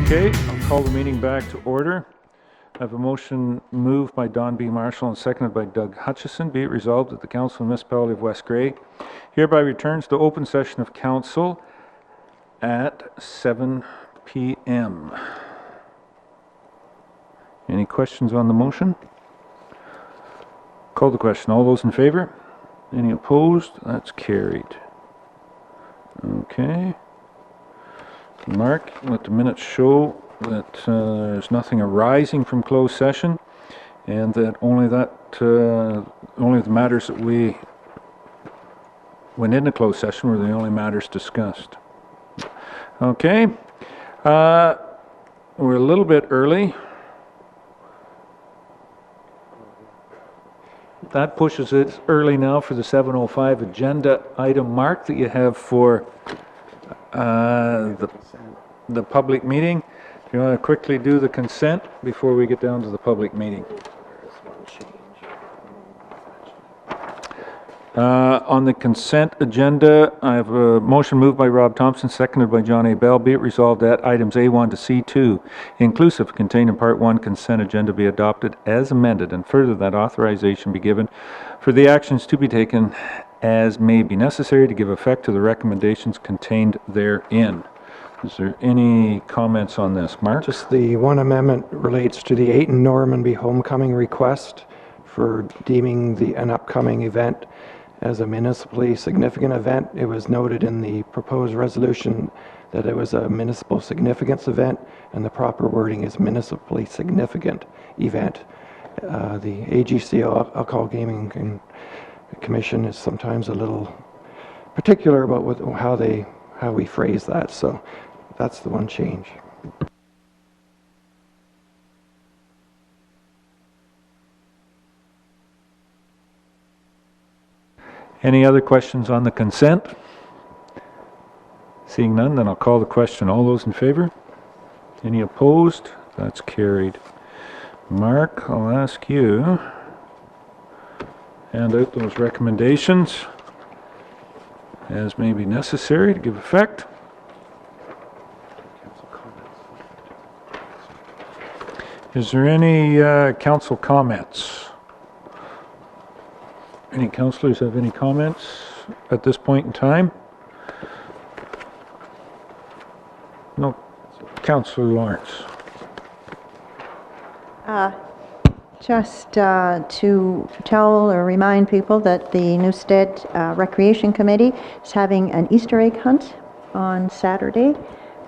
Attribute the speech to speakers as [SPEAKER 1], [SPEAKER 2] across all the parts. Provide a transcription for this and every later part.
[SPEAKER 1] Okay, I'll call the meeting back to order. I have a motion moved by Don B. Marshall and seconded by Doug Hutchison. Be it resolved that the Council of the Municipality of West Grey hereby returns to open session of Council at 7 p.m. Any questions on the motion? Call the question. All those in favor? Any opposed? That's carried. Okay. Mark, let the minutes show that there's nothing arising from closed session, and that only the matters that we went into closed session were the only matters discussed. Okay, we're a little bit early. That pushes it early now for the 7:05 agenda item, Mark, that you have for the public meeting. If you want to quickly do the consent before we get down to the public meeting. On the consent agenda, I have a motion moved by Rob Thompson, seconded by John A. Bell. Be it resolved that items A1 to C2, inclusive contained in Part 1 consent agenda, be adopted as amended, and further that authorization be given for the actions to be taken as may be necessary to give effect to the recommendations contained therein. Is there any comments on this? Mark?
[SPEAKER 2] Just the one amendment relates to the Ayton Normanby homecoming request for deeming an upcoming event as a municipally significant event. It was noted in the proposed resolution that it was a municipal significance event, and the proper wording is municipally significant event. The AGCO, Alcohol Gaming Commission, is sometimes a little particular about how we phrase that, so that's the one change.
[SPEAKER 1] Any other questions on the consent? Seeing none, then I'll call the question. All those in favor? Any opposed? That's carried. Mark, I'll ask you hand out those recommendations as may be necessary to give effect. Is there any council comments? Any councillors have any comments at this point in time? No. Councillor Lawrence.
[SPEAKER 3] Just to tell or remind people that the Newstead Recreation Committee is having an Easter egg hunt on Saturday.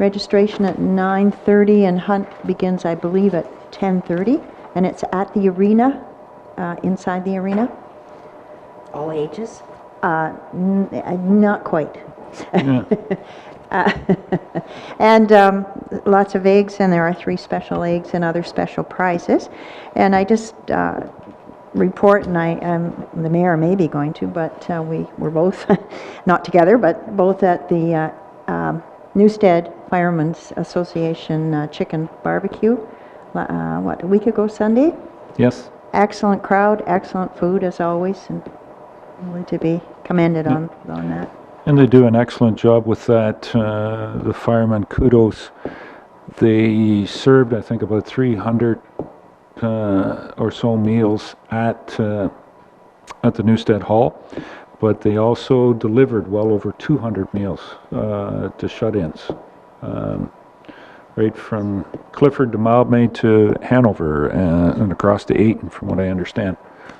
[SPEAKER 3] Registration at 9:30 and hunt begins, I believe, at 10:30, and it's at the arena, inside the arena.
[SPEAKER 4] All ages?
[SPEAKER 3] Not quite.
[SPEAKER 1] Yeah.
[SPEAKER 3] And lots of eggs, and there are 3 special eggs and other special prizes. And I just report, and the mayor may be going to, but we're both, not together, but both at the Newstead Firemen's Association chicken barbecue, a week ago Sunday?
[SPEAKER 1] Yes.
[SPEAKER 3] Excellent crowd, excellent food as always, and really to be commended on that.
[SPEAKER 1] And they do an excellent job with that. The firemen, kudos. They served, I think, about 300 or so meals at the Newstead Hall, but they also delivered well over 200 meals to shut-ins, right from Clifford to Mildmay to Hanover and across to Ayton, from what I understand.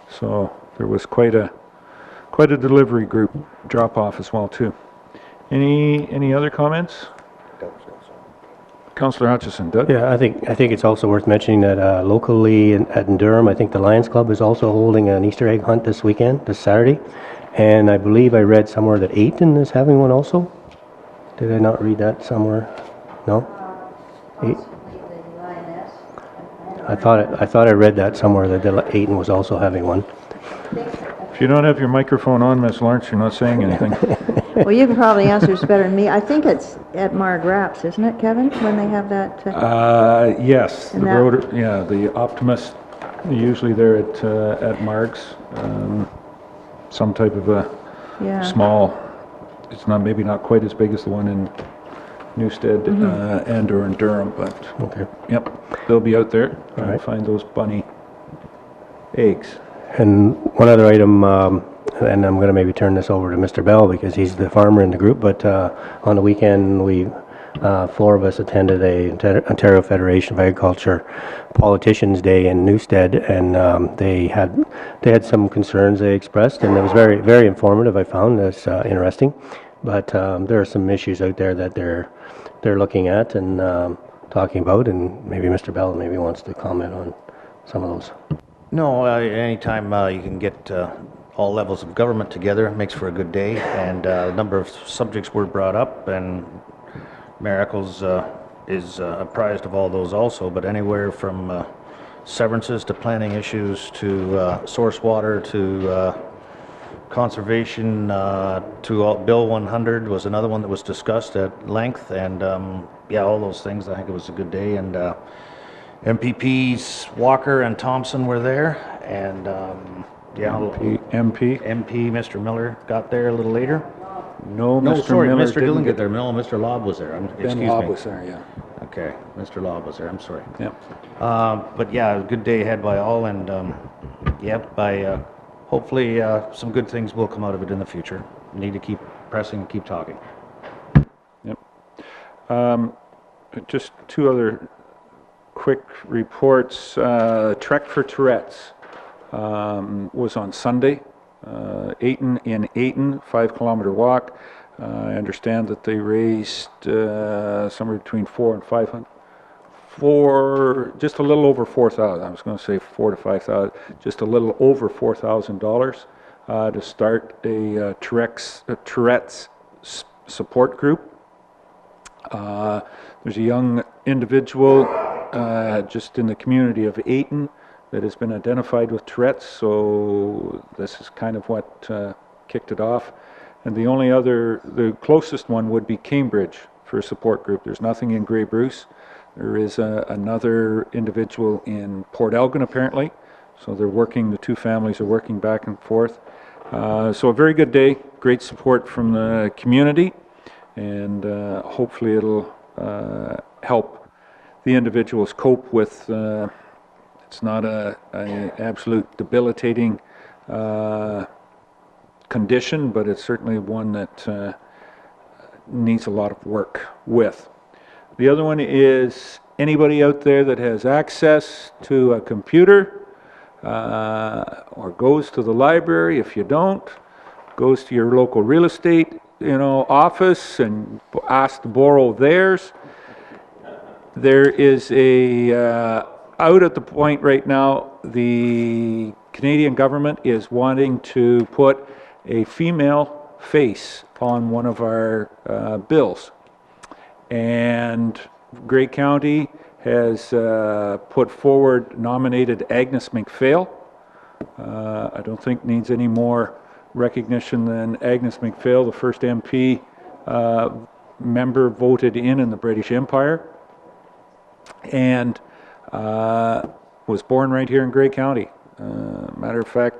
[SPEAKER 1] So there was quite a delivery group drop-off as well too. Any other comments? Councillor Hutchison. Doug?
[SPEAKER 5] Yeah, I think it's also worth mentioning that locally at Durham, I think the Lions Club is also holding an Easter egg hunt this Saturday, and I believe I read somewhere that Ayton is having one also. Did I not read that somewhere? No. I thought I read that somewhere that Ayton was also having one.
[SPEAKER 1] If you don't have your microphone on, Ms. Lawrence, you're not saying anything.
[SPEAKER 3] Well, you can probably answer this better than me. I think it's at Margraps, isn't it, Kevin, when they have that?
[SPEAKER 1] Yes, the Optimist, usually they're at Marg's, some type of a small. It's maybe not quite as big as the one Newstead and or in Durham, but
[SPEAKER 5] Okay.
[SPEAKER 1] yep, they'll be out there trying
[SPEAKER 5] right.
[SPEAKER 1] to find those bunny eggs.
[SPEAKER 5] And one other item, and I'm going to maybe turn this over to Mr. Bell because he's the farmer in the group, but on the weekend, four of us attended a Ontario Federation of Agriculture Politicians Day in Newstead, and they had some concerns they expressed, and it was very, very informative. I found this interesting, but there are some issues out there that they're looking at and talking about, and maybe Mr. Bell maybe wants to comment on some of those.
[SPEAKER 6] No, anytime you can get all levels of government together, it makes for a good day, and a number of subjects were brought up, and Miracles is apprised of all those also, but anywhere from severances to planning issues to source water to conservation to Bill 100 was another one that was discussed at length, and yeah, all those things. I think it was a good day, and MPPs Walker and Thompson were there, and yeah,
[SPEAKER 1] MP?
[SPEAKER 6] MP Mr. Miller got there a little later.
[SPEAKER 1] No,
[SPEAKER 6] No,
[SPEAKER 1] Mr.
[SPEAKER 6] sorry,
[SPEAKER 1] Miller
[SPEAKER 6] Mr. didn't
[SPEAKER 1] didn't
[SPEAKER 6] get there. No, Mr. Lobb was there. Excuse
[SPEAKER 1] Ben Lobb
[SPEAKER 6] me.
[SPEAKER 1] was there, yeah.
[SPEAKER 6] Okay, Mr. Lobb was there. I'm sorry.
[SPEAKER 1] Yep.
[SPEAKER 6] But yeah, a good day ahead by all, and yep, by hopefully some good things will come out of it in the future. We need to keep pressing and keep talking.
[SPEAKER 1] Yep. Just two other quick reports. Trek for Tourette's was on Sunday. Ayton in Ayton, 5-kilometer walk. I understand that they raised somewhere between 400 and 500, just a little over 4,000. I was going to say 4,000 to 5,000, just a little over $4,000 to start a Tourette's support group. There's a young individual just in the community of Ayton that has been identified with Tourette's, so this is kind of what kicked it off. And the closest one would be Cambridge for a support group. There's nothing in Grey Bruce. There is another individual in Port Elgin apparently, so the two families are working back and forth. So a very good day, great support from the community, and hopefully it'll help the individuals cope with it's not a absolute debilitating condition, but it's certainly one that needs a lot of work with. The other one is anybody out there that has access to a computer or goes to the library. If you don't, goes to your local real estate office and ask to borrow theirs. There is out at the point right now, the Canadian government is wanting to put a female face on one of our bills. And Grey County has put forward nominated Agnes McPhail. I don't think needs any more recognition than Agnes McPhail, the first MP member voted in the British Empire, and was born right here in Grey County. Matter of fact,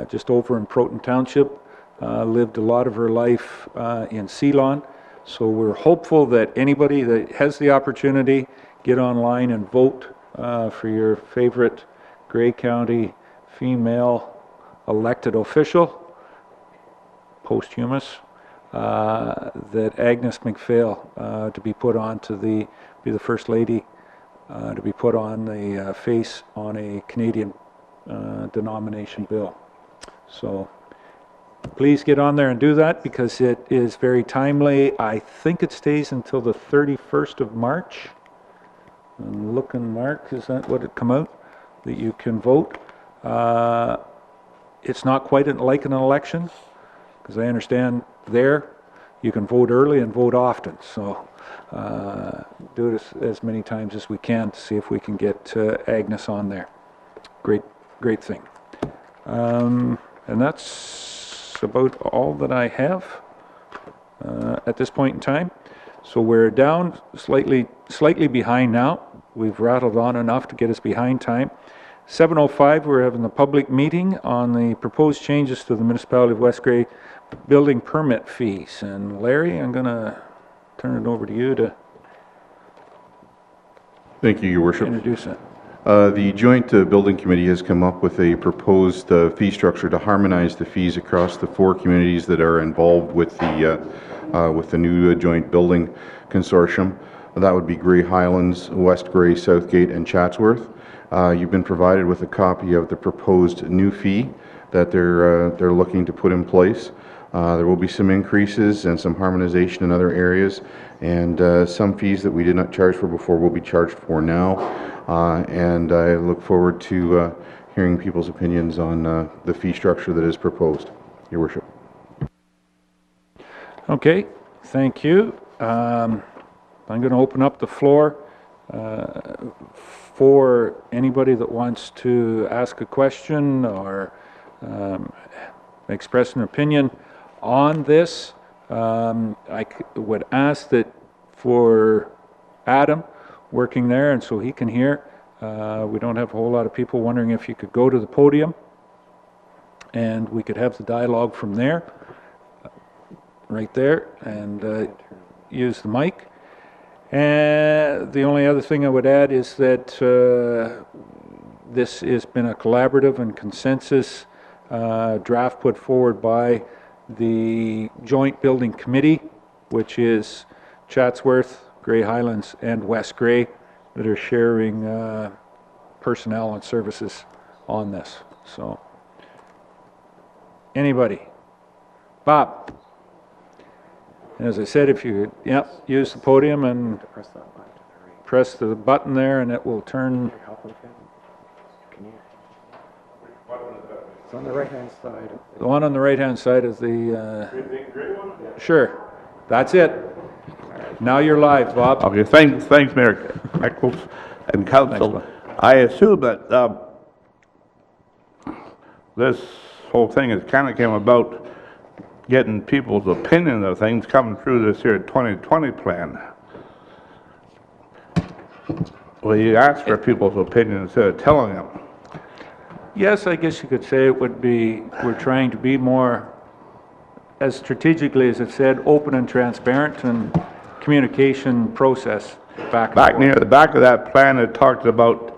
[SPEAKER 1] just over in Proton Township, lived a lot of her life in Ceylon. So we're hopeful that anybody that has the opportunity, get online and vote for your favorite Grey County female elected official, posthumous, that Agnes McPhail to be put on to be the First Lady, to be put on the face on a Canadian denomination bill. So please get on there and do that because it is very timely. I think it stays until the 31st of March. I'm looking, Mark, is that what it come out? That you can vote. It's not quite like an election, because I understand there you can vote early and vote often. So do it as many times as we can to see if we can get Agnes on there. Great thing. And that's about all that I have at this point in time. So we're down slightly behind now. We've rattled on enough to get us behind time. 7:05, we're having the public meeting on the proposed changes to the Municipality of West Grey building permit fees. And Larry, I'm going to turn it over to you to
[SPEAKER 7] Thank you, Your Worship.
[SPEAKER 1] introduce it.
[SPEAKER 7] The Joint Building Committee has come up with a proposed fee structure to harmonize the fees across the 4 communities that are involved with the new Joint Building Consortium. That would be Grey Highlands, West Grey, Southgate, and Chatsworth. You've been provided with a copy of the proposed new fee that they're looking to put in place. There will be some increases and some harmonization in other areas, and some fees that we did not charge for before will be charged for now. And I look forward to hearing people's opinions on the fee structure that is proposed, Your Worship.
[SPEAKER 1] Okay, thank you. I'm going to open up the floor for anybody that wants to ask a question or express an opinion on this. Would ask that for Adam working there, and so he can hear. We don't have a whole lot of people. Wondering if you could go to the podium and we could have the dialogue from there, right there, and use the mic. And the only other thing I would add is that this has been a collaborative and consensus draft put forward by the Joint Building Committee, which is Chatsworth, Grey Highlands, and West Grey, that are sharing personnel and services on this. So, anybody? Bob? As I said, if you use the podium and press the button there, and it will turn.
[SPEAKER 2] It's on the right-hand side.
[SPEAKER 1] The one on the right-hand side is the. Sure, that's it. Now you're live, Bob.
[SPEAKER 8] Okay, thanks, Mayor Eccles and Council.
[SPEAKER 1] Thanks,
[SPEAKER 8] I assume that this whole thing has kind of came about getting people's opinion of things coming through this here 2020 plan. Well, you ask for people's opinion instead of telling them.
[SPEAKER 1] Yes, I guess you could say it would be, we're trying to be more, as strategically as it said, open and transparent, and communication process back and
[SPEAKER 8] Back
[SPEAKER 1] forth.
[SPEAKER 8] near the back of that plan, it talked about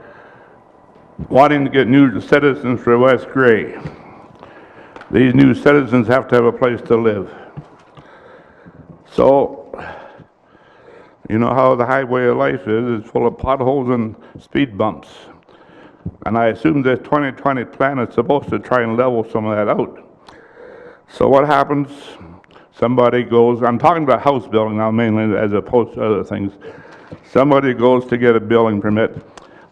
[SPEAKER 8] wanting to get new citizens for West Grey. These new citizens have to have a place to live. So, you know how the highway of life is, it's full of potholes and speed bumps. And I assume this 2020 plan is supposed to try and level some of that out. So what happens? Somebody goes, I'm talking about house building now mainly as opposed to other things. Somebody goes to get a building permit.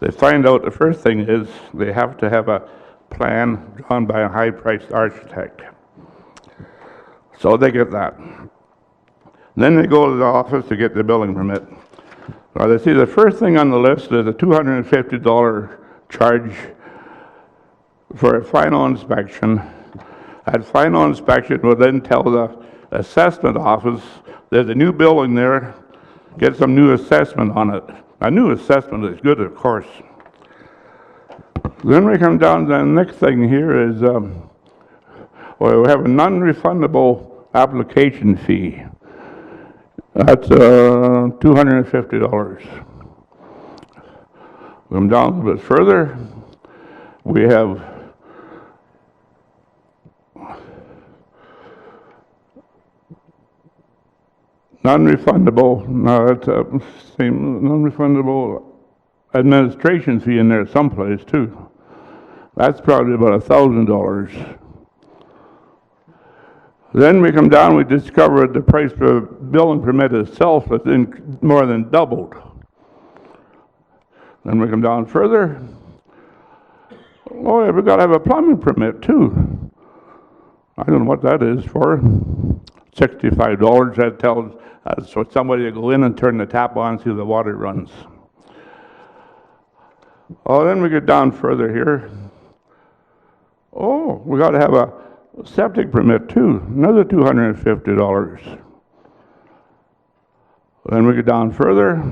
[SPEAKER 8] They find out the first thing is they have to have a plan drawn by a high-priced architect. So they get that. Then they go to the office to get the building permit. Now they see the first thing on the list is a $250 charge for a final inspection. That final inspection will then tell the assessment office there's a new building there, get some new assessment on it. A new assessment is good, of course. Then we come down to the next thing here is, well, we have a non-refundable application fee. That's $250. Come down a little bit further, we have non-refundable, no, that's same non-refundable administration fee in there someplace too. That's probably about $1,000. Then we come down, we discover the price for building permit itself has more than doubled. Then we come down further. Oh, yeah, we've got to have a plumbing permit too. I don't know what that is for. $65, that tells us for somebody to go in and turn the tap on, see the water runs. Oh, then we get down further here. Oh, we got to have a septic permit too, another $250. Then we get down further,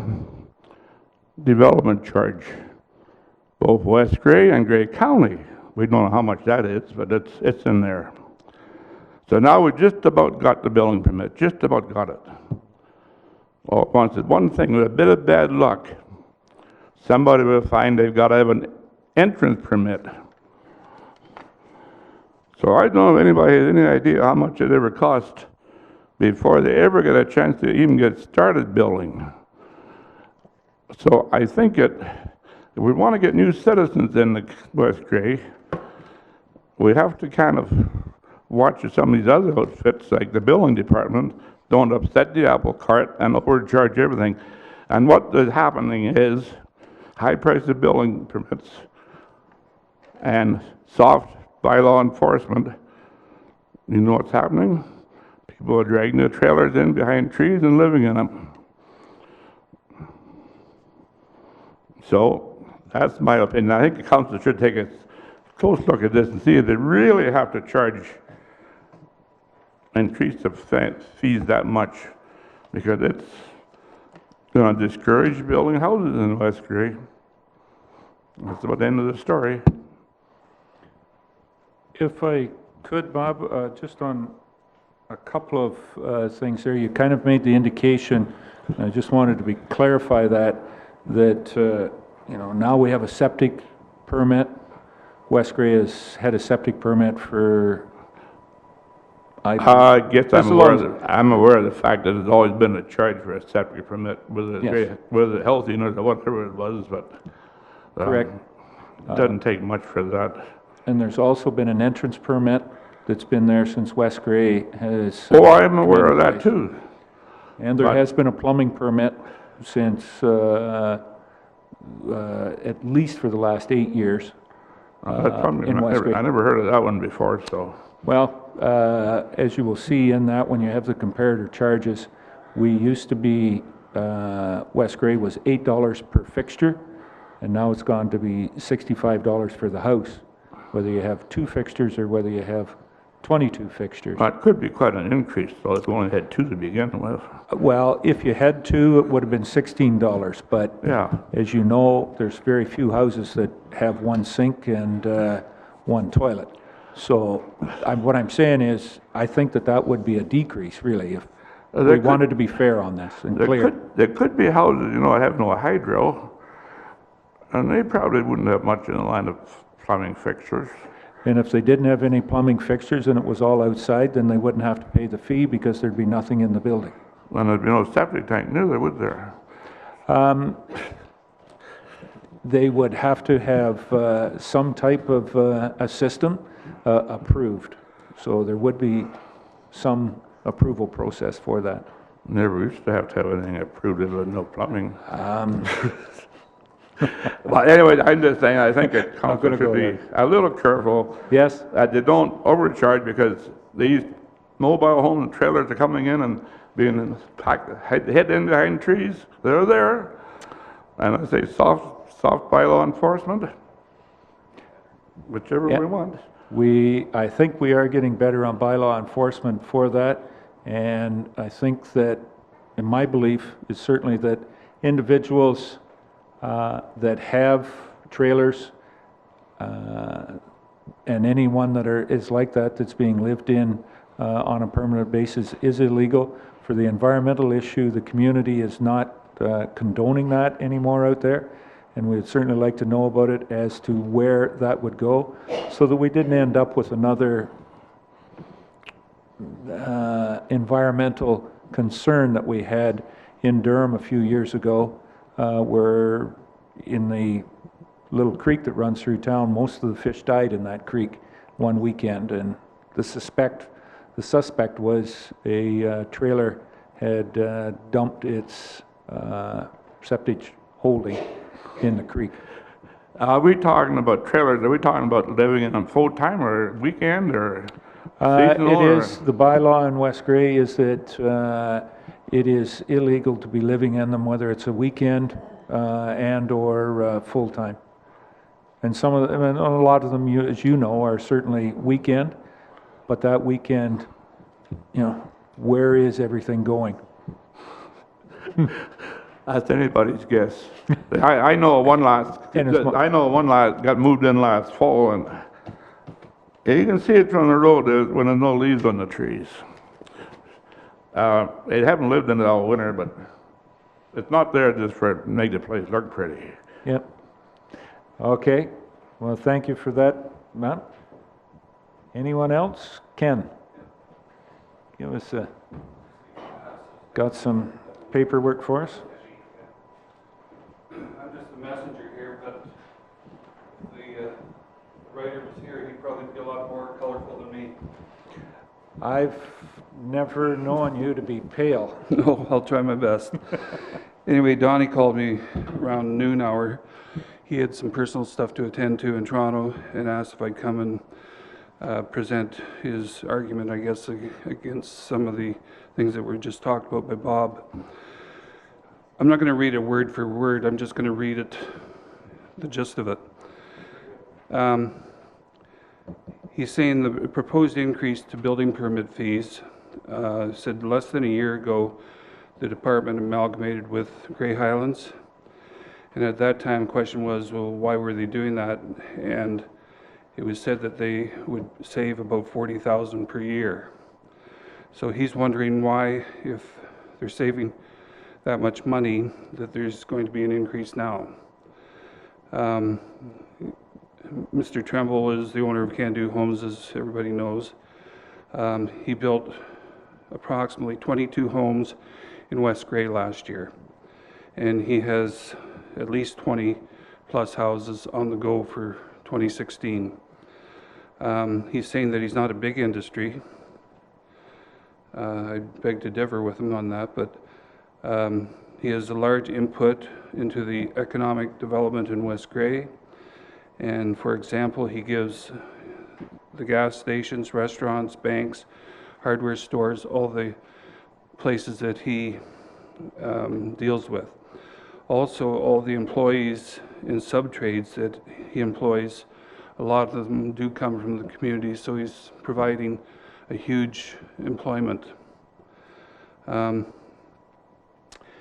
[SPEAKER 8] development charge, both West Grey and Grey County. We don't know how much that is, but it's in there. So now we just about got the building permit, just about got it. Or once it's one thing with a bit of bad luck, somebody will find they've got to have an entrance permit. So I don't know if anybody has any idea how much it ever cost before they ever get a chance to even get started building. So I think if we want to get new citizens in the West Grey, we have to kind of watch some of these other outfits, like the building department, don't upset the apple cart and overcharge everything. And what is happening is high price of building permits and soft bylaw enforcement. You know what's happening? People are dragging their trailers in behind trees and living in them. So that's my opinion. I think the council should take a close look at this and see if they really have to increase the fees that much, because it's going to discourage building houses in West Grey. That's about the end of the story.
[SPEAKER 1] If I could, Bob, just on a couple of things there, you kind of made the indication, I just wanted to clarify that now we have a septic permit. West Grey has had a septic permit for,
[SPEAKER 8] I guess
[SPEAKER 1] Just
[SPEAKER 8] I'm aware of the fact that there's always been a charge for a septic permit,
[SPEAKER 1] Yes.
[SPEAKER 8] whether it's health unit or whatever it was, but
[SPEAKER 1] correct.
[SPEAKER 8] it doesn't take much for that.
[SPEAKER 1] And there's also been an entrance permit that's been there since West Grey has.
[SPEAKER 8] Oh, I'm aware of that too.
[SPEAKER 1] And there
[SPEAKER 8] But-
[SPEAKER 1] has been a plumbing permit since, at least for the last 8 years.
[SPEAKER 8] That's probably,
[SPEAKER 1] in West Grey.
[SPEAKER 8] I never heard of that one before, so.
[SPEAKER 1] Well, as you will see in that, when you have the comparator charges, we used to be, West Grey was $8 per fixture, and now it's gone to be $65 for the house, whether you have 2 fixtures or whether you have 22 fixtures.
[SPEAKER 8] That could be quite an increase, though, if you only had 2 to begin with.
[SPEAKER 1] Well, if you had 2, it would have been $16, but
[SPEAKER 8] Yeah.
[SPEAKER 1] as you know, there's very few houses that have 1 sink and 1 toilet. So what I'm saying is, I think that would be a decrease, really, if
[SPEAKER 8] There
[SPEAKER 1] we
[SPEAKER 8] could-
[SPEAKER 1] wanted to be fair on this and clear.
[SPEAKER 8] There could be houses, that have no hydro, and they probably wouldn't have much in the line of plumbing fixtures.
[SPEAKER 1] And if they didn't have any plumbing fixtures and it was all outside, then they wouldn't have to pay the fee because there'd be nothing in the building.
[SPEAKER 8] And there'd be no septic tank neither, would there?
[SPEAKER 1] They would have to have some type of a system approved. So there would be some approval process for that.
[SPEAKER 8] Never used to have anything approved if there was no plumbing. But anyway, I'm just saying, I think that council
[SPEAKER 1] gonna
[SPEAKER 8] should
[SPEAKER 1] go
[SPEAKER 8] be a little careful
[SPEAKER 1] Yes?
[SPEAKER 8] that they don't overcharge, because these mobile home trailers are coming in and being packed, hid in behind trees. They're there. And I say soft bylaw enforcement, whichever
[SPEAKER 1] Yeah.
[SPEAKER 8] we want.
[SPEAKER 1] I think we are getting better on bylaw enforcement for that, and I think that, in my belief, is certainly that individuals that have trailers, and anyone that is like that, that's being lived in on a permanent basis, is illegal. For the environmental issue, the community is not condoning that anymore out there, and we'd certainly like to know about it as to where that would go, so that we didn't end up with another environmental concern that we had in Durham a few years ago, where in the little creek that runs through town, most of the fish died in that creek one weekend, and the suspect was a trailer had dumped its septic holding in the creek.
[SPEAKER 8] Are we talking about trailers? Are we talking about living in them full-time or weekend or seasonal?
[SPEAKER 1] It
[SPEAKER 8] or-
[SPEAKER 1] is, the bylaw in West Grey is that it is illegal to be living in them, whether it's a weekend and/or full-time. And some of them, and a lot of them, as you know, are certainly weekend, but that weekend, where is everything going?
[SPEAKER 8] That's anybody's guess. I know one
[SPEAKER 1] And it's mo-
[SPEAKER 8] got moved in last fall, and you can see it from the road when there's no leaves on the trees. They haven't lived in it all winter, but It's not there just for make the place look pretty.
[SPEAKER 1] Yep. Okay, well, thank you for that, Matt. Anyone else? Ken? Give us got some paperwork for us?
[SPEAKER 9] I'm just a messenger here, but the writer was here, he'd probably be a lot more colorful than me.
[SPEAKER 1] I've never known you to be pale.
[SPEAKER 9] No, I'll try my best. Anyway, Donnie called me around noon hour. He had some personal stuff to attend to in Toronto and asked if I'd come and present his argument, I guess, against some of the things that were just talked about by Bob. I'm not going to read it word for word. I'm just going to read it, the gist of it. He's saying the proposed increase to building permit fees, said less than a year ago, the department amalgamated with Grey Highlands. And at that time, the question was, well, why were they doing that? And it was said that they would save about $40,000 per year. So he's wondering why, if they're saving that much money, that there's going to be an increase now. Mr. Tremble is the owner of Can Do Homes, as everybody knows. He built approximately 22 homes in West Grey last year, and he has at least 20 plus houses on the go for 2016. He's saying that he's not a big industry. I beg to differ with him on that, but he has a large input into the economic development in West Grey. And for example, he gives the gas stations, restaurants, banks, hardware stores, all the places that he deals with. Also, all the employees in sub-trades that he employs, a lot of them do come from the community, so he's providing a huge employment.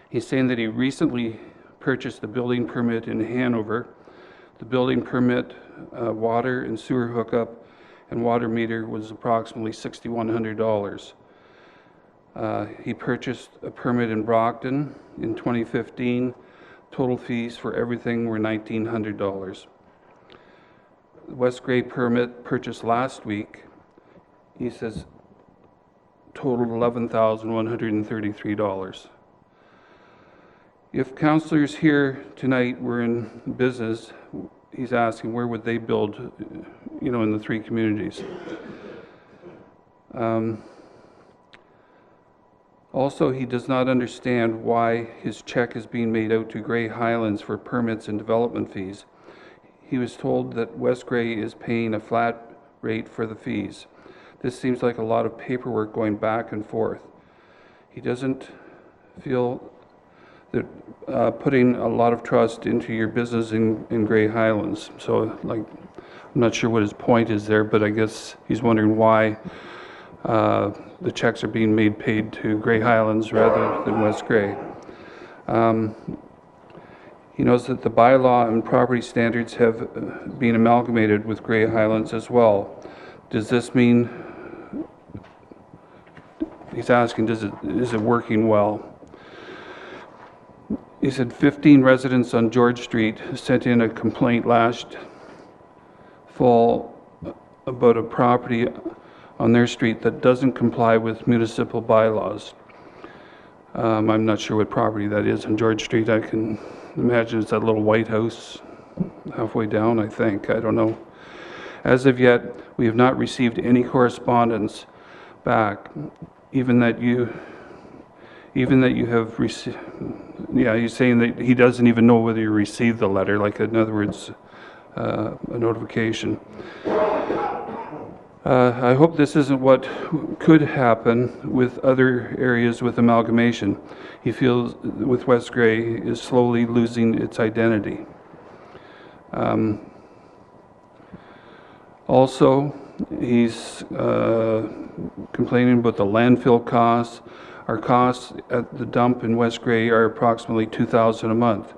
[SPEAKER 9] He's saying that he recently purchased a building permit in Hanover. The building permit, water and sewer hookup and water meter was approximately $6,100. He purchased a permit in Brockton in 2015. Total fees for everything were $1,900. The West Grey permit purchased last week, he says, totaled $11,133. If councillors here tonight were in business, he's asking where would they build, in the three communities. Also, he does not understand why his check is being made out to Grey Highlands for permits and development fees. He was told that West Grey is paying a flat rate for the fees. This seems like a lot of paperwork going back and forth. He doesn't feel that putting a lot of trust into your business in Grey Highlands. So, I'm not sure what his point is there, but I guess he's wondering why the checks are being paid to Grey Highlands rather than West Grey. He knows that the bylaw and property standards have been amalgamated with Grey Highlands as well. Does this mean, he's asking, is it working well? He said 15 residents on George Street sent in a complaint last fall about a property on their street that doesn't comply with municipal bylaws. I'm not sure what property that is on George Street. I can imagine it's that little white house halfway down, I think. I don't know. As of yet, we have not received any correspondence back, even that you have received. Yeah, he's saying that he doesn't even know whether you received the letter, in other words, a notification. I hope this isn't what could happen with other areas with amalgamation. He feels with West Grey is slowly losing its identity. Also, he's complaining about the landfill costs. Our costs at the dump in West Grey are approximately $2,000 a month.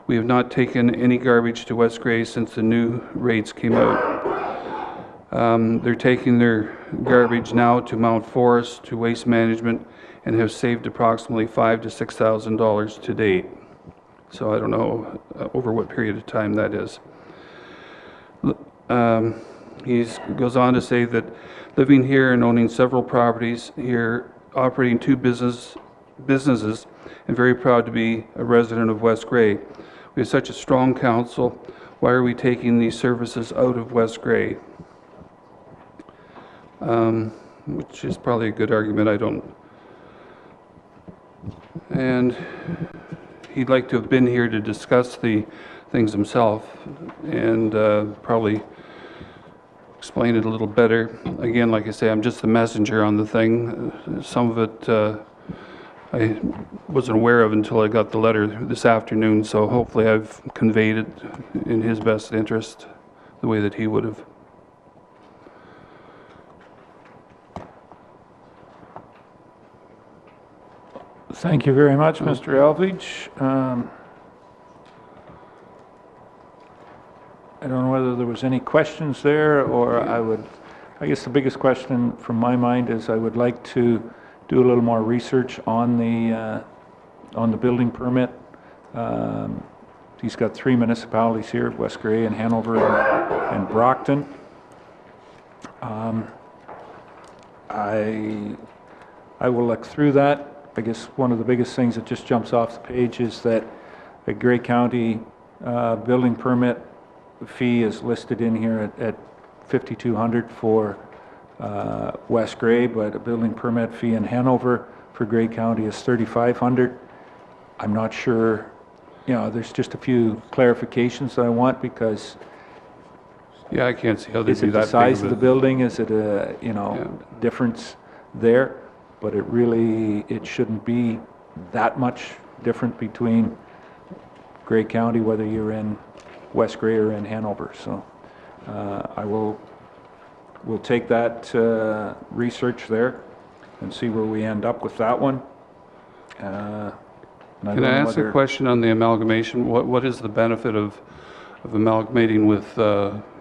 [SPEAKER 9] We have not taken any garbage to West Grey since the new rates came out. They're taking their garbage now to Mount Forest, to Waste Management, and have saved approximately $5,000 to $6,000 to date. So I don't know over what period of time that is. He goes on to say that living here and owning several properties here, operating two businesses, and very proud to be a resident of West Grey. We have such a strong council. Why are we taking these services out of West Grey? Which is probably a good argument. I don't. And he'd like to have been here to discuss the things himself and probably explain it a little better. Again, like I say, I'm just the messenger on the thing. Some of it I wasn't aware of until I got the letter this afternoon, so hopefully I've conveyed it in his best interest the way that he would have.
[SPEAKER 1] Thank you very much, Mr. Elvidge. I don't know whether there was any questions there, or I guess the biggest question from my mind is I would like to do a little more research on the building permit. He's got 3 municipalities here, West Grey and Hanover and Brockton. I will look through that. I guess one of the biggest things that just jumps off the page is that the Grey County building permit fee is listed in here at $5,200 for West Grey, but a building permit fee in Hanover for Grey County is $3,500. I'm not sure, there's just a few clarifications that I want, because
[SPEAKER 9] Yeah, I can't see how they
[SPEAKER 1] is
[SPEAKER 9] do
[SPEAKER 1] it
[SPEAKER 9] that.
[SPEAKER 1] the size
[SPEAKER 9] big
[SPEAKER 1] of the building? Is it a, difference there? But it shouldn't be that much different between Grey County, whether you're in West Grey or in Hanover. So we'll take that research there and see where we end up with that one.
[SPEAKER 9] Can I ask a question on the amalgamation? What is the benefit of amalgamating with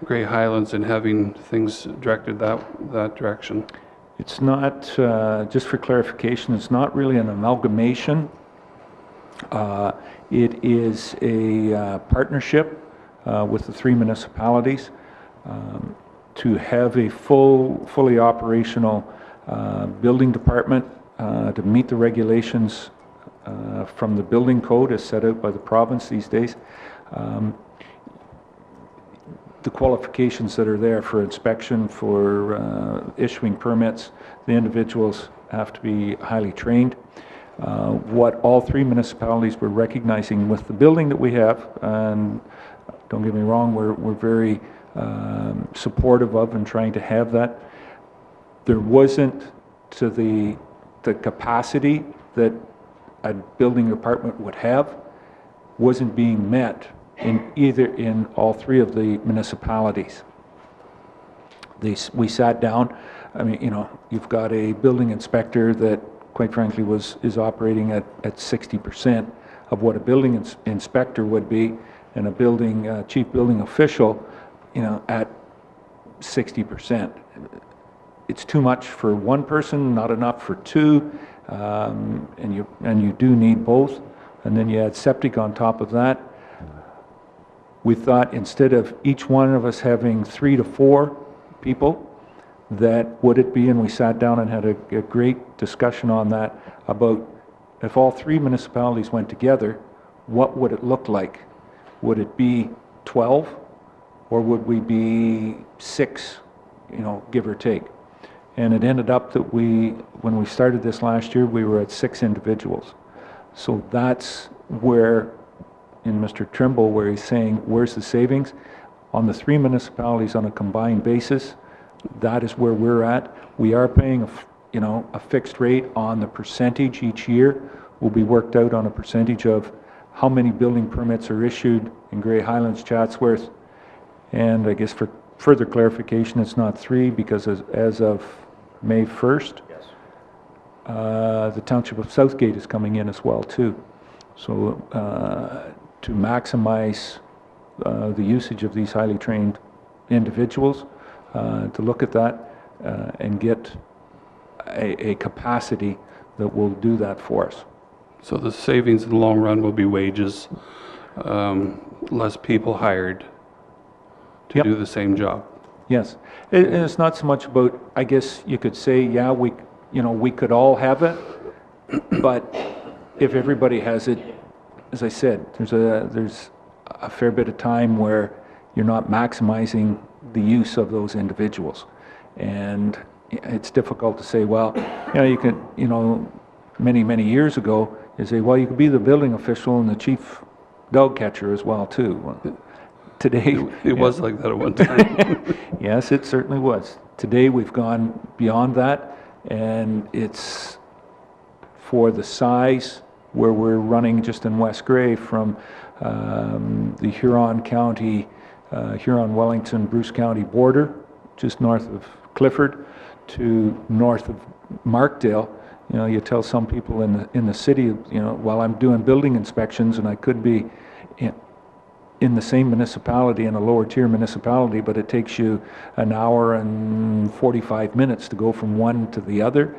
[SPEAKER 9] Grey Highlands and having things directed that direction?
[SPEAKER 1] It's not, just for clarification, it's not really an amalgamation. It is a partnership with the 3 municipalities to have a fully operational building department to meet the regulations from the building code as set out by the province these days. The qualifications that are there for inspection, for issuing permits, the individuals have to be highly trained. What all 3 municipalities were recognizing with the building that we have, and don't get me wrong, we're very supportive of and trying to have that. There wasn't to the capacity that a building department would have, wasn't being met in all 3 of the municipalities. We sat down. I mean, you've got a building inspector that, quite frankly, is operating at 60% of what a building inspector would be, and a chief building official, at 60%. It's too much for one person, not enough for 2, and you do need both. And then you add septic on top of that. We thought instead of each one of us having 3 to 4 people, that would it be, and we sat down and had a great discussion on that, about if all 3 municipalities went together, what would it look like? Would it be 12, or would we be 6, give or take? And it ended up that when we started this last year, we were at 6 individuals. So that's where, in Mr. Trimble, where he's saying, where's the savings? On the 3 municipalities on a combined basis, that is where we're at. We are paying a fixed rate on the percentage each year. Will be worked out on a percentage of how many building permits are issued in Grey Highlands, Chatsworth. And I guess for further clarification, it's not 3, because as of May 1st,
[SPEAKER 6] Yes.
[SPEAKER 1] the Township of Southgate is coming in as well, too. So to maximize the usage of these highly trained individuals, to look at that and get a capacity that will do that for us.
[SPEAKER 9] So the savings in the long run will be wages, less people hired to
[SPEAKER 1] Yep.
[SPEAKER 9] do the same job.
[SPEAKER 1] Yes, and it's not so much about, I guess you could say, yeah, we could all have it, but if everybody has it, as I said, there's a fair bit of time where you're not maximizing the use of those individuals. And it's difficult to say, well, you can, many years ago, you say, well, you could be the building official and the chief dog catcher as well, too. Well, today...
[SPEAKER 9] It was like that at one time.
[SPEAKER 1] Yes, it certainly was. Today, we've gone beyond that, and it's for the size where we're running just in West Grey from the Huron County, Huron-Wellington, Bruce County border, just north of Clifford, to north of Markdale. You tell some people in the city, while I'm doing building inspections, and I could be in the same municipality, in a lower tier municipality, but it takes you an hour and 45 minutes to go from one to the other.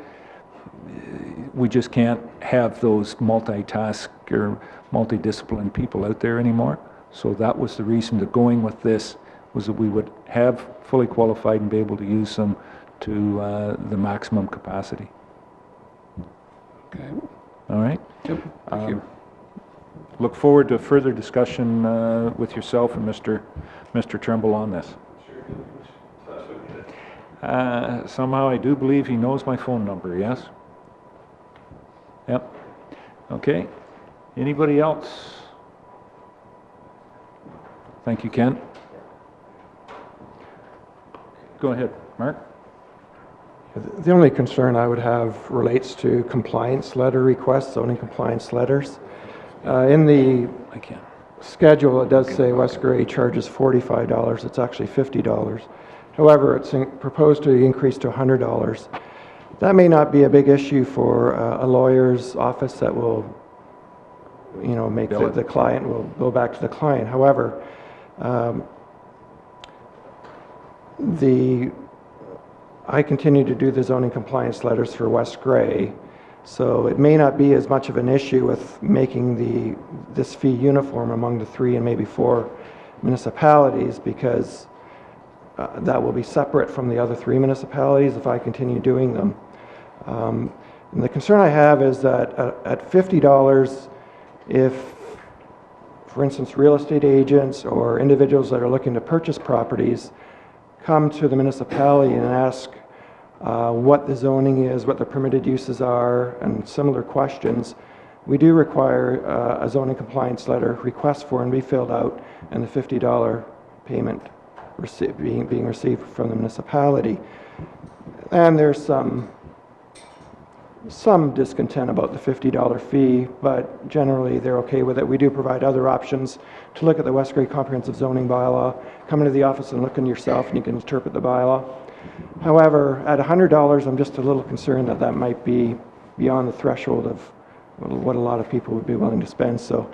[SPEAKER 1] We just can't have those multitask or multidisciplined people out there anymore. So that was the reason to going with this, was that we would have fully qualified and be able to use them to the maximum capacity.
[SPEAKER 9] Okay.
[SPEAKER 1] All right?
[SPEAKER 9] Yep, thank you.
[SPEAKER 1] Look forward to further discussion with yourself and Mr. Trimble on this. Somehow I do believe he knows my phone number, yes? Yep. Okay. Anybody else? Thank you, Ken. Go ahead, Mark.
[SPEAKER 2] The only concern I would have relates to compliance letter requests, zoning compliance letters. In the
[SPEAKER 1] I can.
[SPEAKER 2] schedule, it does say West Grey charges $45. It's actually $50. However, it's proposed to increase to $100. That may not be a big issue for a lawyer's office that will, make the client, will go back to the client. However, I continue to do the zoning compliance letters for West Grey, so it may not be as much of an issue with making this fee uniform among the 3 and maybe 4 municipalities, because that will be separate from the other 3 municipalities if I continue doing them. And the concern I have is that at $50, if, for instance, real estate agents or individuals that are looking to purchase properties come to the municipality and ask what the zoning is, what the permitted uses are, and similar questions, we do require a zoning compliance letter request for and be filled out, and the $50 payment being received from the municipality. And there's some discontent about the $50 fee, but generally they're okay with it. We do provide other options to look at the West Grey Comprehensive Zoning Bylaw. Come into the office and look in yourself and you can interpret the bylaw. However, at $100, I'm just a little concerned that that might be beyond the threshold of what a lot of people would be willing to spend. So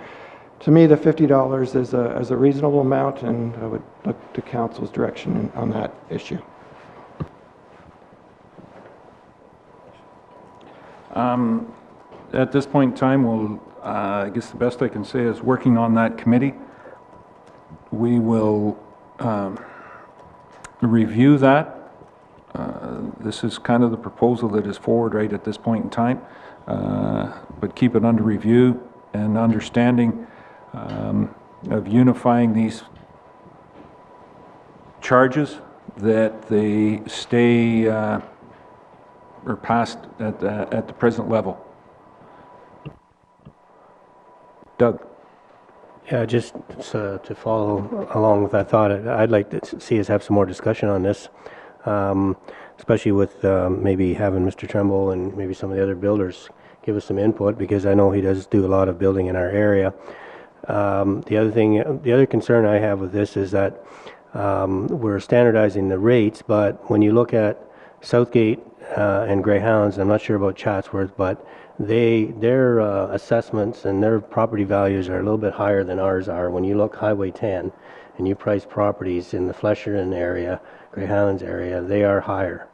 [SPEAKER 2] to me, the $50 is a reasonable amount, and I would look to council's direction on that issue.
[SPEAKER 1] At this point in time, I guess the best I can say is working on that committee. We will review that. This is kind of the proposal that is forward right at this point in time, but keep it under review and understanding of unifying these charges, that they stay or passed at the present level. Doug?
[SPEAKER 5] Yeah, just to follow along with that thought, I'd like to see us have some more discussion on this, especially with maybe having Mr. Tremble and maybe some of the other builders give us some input, because I know he does do a lot of building in our area. The other concern I have with this is that we're standardizing the rates, but when you look at Southgate and Greyhounds, I'm not sure about Chatsworth, but their assessments and their property values are a little bit higher than ours are. When you look Highway 10 and you price properties in the Flesherton area, Grey Highlands area, they are higher.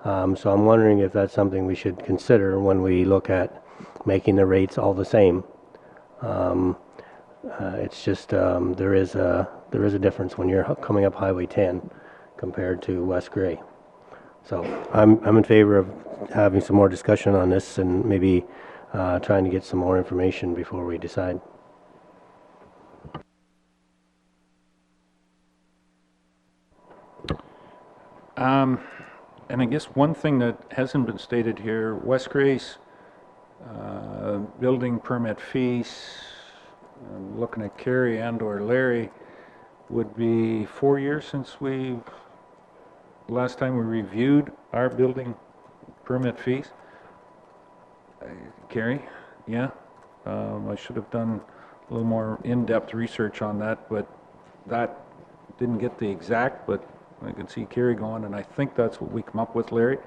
[SPEAKER 5] So I'm wondering if that's something we should consider when we look at making the rates all the same. It's just there is a difference when you're coming up Highway 10 compared to West Grey. So I'm in favor of having some more discussion on this and maybe trying to get some more information before we decide.
[SPEAKER 1] And I guess one thing that hasn't been stated here, West Grey's building permit fees, I'm looking at Carrie and/or Larry, would be 4 years since last time we reviewed our building permit fees. Carrie, yeah? I should have done a little more in-depth research on that, but that didn't get the exact, but I can see Carrie going, and I think that's what we come up with, Larry,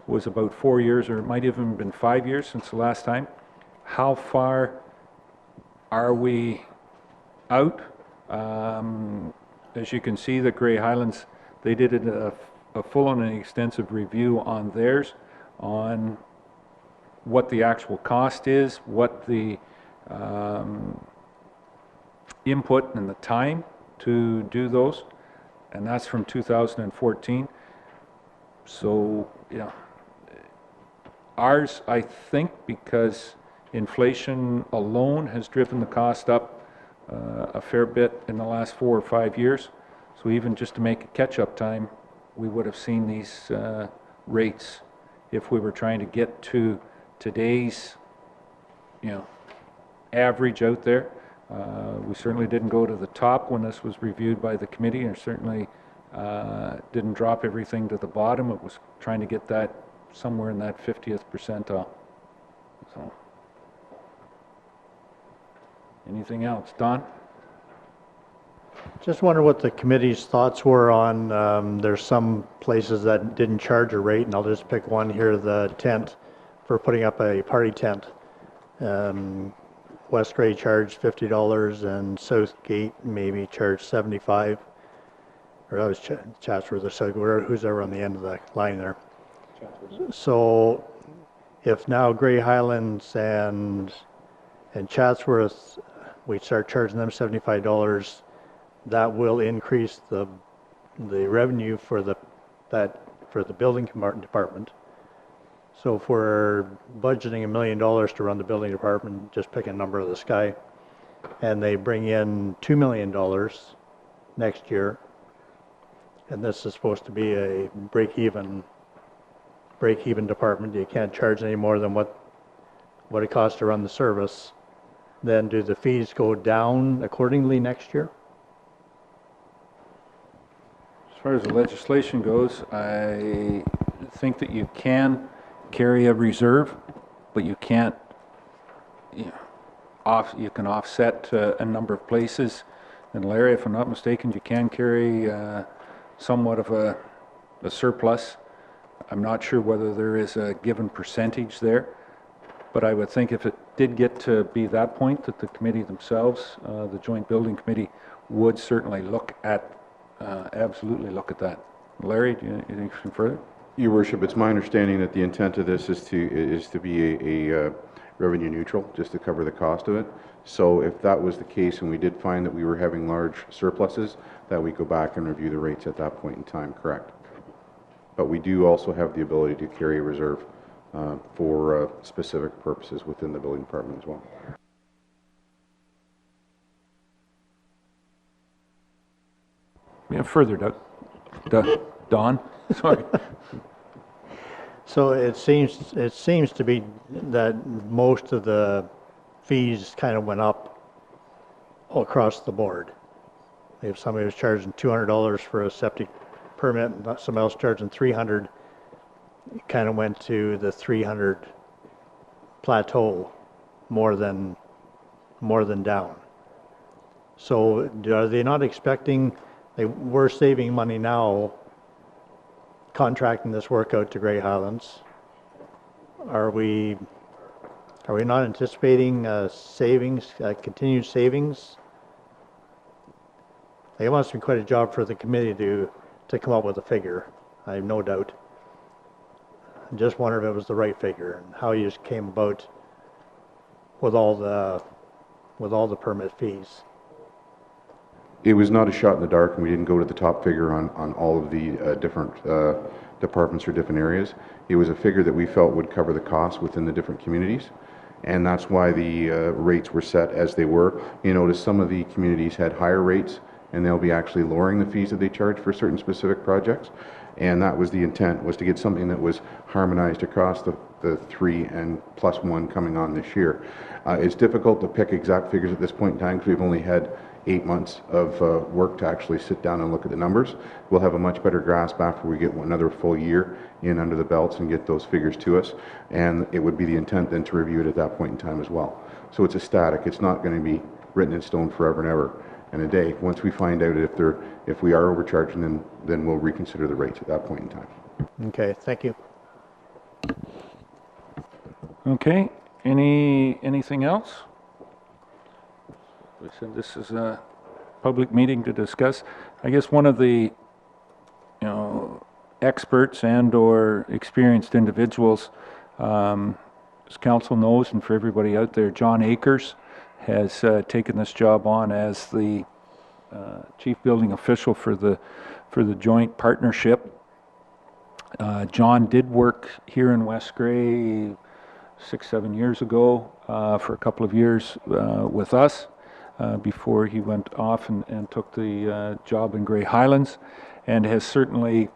[SPEAKER 1] was about 4 years, or it might even have been 5 years since the last time. How far are we out? As you can see, the Grey Highlands, they did a full and extensive review on theirs, on what the actual cost is, what the input and the time to do those, and that's from 2014. So, ours, I think, because inflation alone has driven the cost up a fair bit in the last 4 or 5 years. So even just to make a catch-up time, we would have seen these rates if we were trying to get to today's, average out there. We certainly didn't go to the top when this was reviewed by the committee, and certainly didn't drop everything to the bottom. It was trying to get that somewhere in that 50th percentile. So, anything else? Don?
[SPEAKER 10] Just wonder what the committee's thoughts were on, there's some places that didn't charge a rate, and I'll just pick one here, the tent, for putting up a party tent. West Grey charged $50 and Southgate maybe charged $75. Or that was Chatsworth or Southgate, who's ever on the end of the line there. So if now Grey Highlands and Chatsworth, we start charging them $75, that will increase the revenue for the building department. So if we're budgeting $1 million to run the building department, just pick a number of the sky, and they bring in $2 million next year, and this is supposed to be a break-even department, you can't charge any more than what it costs to run the service, then do the fees go down accordingly next year?
[SPEAKER 1] As far as the legislation goes, I think that you can carry a reserve, but you can't, you can offset a number of places. And Larry, if I'm not mistaken, you can carry somewhat of a surplus. I'm not sure whether there is a given percentage there, but I would think if it did get to be that point, that the committee themselves, the Joint Building Committee, would certainly look at, absolutely look at that. Larry, do you think anything further?
[SPEAKER 7] Your Worship, it's my understanding that the intent of this is to be a revenue neutral, just to cover the cost of it. So if that was the case and we did find that we were having large surpluses, that we go back and review the rates at that point in time, correct? But we do also have the ability to carry a reserve for specific purposes within the building department as well.
[SPEAKER 1] Yeah, further, Doug. Don? Sorry.
[SPEAKER 10] So it seems to be that most of the fees kind of went up all across the board. If somebody was charging $200 for a septic permit, and somebody else charging $300, it kind of went to the 300 plateau more than down. So are they not expecting, we're saving money now contracting this work out to Grey Highlands? Are we not anticipating savings, continued savings It must have been quite a job for the committee to come up with a figure, I have no doubt. I just wonder if it was the right figure and how you just came about with all the permit fees.
[SPEAKER 7] It was not a shot in the dark, and we didn't go to the top figure on all of the different departments or different areas. It was a figure that we felt would cover the costs within the different communities, and that's why the rates were set as they were. You notice some of the communities had higher rates, and they'll be actually lowering the fees that they charge for certain specific projects, and that was the intent, was to get something that was harmonized across the three and plus one coming on this year. It's difficult to pick exact figures at this point in time because we've only had 8 months of work to actually sit down and look at the numbers. We'll have a much better grasp after we get another full year in under the belts and get those figures to us, and it would be the intent then to review it at that point in time as well. So it's a static, it's not going to be written in stone forever and ever and a day. Once we find out if we are overcharging, then we'll reconsider the rates at that point in time.
[SPEAKER 10] Okay, thank you.
[SPEAKER 1] Okay, anything else? We said this is a public meeting to discuss. I guess one of the, experts and or experienced individuals, as council knows, and for everybody out there, John Akers has taken this job on as the chief building official for the joint partnership. John did work here in West Grey 6-7 years ago for a couple of years with us before he went off and took the job in Grey Highlands, and has certainly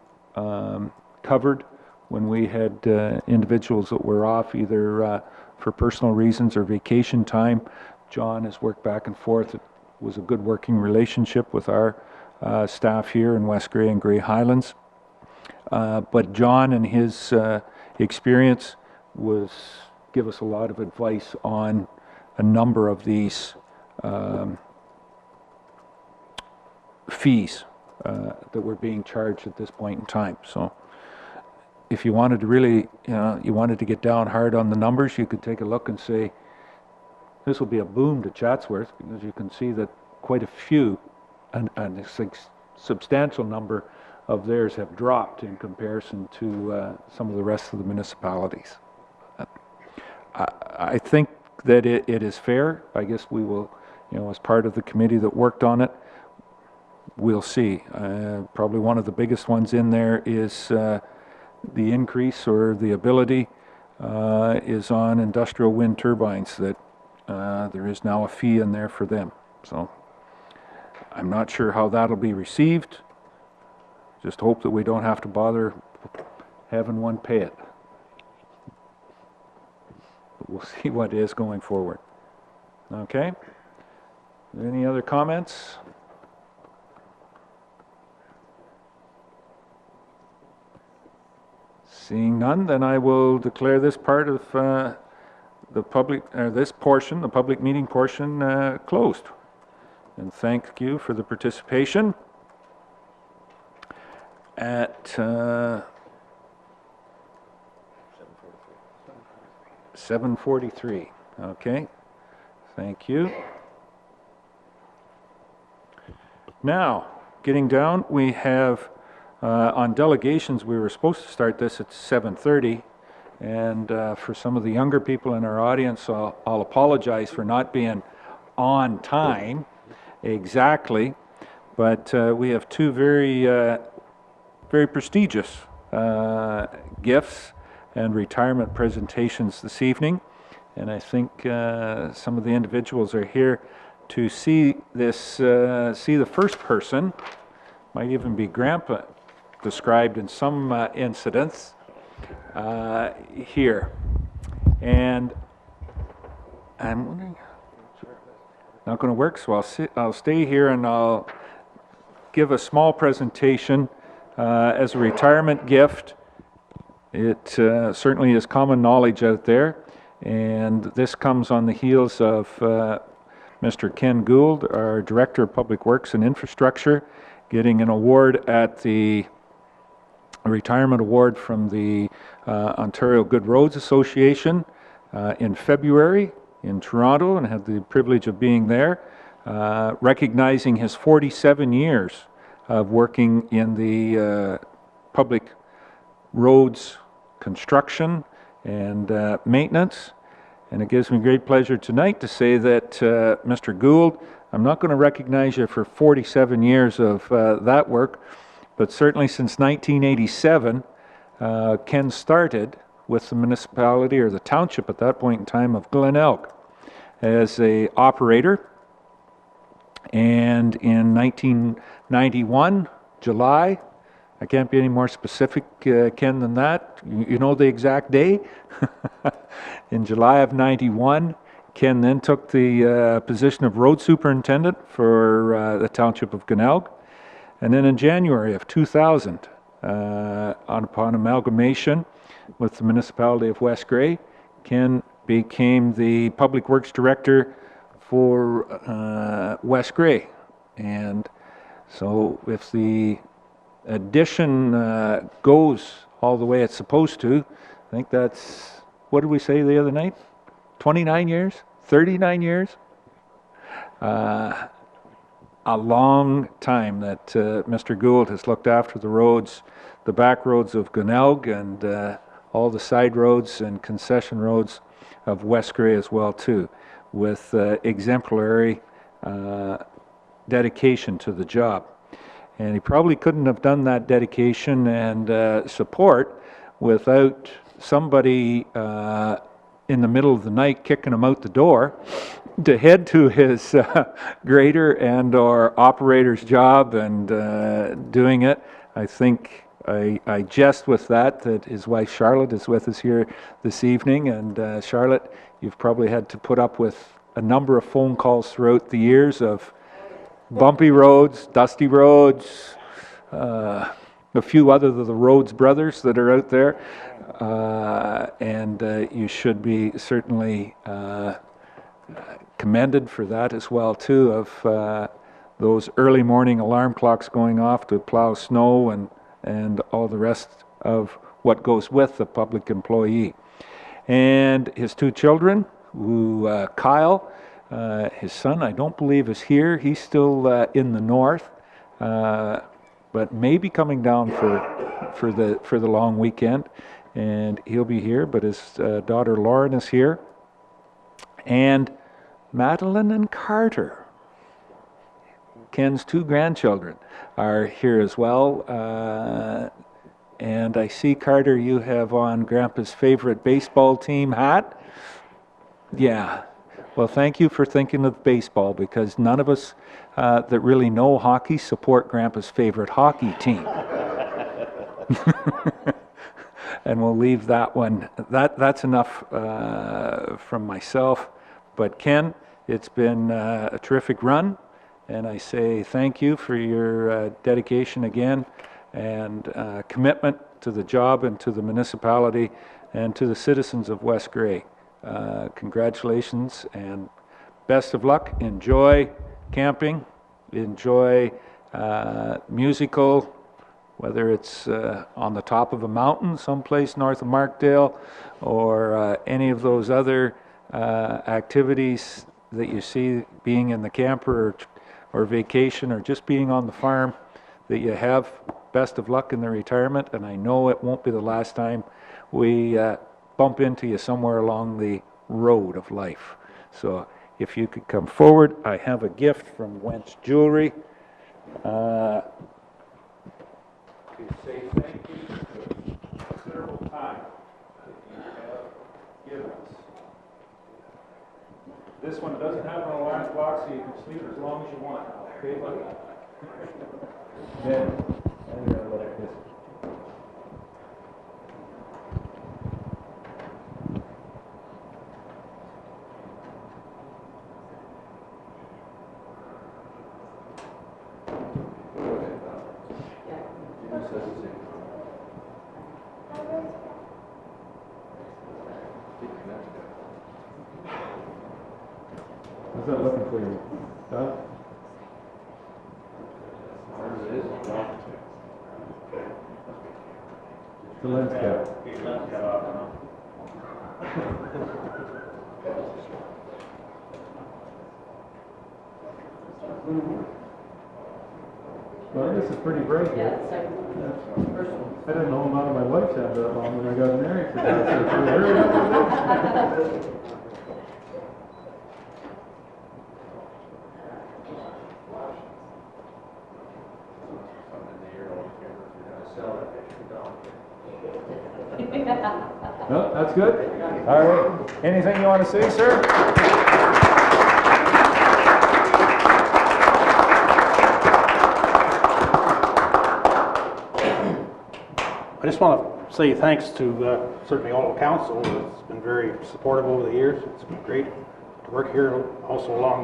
[SPEAKER 1] covered when we had individuals that were off either for personal reasons or vacation time. John has worked back and forth. It was a good working relationship with our staff here in West Grey and Grey Highlands. But John and his experience give us a lot of advice on a number of these fees that were being charged at this point in time. So if you wanted to really, you wanted to get down hard on the numbers, you could take a look and say, this will be a boom to Chatsworth, because you can see that quite a few, and a substantial number of theirs have dropped in comparison to some of the rest of the municipalities. I think that it is fair. I guess we will, as part of the committee that worked on it, we'll see. Probably one of the biggest ones in there is the increase or the ability is on industrial wind turbines, that there is now a fee in there for them. So I'm not sure how that'll be received. Just hope that we don't have to bother having one pay it. But we'll see what is going forward. Okay? Any other comments? Seeing none, then I will declare this part of the public, this portion, the public meeting portion, closed. And thank you for the participation. At 7:43. Okay, thank you. Now, getting down, we have on delegations, we were supposed to start this at 7:30, and for some of the younger people in our audience, I'll apologize for not being on time exactly, but we have two very prestigious gifts and retirement presentations this evening, and I think some of the individuals are here to see this, see the first person, might even be Grandpa described in some incidents here. And I'm wondering, not going to work, so I'll stay here and I'll give a small presentation as a retirement gift. It certainly is common knowledge out there, and this comes on the heels of Mr. Ken Gould, our Director of Public Works and Infrastructure, getting an award at the retirement award from the Ontario Good Roads Association in February in Toronto, and had the privilege of being there. recognizing his 47 years of working in the public roads construction and maintenance. And it gives me great pleasure tonight to say that, Mr. Gould, I'm not going to recognize you for 47 years of that work, but certainly since 1987, Ken started with the municipality, or the township at that point in time, of Glenelg as a operator. And in 1991, July, I can't be any more specific, Ken, than that. You know the exact day? In July of 91, Ken then took the position of road superintendent for the township of Glenelg. And then in January of 2000, upon amalgamation with the municipality of West Grey, Ken became the public works director for West Grey. And so if the addition goes all the way it's supposed to, I think that's, what did we say the other night? 29 years? 39 years? A long time that Mr. Gould has looked after the roads, the back roads of Glenelg, and all the side roads and concession roads of West Grey as well too, with exemplary dedication to the job. And he probably couldn't have done that dedication and support without somebody in the middle of the night kicking him out the door to head to his grader and or operator's job and doing it. I think I jest with that his wife Charlotte is with us here this evening. And Charlotte, you've probably had to put up with a number of phone calls throughout the years of bumpy roads, dusty roads, a few other of the Rhodes brothers that are out there. And you should be certainly commended for that as well too, of those early morning alarm clocks going off to plow snow and all the rest of what goes with the public employee. And his two children, who Kyle, his son, I don't believe is here. He's still in the north, but may be coming down for the long weekend, and he'll be here. But his daughter Lauren is here, and Madeline and Carter, Ken's two grandchildren, are here as well. And I see, Carter, you have on Grandpa's favorite baseball team hat. Yeah. Well, thank you for thinking of baseball, because none of us that really know hockey support Grandpa's favorite hockey team. And we'll leave that one. That's enough from myself. But Ken, it's been a terrific run, and I say thank you for your dedication again and commitment to the job and to the municipality and to the citizens of West Grey. Congratulations and best of luck. Enjoy camping, enjoy musical, whether it's on the top of a mountain someplace north of Markdale, or any of those other activities that you see being in the camper or vacation, or just being on the farm that you have. Best of luck in the retirement, and I know it won't be the last time we bump into you somewhere along the road of life. So if you could come forward, I have a gift from Wentz Jewelry. To say thank you for the considerable time that you have given us. This one doesn't have an alarm clock, so you can sleep as long as you want. Okay, buddy? Then, I'm going to let this. How's that looking for you? Huh? The lens cap. Well, this is pretty bright here. I didn't know a lot of my wife's had that long when I got married. No, that's good. All right. Anything you want to say, sir?
[SPEAKER 11] I just want to say thanks to certainly all of council. It's been very supportive over the years. It's been great to work here, also along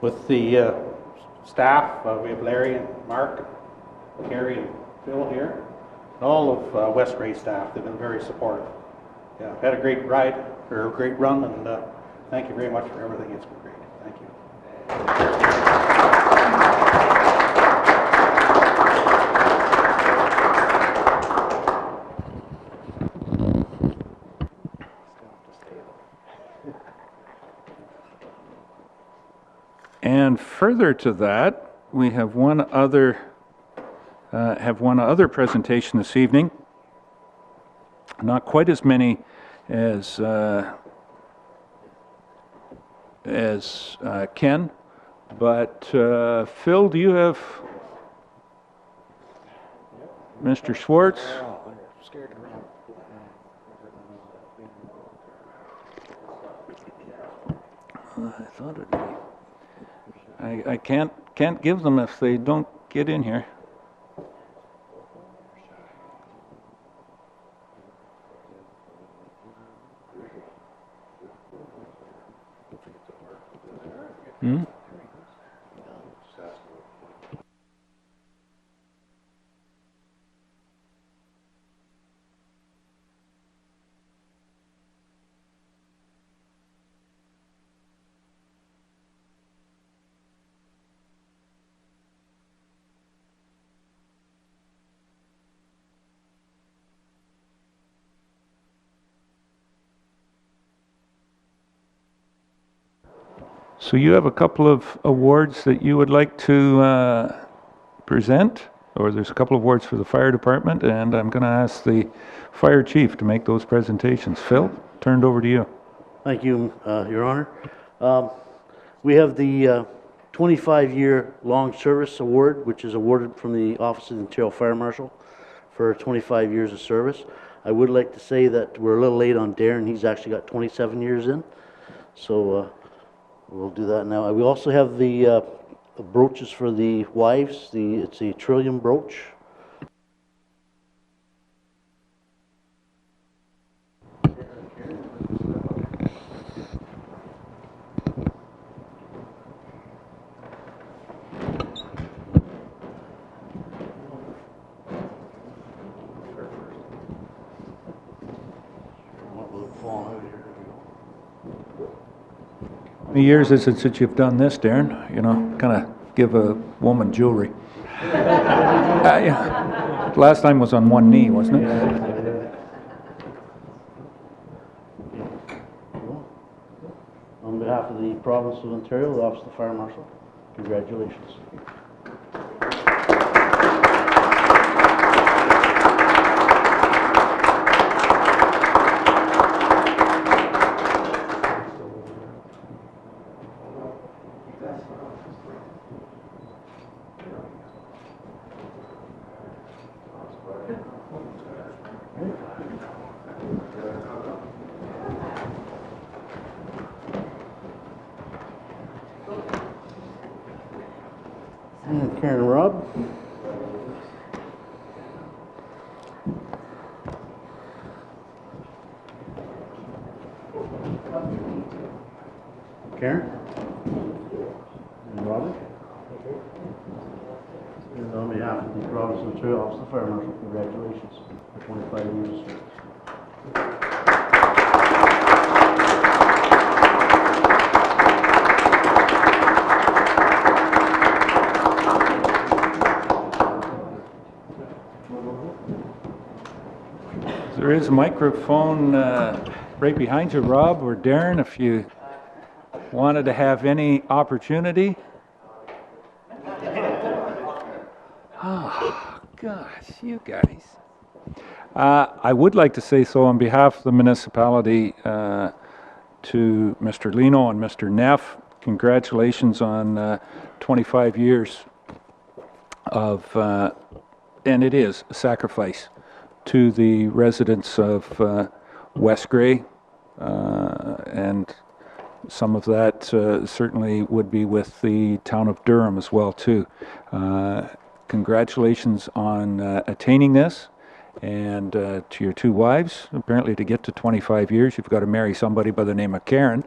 [SPEAKER 11] with the staff. We have Larry and Mark, Carrie and Phil here, and all of West Grade staff. They've been very supportive. Yeah, I've had a great ride, or a great run, and thank you very much for everything. It's been great. Thank you.
[SPEAKER 1] And further to that, we have one other presentation this evening. Not quite as many as Ken, but Phil, do you have Mr. Schwartz? I thought it'd be. I can't give them if they don't get in here. So you have a couple of awards that you would like to present, or there's a couple of awards for the fire department, and I'm going to ask the fire chief to make those presentations. Phil, turned over to you.
[SPEAKER 12] Thank you, Your Honor. We have the 25-year Long Service Award, which is awarded from the Office of the Ontario Fire Marshal for 25 years of service. I would like to say that we're a little late on Darren. He's actually got 27 years in. So we'll do that now. We also have the brooches for the wives. It's a trillium brooch.
[SPEAKER 1] How many years is it since you've done this, Darren? You know, kind of give a woman jewelry. Yeah. Last time was on one knee, wasn't it?
[SPEAKER 12] On behalf of the Province of Ontario, the Office of the Fire Marshal, congratulations. And Karen and Rob. Karen? And Robert? And on behalf of the Province of Ontario, Office of the Fire Marshal, congratulations for 25 years of service.
[SPEAKER 1] There is a microphone right behind you, Rob or Darren, if you wanted to have any opportunity. Oh, gosh, you guys. I would like to say so on behalf of the municipality to Mr. Lino and Mr. Neff. Congratulations on 25 years of, and it is a sacrifice to the residents of West Grey, and some of that certainly would be with the town of Durham as well too. Congratulations on attaining this, and to your two wives. Apparently to get to 25 years you've got to marry somebody by the name of Karen.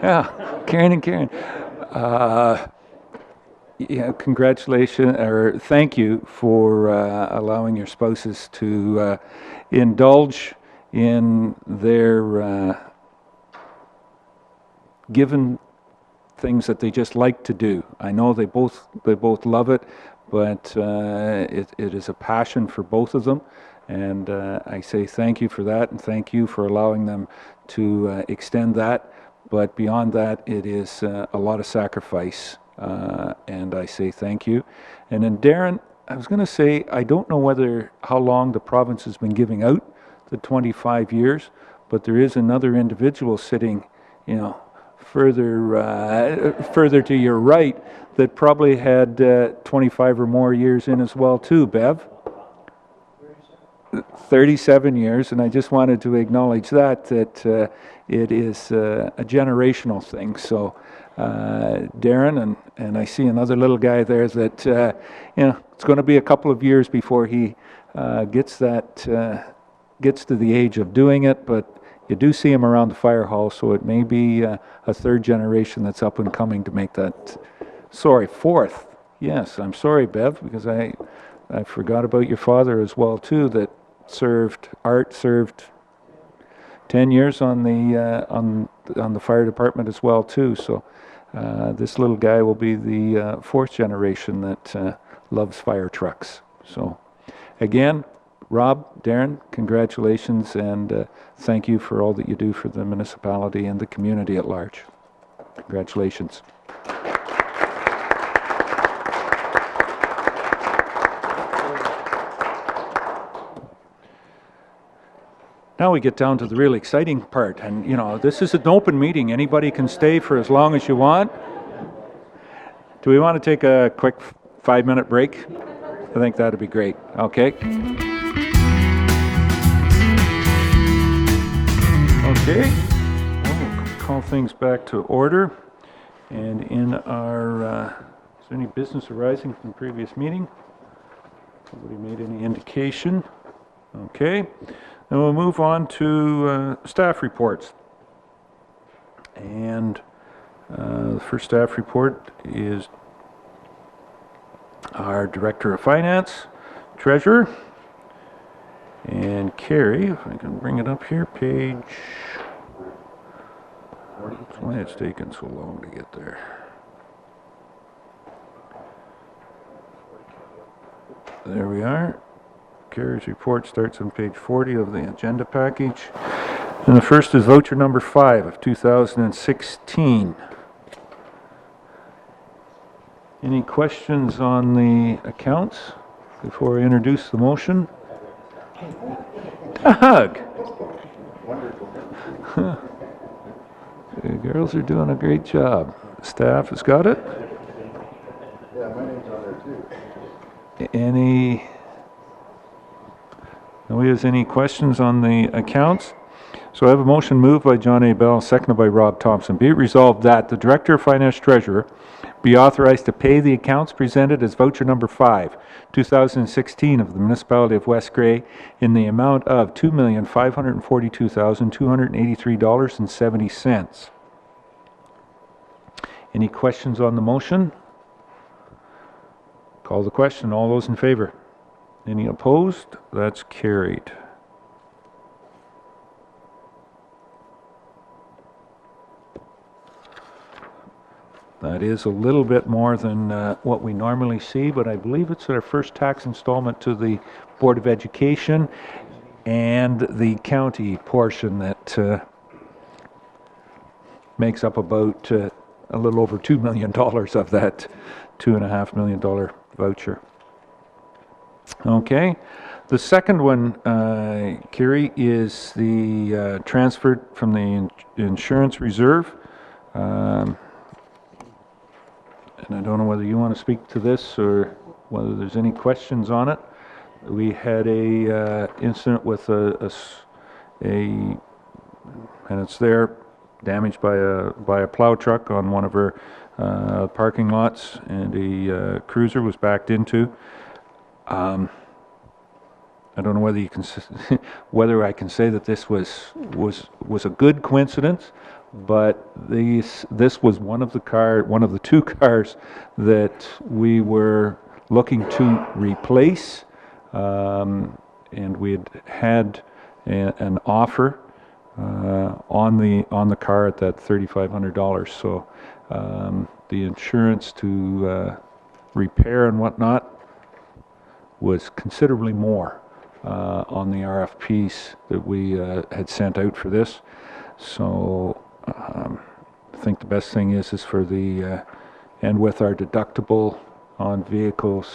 [SPEAKER 1] Yeah, Karen and Karen. Yeah, congratulations, or thank you for allowing your spouses to indulge in their given things that they just like to do. I know they both love it, but it is a passion for both of them, and I say thank you for that, and thank you for allowing them to extend that. But beyond that, it is a lot of sacrifice. And I say thank you. And then Darren, I was going to say, I don't know how long the province has been giving out the 25 years, but there is another individual sitting, further to your right that probably had 25 or more years in as well too, Bev. 37 years, and I just wanted to acknowledge that it is a generational thing. So Darren, and I see another little guy there that it's going to be a couple of years before he gets to the age of doing it, but you do see him around the fire hall, so it may be a third generation that's up and coming to make that. Sorry, fourth. Yes, I'm sorry, Bev, because I forgot about your father as well too. That served 10 years on the fire department as well too. So this little guy will be the fourth generation that loves fire trucks. So again, Rob, Darren, congratulations, and thank you for all that you do for the municipality and the community at large. Congratulations. Now we get down to the really exciting part, and this is an open meeting. Anybody can stay for as long as you want. Do we want to take a quick 5-minute break? I think that'd be great. Okay. Okay. We'll call things back to order. And in our, is there any business arising from the previous meeting? Nobody made any indication. Okay. Then we'll move on to staff reports. And the first staff report is our Director of Finance, Treasurer, and Carrie, if I can bring it up here, page... That's why it's taken so long to get there. There we are. Carrie's report starts on page 40 of the agenda package. And the first is voucher number 5 of 2016. Any questions on the accounts before I introduce the motion? A hug! The girls are doing a great job. Staff has got it?
[SPEAKER 7] Yeah, my name's on there too.
[SPEAKER 1] Nobody has any questions on the accounts? So I have a motion moved by John A. Bell, seconded by Rob Thompson. Be it resolved that the Director of Finance Treasurer be authorized to pay the accounts presented as voucher number 5, 2016 of the Municipality of West Grey in the amount of $2,542,283.70. Any questions on the motion? Call the question. All those in favor? Any opposed? That's carried. That is a little bit more than what we normally see, but I believe it's our first tax installment to the Board of Education. and the county portion that makes up about a little over $2 million of that $2.5 million voucher. Okay. The second one, Kerry, is the transfer from the insurance reserve. And I don't know whether you want to speak to this or whether there's any questions on it. We had a incident with and it's there, damaged by a plow truck on one of our parking lots, and a cruiser was backed into. I don't know whether you can whether I can say that this was a good coincidence, but this was one of the two cars that we were looking to replace, and we had an offer on the car at that $3,500. So the insurance to repair and whatnot was considerably more on the RFPs that we had sent out for this. So I think the best thing is for the and with our deductible on vehicles,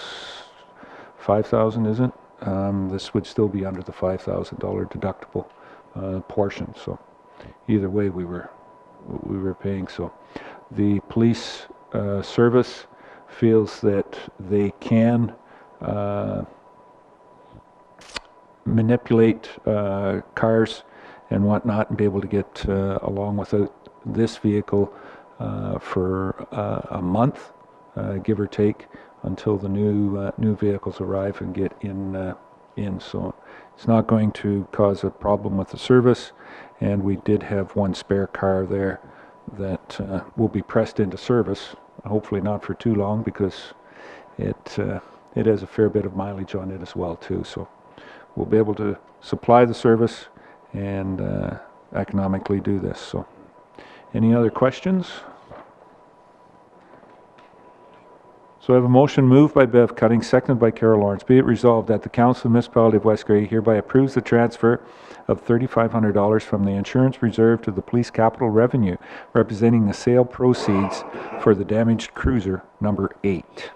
[SPEAKER 1] 5,000, isn't it? This would still be under the $5,000 deductible portion. So either way, we were paying. So the police service feels that they can manipulate cars and whatnot and be able to get along without this vehicle for a month, give or take, until the new vehicles arrive and get in. So it's not going to cause a problem with the service, and we did have one spare car there that will be pressed into service, hopefully not for too long, because it has a fair bit of mileage on it as well too. So we'll be able to supply the service and economically do this. So any other questions? So I have a motion moved by Bev Cutting, seconded by Carol Lawrence. Be it resolved that the Council of the Municipality of West Grey hereby approves the transfer of $3,500 from the insurance reserve to the police capital revenue, representing the sale proceeds for the damaged cruiser number 8.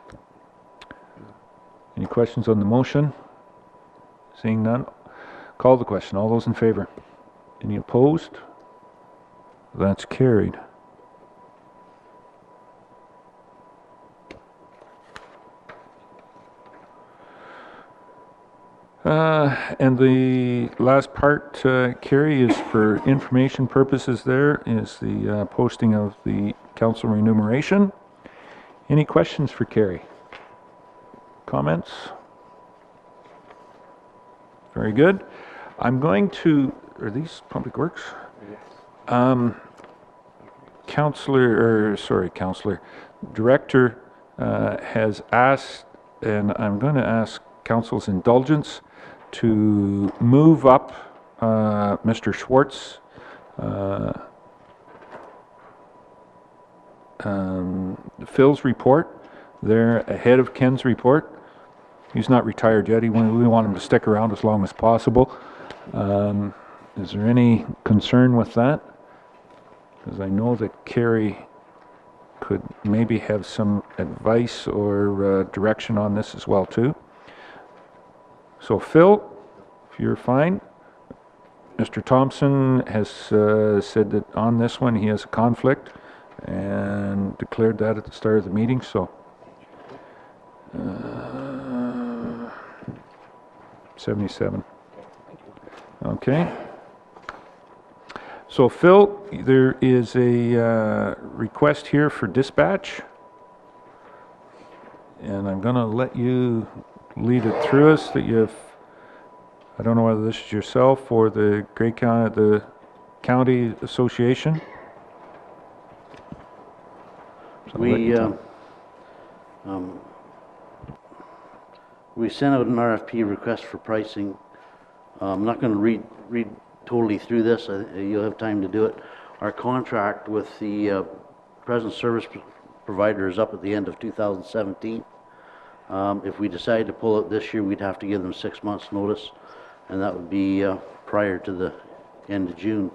[SPEAKER 1] Any questions on the motion? Seeing none, call the question. All those in favor? Any opposed? That's carried. And the last part, Kerry, is for information purposes. There is the posting of the council remuneration. Any questions for Kerry? Comments? Very good. I'm going to, are these Public Works? Director has asked, and I'm going to ask council's indulgence to move up Mr. Schwartz Phil's report there ahead of Ken's report. He's not retired yet. We want him to stick around as long as possible. Is there any concern with that? Because I know that Kerry could maybe have some advice or direction on this as well too. So Phil, if you're fine. Mr. Thompson has said that on this one he has a conflict and declared that at the start of the meeting. So 77. Okay. So Phil, there is a request here for dispatch, and I'm going to let you lead it through us. That you've, I don't know whether this is yourself or the Grey County, the County Association. So
[SPEAKER 12] we sent out an RFP request for pricing. I'm not going to read totally through this. You'll have time to do it. Our contract with the present service provider is up at the end of 2017. If we decide to pull it this year, we'd have to give them 6 months' notice. and that would be prior to the end of June.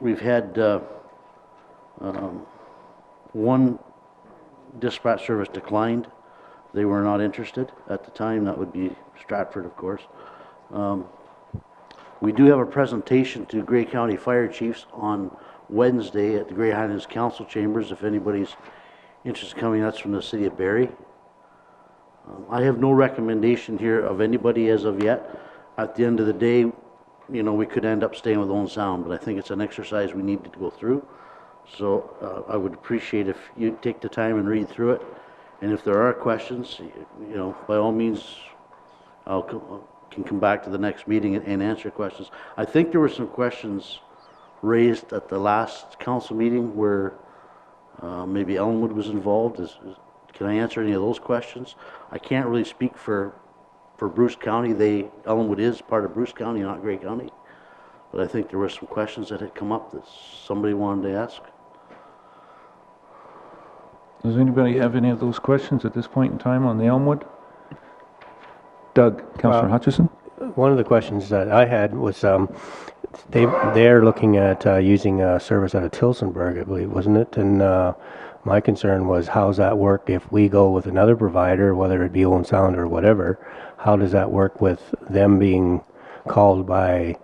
[SPEAKER 12] We've had one dispatch service declined. They were not interested at the time. That would be Stratford, of course. We do have a presentation to Grey County Fire Chiefs on Wednesday at the Grey Highlands Council Chambers. If anybody's interested in coming, that's from the city of Barrie. I have no recommendation here of anybody as of yet. At the end of the day, you know, we could end up staying with Owen Sound, but I think it's an exercise we need to go through. So I would appreciate if you take the time and read through it. And if there are questions, you know, by all means, can come back to the next meeting and answer questions. I think there were some questions raised at the last council meeting where maybe Ellenwood was involved. Can I answer any of those questions? I can't really speak for Bruce County. Ellenwood is part of Bruce County, not Grey County. But I think there were some questions that had come up that somebody wanted to ask.
[SPEAKER 1] Does anybody have any of those questions at this point in time on the Elmwood? Doug, Councillor Hutchison?
[SPEAKER 5] One of the questions that I had was they're looking at using a service out of Tilsonburg, I believe, wasn't it? And my concern was, how's that work if we go with another provider, whether it be Owen Sound or whatever? How does that work with them being called by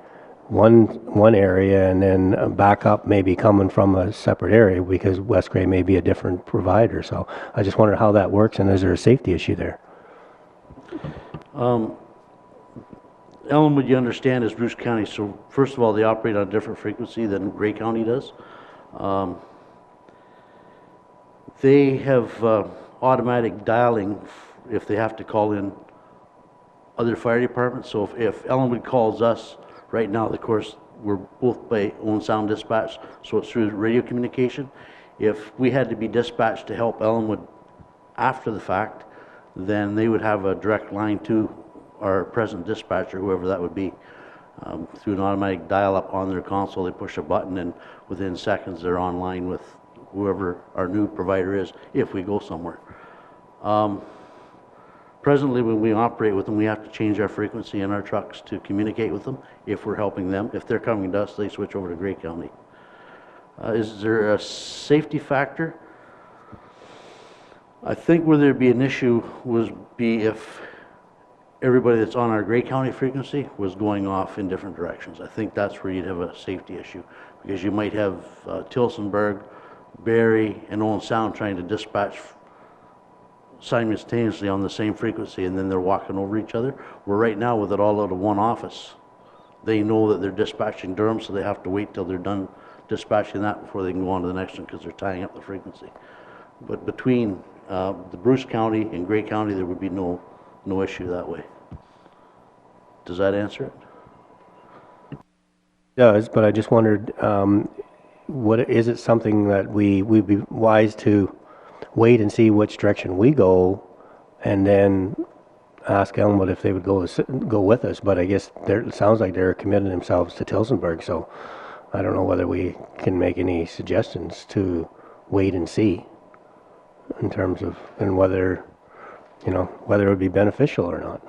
[SPEAKER 5] one area and then backup maybe coming from a separate area, because West Grey may be a different provider? So I just wondered how that works, and is there a safety issue there?
[SPEAKER 12] Ellenwood, you understand, is Bruce County, so first of all, they operate on a different frequency than Grey County does. They have automatic dialing if they have to call in other fire departments. So if Ellenwood calls us right now, of course, we're both by Owen Sound Dispatch, so it's through radio communication. If we had to be dispatched to help Ellenwood after the fact, then they would have a direct line to our present dispatcher, whoever that would be. Through an automatic dial-up on their console, they push a button, and within seconds they're online with whoever our new provider is, if we go somewhere. Presently, when we operate with them, we have to change our frequency in our trucks to communicate with them if we're helping them. If they're coming to us, they switch over to Grey County. Is there a safety factor? I think where there'd be an issue would be if everybody that's on our Grey County frequency was going off in different directions. I think that's where you'd have a safety issue, because you might have Tilsonburg, Barrie, and Owen Sound trying to dispatch simultaneously on the same frequency, and then they're walking over each other. Where right now, with it all out of one office, they know that they're dispatching Durham, so they have to wait till they're done dispatching that before they can go on to the next one, because they're tying up the frequency. But between the Bruce County and Grey County, there would be no issue that way. Does that answer it?
[SPEAKER 5] It does, but I just wondered, is it something that we'd be wise to wait and see which direction we go, and then ask Elmwood if they would go with us? But I guess it sounds like they're committing themselves to Tilsonburg, so I don't know whether we can make any suggestions to wait and see in terms of, and whether it would be beneficial or not.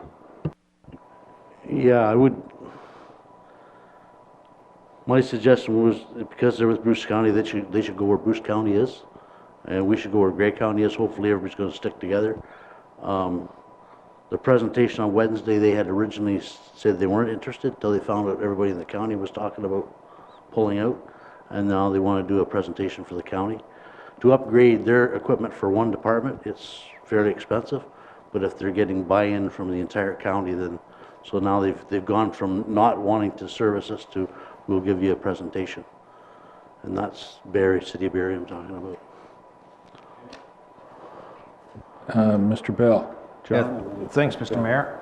[SPEAKER 12] Yeah, I would. My suggestion was, because they're with Bruce County, they should go where Bruce County is, and we should go where Grey County is. Hopefully everybody's going to stick together. The presentation on Wednesday, they had originally said they weren't interested until they found out everybody in the county was talking about pulling out, and now they want to do a presentation for the county. To upgrade their equipment for one department, it's fairly expensive, but if they're getting buy-in from the entire county, then, so now they've gone from not wanting to service us to, we'll give you a presentation. And that's Barrie, City of Barrie I'm talking about.
[SPEAKER 1] Mr. Bell.
[SPEAKER 6] Yeah, thanks, Mr. Mayor.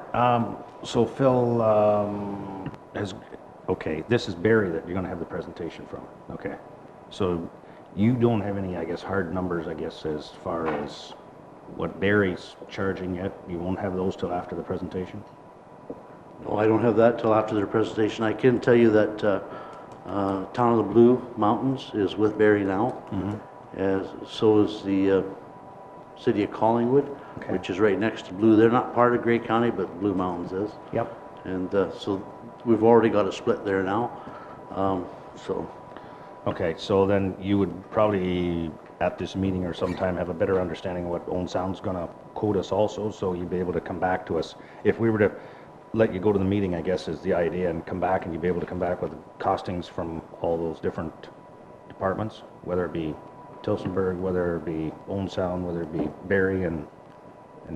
[SPEAKER 6] So Phil has, okay, this is Barrie that you're going to have the presentation from. Okay. So you don't have any, I guess, hard numbers, I guess, as far as what Barrie's charging yet? You won't have those till after the presentation?
[SPEAKER 12] No, I don't have that till after their presentation. I can tell you that Town of the Blue Mountains is with Barrie now. Mm-hmm. So is the City of Collingwood. which is right next to Blue. They're not part of Grey County, but Blue Mountains is.
[SPEAKER 6] Yep.
[SPEAKER 12] And so we've already got a split there now. So
[SPEAKER 6] Okay, so then you would probably, at this meeting or sometime, have a better understanding of what Owen Sound's gonna quote us also, so you'd be able to come back to us. If we were to let you go to the meeting, I guess is the idea, and come back, and you'd be able to come back with costings from all those different departments, whether it be Tilsonburg, whether it be Owen Sound, whether it be Barrie, and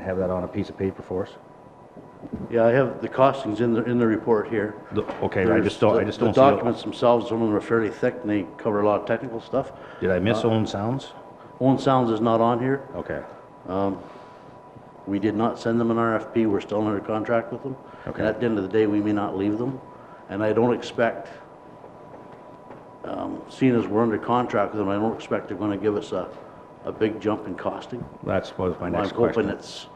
[SPEAKER 6] have that on a piece of paper for us?
[SPEAKER 12] yeah, I have the costings in the report here.
[SPEAKER 6] Okay, I
[SPEAKER 12] There's
[SPEAKER 6] just don't
[SPEAKER 12] the
[SPEAKER 6] see it.
[SPEAKER 12] documents themselves, some of them are fairly thick and they cover a lot of technical stuff.
[SPEAKER 6] Did I miss Owen Sounds?
[SPEAKER 12] Owen Sounds is not on here.
[SPEAKER 6] Okay,
[SPEAKER 12] We did not send them an RFP, we're still under contract with them.
[SPEAKER 6] Okay.
[SPEAKER 12] And at the end of the day, we may not leave them. And I don't expect, seeing as we're under contract with them, I don't expect they're gonna give us a big jump in costing.
[SPEAKER 6] that was my
[SPEAKER 12] I'm
[SPEAKER 6] next
[SPEAKER 12] hoping
[SPEAKER 6] question.
[SPEAKER 12] it's,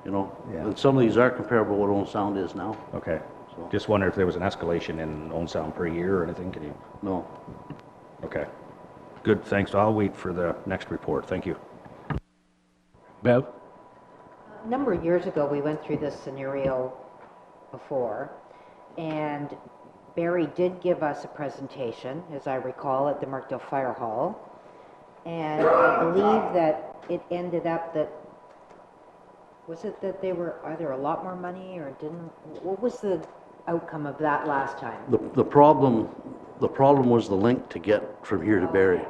[SPEAKER 12] you know,
[SPEAKER 6] Yeah.
[SPEAKER 12] and some of these are comparable to what Owen Sound is now.
[SPEAKER 6] Okay,
[SPEAKER 12] So-
[SPEAKER 6] just wonder if there was an escalation in Owen Sound per year or anything, can you?
[SPEAKER 12] No.
[SPEAKER 6] Okay, good, thanks, I'll wait for the next report, thank you.
[SPEAKER 5] Bev?
[SPEAKER 4] A number of years ago, we went through this scenario before, and Barry did give us a presentation, as I recall, at the Markdale Fire Hall. And I believe that it ended up that, was it that they were either a lot more money or didn't, what was the outcome of that last time?
[SPEAKER 12] The problem was the link to get from here to Barrie.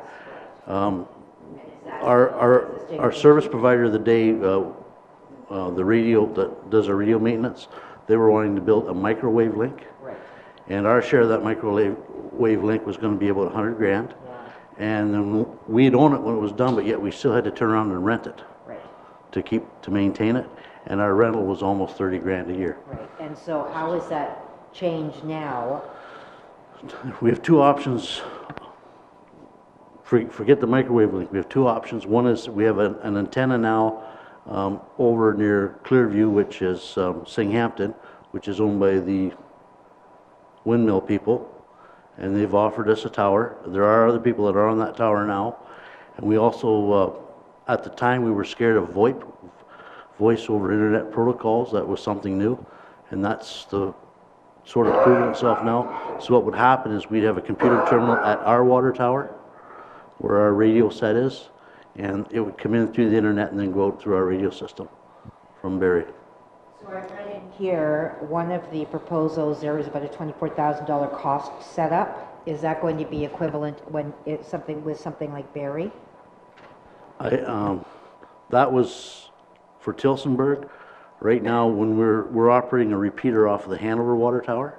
[SPEAKER 12] Our service provider of the day, the radio, that does our radio maintenance, they were wanting to build a microwave link.
[SPEAKER 4] Right.
[SPEAKER 12] And our share of that microwave link was gonna be about 100 grand. And then we'd own it when it was done, but yet we still had to turn around and rent it
[SPEAKER 4] Right,
[SPEAKER 12] to maintain it. And our rental was almost 30 grand a year.
[SPEAKER 4] right. And so how is that changed now?
[SPEAKER 12] We have two options. Forget the microwave link. We have two options. One is we have an antenna now over near Clearview, which is Singhampton, which is owned by the windmill people. And they've offered us a tower. There are other people that are on that tower now. And we also, at the time, we were scared of VoIP, voice over internet protocols. That was something new. And that's the sort of proven itself now. So what would happen is we'd have a computer terminal at our water tower, where our radio set is, and it would come in through the internet and then go out through our radio system from Barrie.
[SPEAKER 4] So I read in here, one of the proposals, there is about a $24,000 cost setup. Is that going to be equivalent when it's something like Barrie?
[SPEAKER 12] That was for Tilsonburg. Right now, when we're operating a repeater off of the Hanover water tower,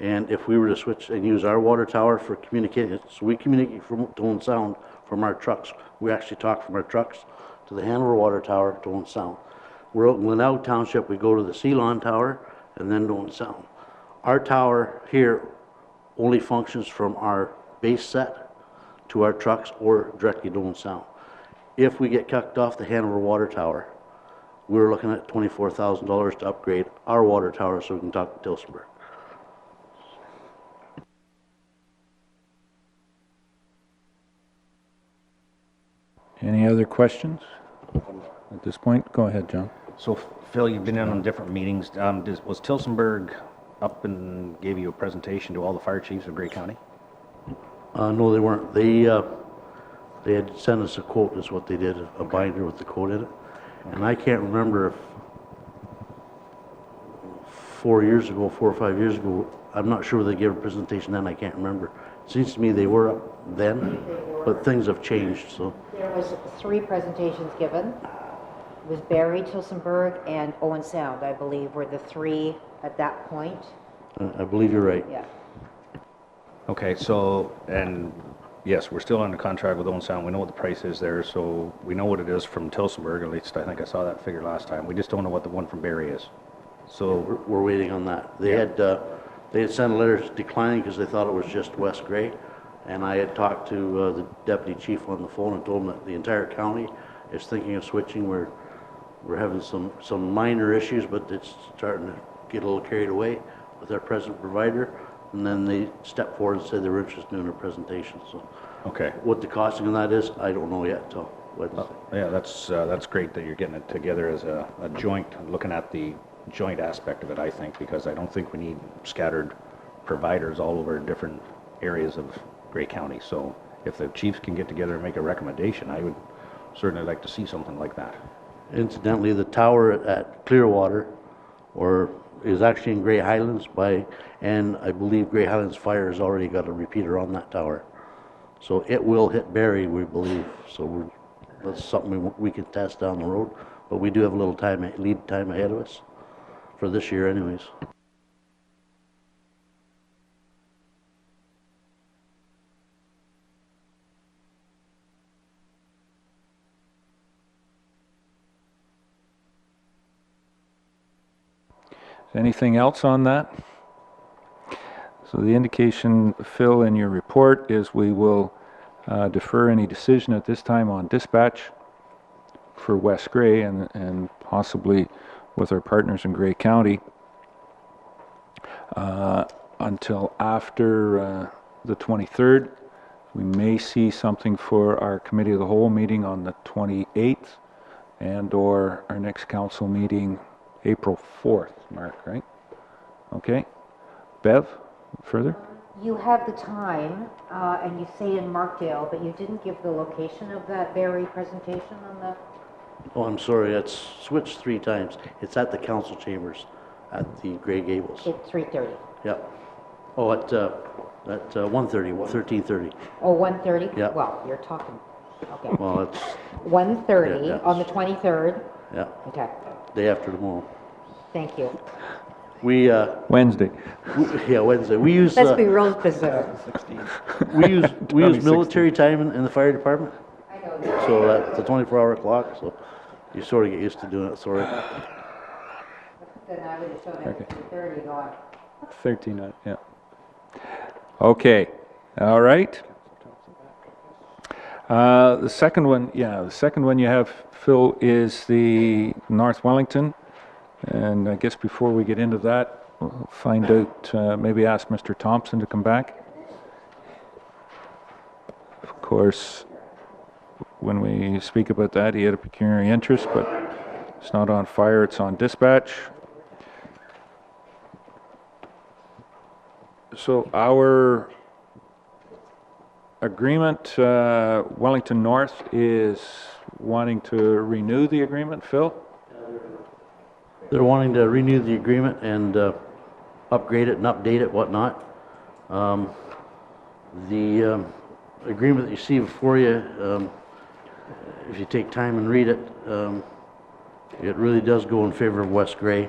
[SPEAKER 12] and if we were to switch and use our water tower for communicating, so we communicate from Owen Sound from our trucks. We actually talk from our trucks to the Hanover water tower to Owen Sound. We're out in Glenelg Township, we go to the Ceylon Tower and then to Owen Sound. Our tower here only functions from our base set to our trucks or directly to Owen Sound. If we get kicked off the Hanover water tower, we're looking at $24,000 to upgrade our water tower so we can talk to Tilsonburg.
[SPEAKER 1] Any other questions at this point? Go ahead, John.
[SPEAKER 6] So Phil, you've been in on different meetings, was Tilsonburg up and gave you a presentation to all the fire chiefs of Grey County?
[SPEAKER 12] No, they weren't. They had sent us a quote is what they did, a binder with the quote in it. And I can't remember if 4 or 5 years ago, I'm not sure whether they gave a presentation then, I can't remember. It seems to me they were up then, but things have changed, so.
[SPEAKER 4] There was 3 presentations given. It was Barrie, Tilsonburg, and Owen Sound, I believe, were the 3 at that point.
[SPEAKER 12] I believe you're right.
[SPEAKER 4] Yeah.
[SPEAKER 6] Okay, so, and yes, we're still under contract with Owen Sound. We know what the price is there, so we know what it is from Tilsonburg. At least I think I saw that figure last time. We just don't know what the one from Barrie is. So
[SPEAKER 12] We're waiting on that. They had sent a letter declining because they thought it was just West Grey. And I had talked to the deputy chief on the phone and told him that the entire county is thinking of switching. We're having some minor issues, but it's starting to get a little carried away with our present provider. And then they stepped forward and said they were interested in doing a presentation. So
[SPEAKER 6] okay,
[SPEAKER 12] what the costing on that is, I don't know yet. So Wednesday.
[SPEAKER 6] Yeah, that's great that you're getting it together as a joint, looking at the joint aspect of it, I think, because I don't think we need scattered providers all over different areas of Grey County. So if the chiefs can get together and make a recommendation, I would certainly like to see something like that.
[SPEAKER 12] Incidentally, the tower at Clearwater, is actually in Grey Highlands and I believe Grey Highlands Fire has already got a repeater on that tower. So it will hit Barrie, we believe. So that's something we can test down the road, but we do have a little lead time ahead of us for this year anyways.
[SPEAKER 1] Anything else on that? So the indication, Phil, in your report is we will defer any decision at this time on dispatch for West Grey and possibly with our partners in Grey County until after the 23rd. We may see something for our Committee of the Whole meeting on the 28th and or our next council meeting April 4th, Mark, right? Okay. Bev, further?
[SPEAKER 4] You have the time, and you say in Markdale, but you didn't give the location of that Barrie presentation on the...
[SPEAKER 12] Oh, I'm sorry, it's switched 3 times. It's at the council chambers at the Grey Gables.
[SPEAKER 4] At 3:30.
[SPEAKER 12] Yeah. Oh, at 1:30, 13:30.
[SPEAKER 4] Oh, 1:30?
[SPEAKER 12] Yeah.
[SPEAKER 4] Well, you're talking, okay.
[SPEAKER 12] Well, it's,
[SPEAKER 4] 1:30
[SPEAKER 12] Yeah,
[SPEAKER 4] on the 23rd?
[SPEAKER 12] yeah,
[SPEAKER 4] Okay,
[SPEAKER 12] day after tomorrow.
[SPEAKER 4] thank you.
[SPEAKER 12] We,
[SPEAKER 1] Wednesday.
[SPEAKER 12] yeah, Wednesday. We use,
[SPEAKER 4] Let's be real specific.
[SPEAKER 12] we use military time in the fire department.
[SPEAKER 4] I know that.
[SPEAKER 12] So that's a 24-hour clock, so you sort of get used to doing it, sorry.
[SPEAKER 4] Then I would have shown it at 3:30 going,
[SPEAKER 1] 13, yeah. Okay, all right. The second one you have, Phil, is the North Wellington. And I guess before we get into that, we'll find out, maybe ask Mr. Thompson to come back. Of course, when we speak about that, he had a pecuniary interest, but it's not on fire, it's on dispatch. So our agreement, Wellington North is wanting to renew the agreement, Phil?
[SPEAKER 12] They're wanting to renew the agreement and upgrade it and update it, whatnot. The agreement that you see before you, if you take time and read it, it really does go in favor of West Grey.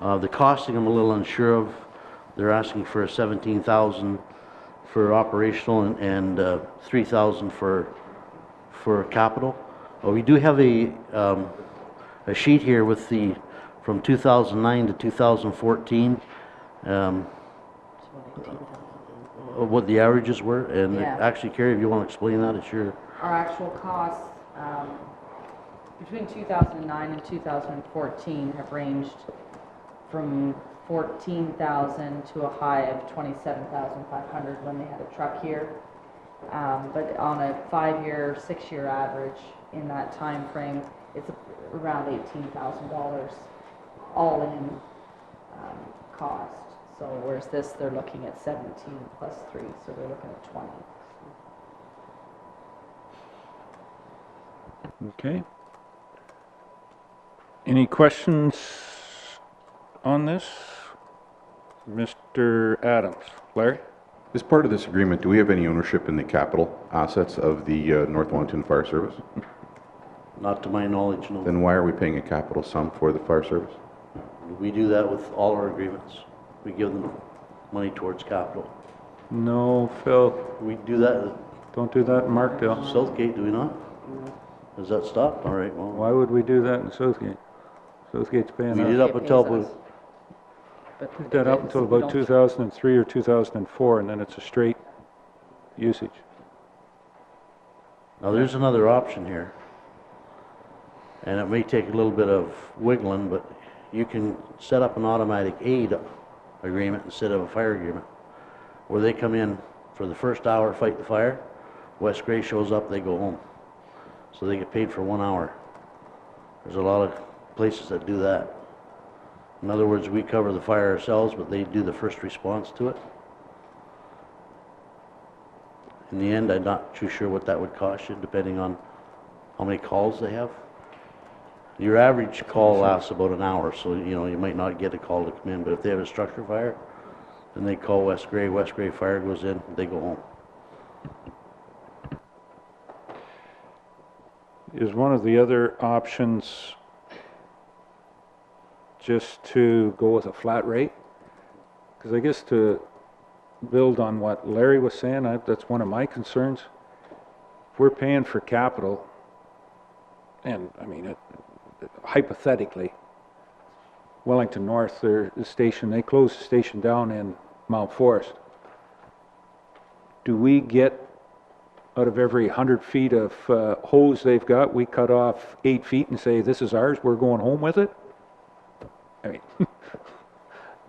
[SPEAKER 12] The costing I'm a little unsure of. They're asking for $17,000 for operational and $3,000 for capital. We do have a sheet here with the from 2009 to 2014, what the averages were, and
[SPEAKER 13] Yeah.
[SPEAKER 12] actually, Carrie, if you want to explain that, it's your...
[SPEAKER 13] Our actual costs between 2009 and 2014 have ranged from 14,000 to a high of 27,500 when they had a truck here. But on a 5-year, 6-year average in that time frame, it's around $18,000 all in cost. So whereas this, they're looking at 17 plus 3, so they're looking at 20.
[SPEAKER 1] Okay. Any questions on this? Mr. Adams. Larry?
[SPEAKER 7] As part of this agreement, do we have any ownership in the capital assets of the North Wellington Fire Service?
[SPEAKER 12] Not to my knowledge, no.
[SPEAKER 7] Then why are we paying a capital sum for the fire service?
[SPEAKER 12] We do that with all our agreements. We give them money towards capital.
[SPEAKER 1] No, Phil.
[SPEAKER 12] We do that
[SPEAKER 1] Don't do that in Markdale.
[SPEAKER 12] at Southgate, do we not? Has that stopped? All right, well,
[SPEAKER 1] Why would we do that in Southgate? Southgate's paying
[SPEAKER 12] we
[SPEAKER 1] us.
[SPEAKER 12] did up until,
[SPEAKER 13] Pays us. But
[SPEAKER 1] Did that up
[SPEAKER 13] it's-
[SPEAKER 1] until
[SPEAKER 13] we
[SPEAKER 1] about
[SPEAKER 13] don't-
[SPEAKER 1] 2003 or 2004, and then it's a straight usage.
[SPEAKER 12] now there's another option here. And it may take a little bit of wiggling, but you can set up an automatic aid agreement instead of a fire agreement, where they come in for the first hour, fight the fire, West Grey shows up, they go home. so they get paid for 1 hour. There's a lot of places that do that. In other words, we cover the fire ourselves, but they do the first response to it. In the end, I'm not too sure what that would cost you, depending on how many calls they have. Your average call lasts about an hour, so you might not get a call to come in, but if they have a structure fire, then they call West Grey Fire goes in, they go home.
[SPEAKER 1] Is one of the other options just to go with a flat rate? Because I guess to build on what Larry was saying, that's one of my concerns. If we're paying for capital, and I mean, hypothetically, Wellington North, the station, they closed the station down in Mount Forest. Do we get, out of every 100 feet of hose they've got, we cut off 8 feet and say, this is ours, we're going home with it? I mean,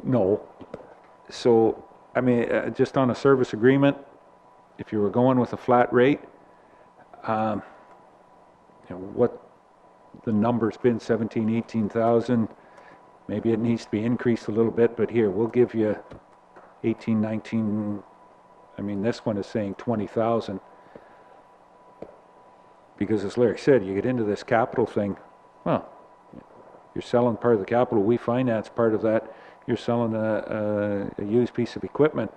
[SPEAKER 1] no. So, I mean, just on a service agreement, if you were going with a flat rate, what the number's been, 17, 18,000, maybe it needs to be increased a little bit, but here, we'll give you 18, 19, I mean, this one is saying 20,000. Because as Larry said, you get into this capital thing, well, you're selling part of the capital, we finance part of that, you're selling a used piece of equipment.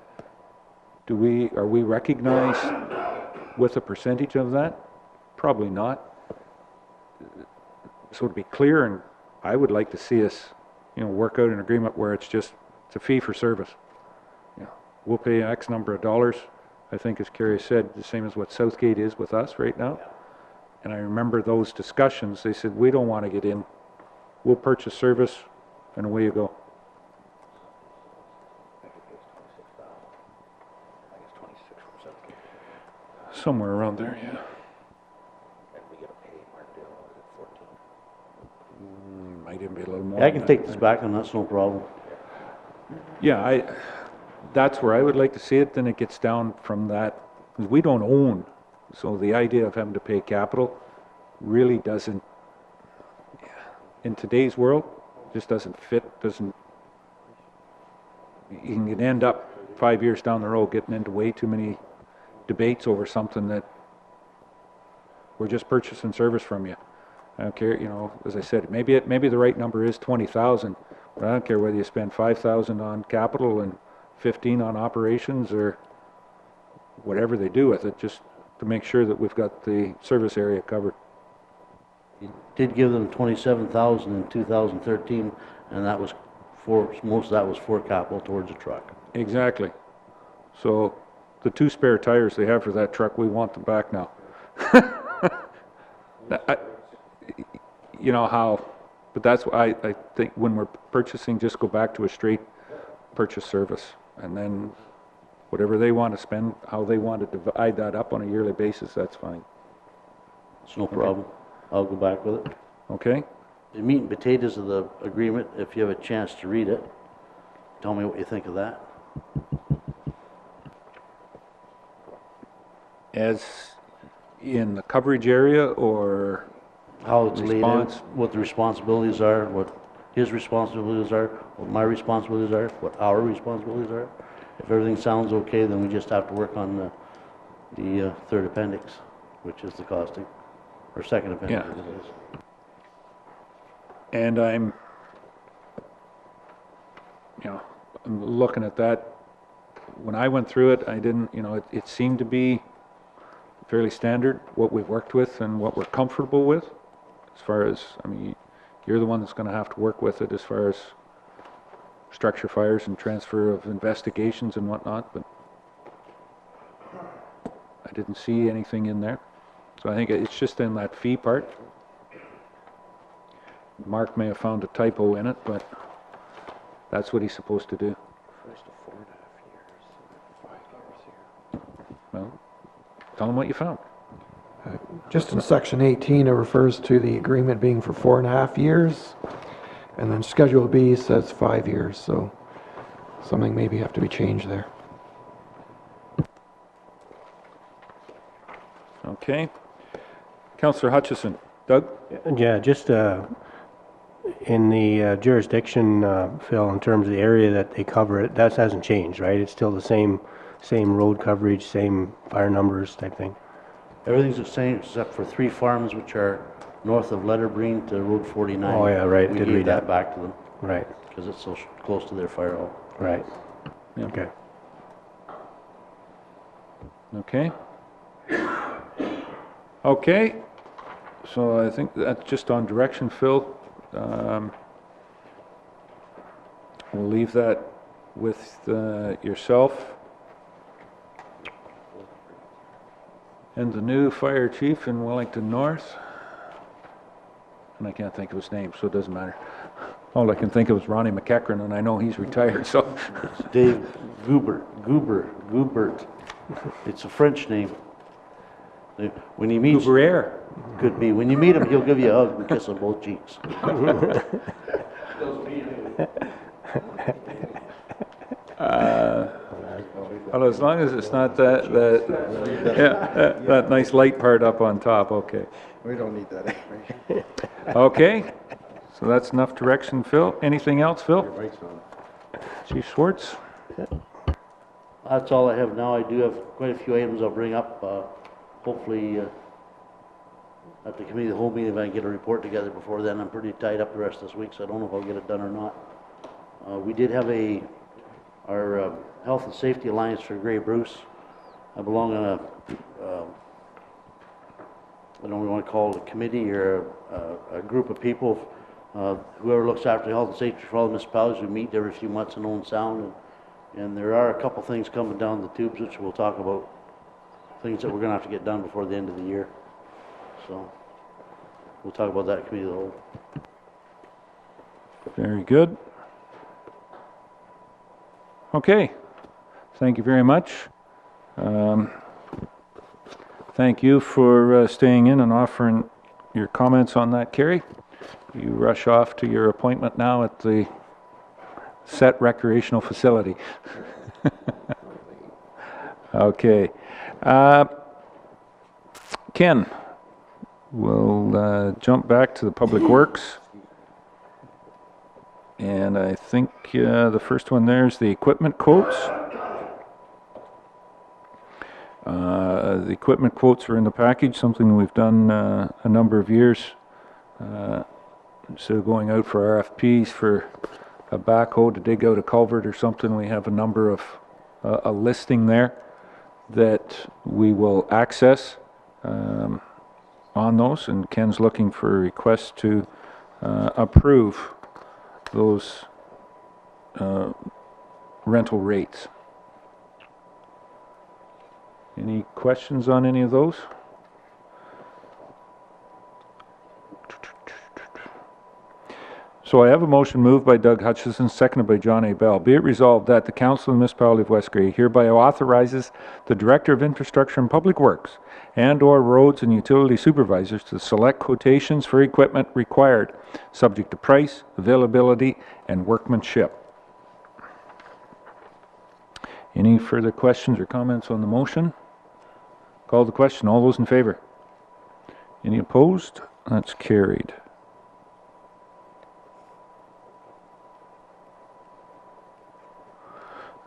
[SPEAKER 1] Are we recognized with a percentage of that? Probably not. So to be clear, and I would like to see us, work out an agreement where it's a fee for service. We'll pay X number of dollars. I think, as Kerry said, the same as what Southgate is with us right now. And I remember those discussions. They said, we don't want to get in. We'll purchase service, and away you go. Somewhere around there, yeah. Might even be a little more.
[SPEAKER 12] Yeah, I can take this back, and that's no problem.
[SPEAKER 1] Yeah, that's where I would like to see it. Then it gets down from that, because we don't own. So the idea of having to pay capital really doesn't, in today's world, just doesn't fit, you can end up 5 years down the road getting into way too many debates over something that we're just purchasing service from you. I don't care, as I said, maybe the right number is 20,000, but I don't care whether you spend 5,000 on capital and 15 on operations or whatever they do with it, just to make sure that we've got the service area covered.
[SPEAKER 12] You did give them 27,000 in 2013, and that was most of that was for capital towards a truck.
[SPEAKER 1] Exactly. So the 2 spare tires they have for that truck, we want them back now. But that's why I think when we're purchasing, just go back to a straight purchase service, and then whatever they want to spend, how they want to divide that up on a yearly basis, that's fine.
[SPEAKER 12] It's no problem. I'll go back with it.
[SPEAKER 1] Okay?
[SPEAKER 12] The meat and potatoes of the agreement, if you have a chance to read it, tell me what you think of that.
[SPEAKER 1] As in the coverage area, or
[SPEAKER 12] How it's laid out,
[SPEAKER 1] response?
[SPEAKER 12] what the responsibilities are, what his responsibilities are, what my responsibilities are, what our responsibilities are. If everything sounds okay, then we just have to work on the third appendix, which is the costing, or second appendix.
[SPEAKER 1] Yeah.
[SPEAKER 12] It is.
[SPEAKER 1] And I'm looking at that. When I went through it, I didn't, it seemed to be fairly standard, what we've worked with and what we're comfortable with. As far as, you're the one that's going to have to work with it as far as structure fires and transfer of investigations and whatnot, but I didn't see anything in there. So I think it's just in that fee part. Mark may have found a typo in it, but that's what he's supposed to do. Well, tell him what you found.
[SPEAKER 2] Just in section 18, it refers to the agreement being for 4.5 years, and then Schedule B says 5 years, so something maybe have to be changed there.
[SPEAKER 1] Okay. Councillor Hutchison. Doug?
[SPEAKER 5] Yeah, just in the jurisdiction, Phil, in terms of the area that they cover, that hasn't changed, right? It's still the same road coverage, same fire numbers type thing?
[SPEAKER 12] Everything's the same except for 3 farms which are north of Letterbreen to Road 49.
[SPEAKER 5] Oh, yeah, right,
[SPEAKER 12] We
[SPEAKER 5] did
[SPEAKER 12] gave
[SPEAKER 5] read
[SPEAKER 12] that
[SPEAKER 5] that.
[SPEAKER 12] back to them
[SPEAKER 5] Right,
[SPEAKER 12] because it's so close to their fire hall.
[SPEAKER 5] right. Okay.
[SPEAKER 1] Okay. Okay. So I think that's just on direction, Phil. We'll leave that with yourself and the new fire chief in Wellington North. And I can't think of his name, so it doesn't matter. All I can think of is Ronnie McEachran, and I know he's retired, so.
[SPEAKER 12] It's Dave Goubert. It's a French name. When you meet,
[SPEAKER 1] Goubert.
[SPEAKER 12] could be. When you meet him, he'll give you a hug and kiss on both cheeks.
[SPEAKER 1] Well, as long as it's not that nice light part up on top, okay.
[SPEAKER 2] We don't need that information.
[SPEAKER 1] Okay, so that's enough direction, Phil. Anything else, Phil? Chief Schwartz?
[SPEAKER 12] That's all I have now. I do have quite a few items I'll bring up. Hopefully, at the committee, the whole meeting, if I can get a report together before then. I'm pretty tied up the rest of this week, so I don't know if I'll get it done or not. We did have our Health and Safety Alliance for Grey Bruce. I belong on a, I don't know what you want to call it, a committee or a group of people, whoever looks after health and safety for all the municipalities. We meet every few months in Owen Sound, and there are a couple things coming down the tubes which we'll talk about, things that we're going to have to get done before the end of the year. So we'll talk about that in committee of the whole.
[SPEAKER 1] Very good. Okay, thank you very much. Thank you for staying in and offering your comments on that, Kerry. You rush off to your appointment now at the set recreational facility. Okay. Ken, we'll jump back to the Public Works. And I think the first one there is the equipment quotes. The equipment quotes are in the package, something we've done a number of years. Instead of going out for RFPs for a backhoe to dig out a culvert or something, we have a number of, a listing there that we will access on those, and Ken's looking for a request to approve those rental rates. Any questions on any of those? So I have a motion moved by Doug Hutchison, seconded by John A. Bell. Be it resolved that the Council of the Municipality of West Grey hereby authorizes the Director of Infrastructure and Public Works and/or Roads and Utility Supervisors to select quotations for equipment required, subject to price, availability, and workmanship. Any further questions or comments on the motion? Call the question. All those in favor? Any opposed? That's carried.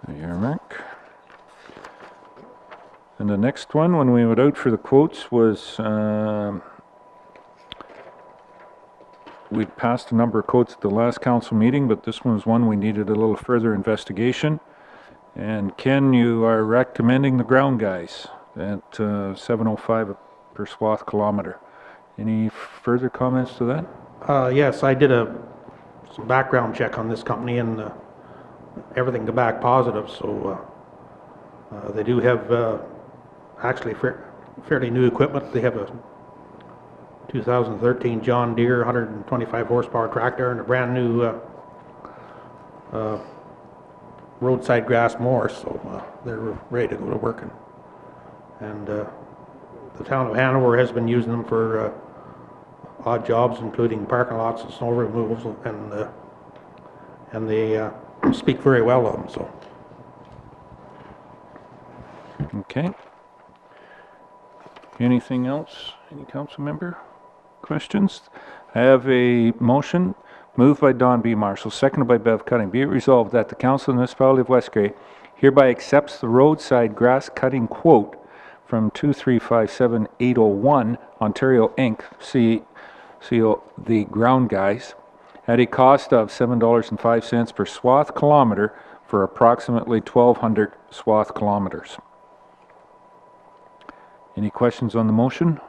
[SPEAKER 1] There, Mark. And the next one, when we went out for the quotes, was we passed a number of quotes at the last council meeting, but this one was one we needed a little further investigation. And Ken, you are recommending the ground guys at $7.05 per swath kilometer. Any further comments to that?
[SPEAKER 14] Yes, I did some background check on this company, and everything came back positive. So they do have actually fairly new equipment. They have a 2013 John Deere 125 horsepower tractor and a brand new roadside grass mower. So they're ready to go to work. And the town of Hanover has been using them for odd jobs, including parking lots and snow removals, and they speak very well of them. So.
[SPEAKER 1] Okay. Anything else? Any council member questions? I have a motion moved by Don B. Marshall, seconded by Bev Cutting. Be it resolved that the Council of the Municipality of West Grey hereby accepts the roadside grass cutting quote from 2357801 Ontario Inc., CO the Ground Guys, at a cost of $7.05 per swath kilometer for approximately 1,200 swath kilometers. Any questions on the motion?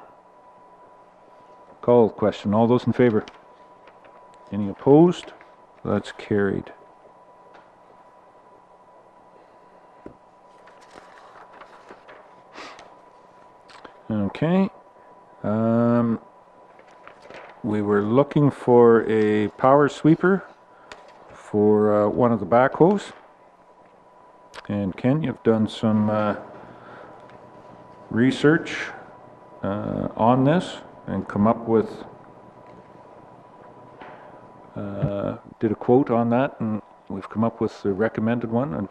[SPEAKER 1] Call the question. All those in favor? Any opposed? That's carried. Okay. We were looking for a power sweeper for one of the backhoes. And Ken, you've done some research on this and come up with, did a quote on that, and we've come up with the recommended one and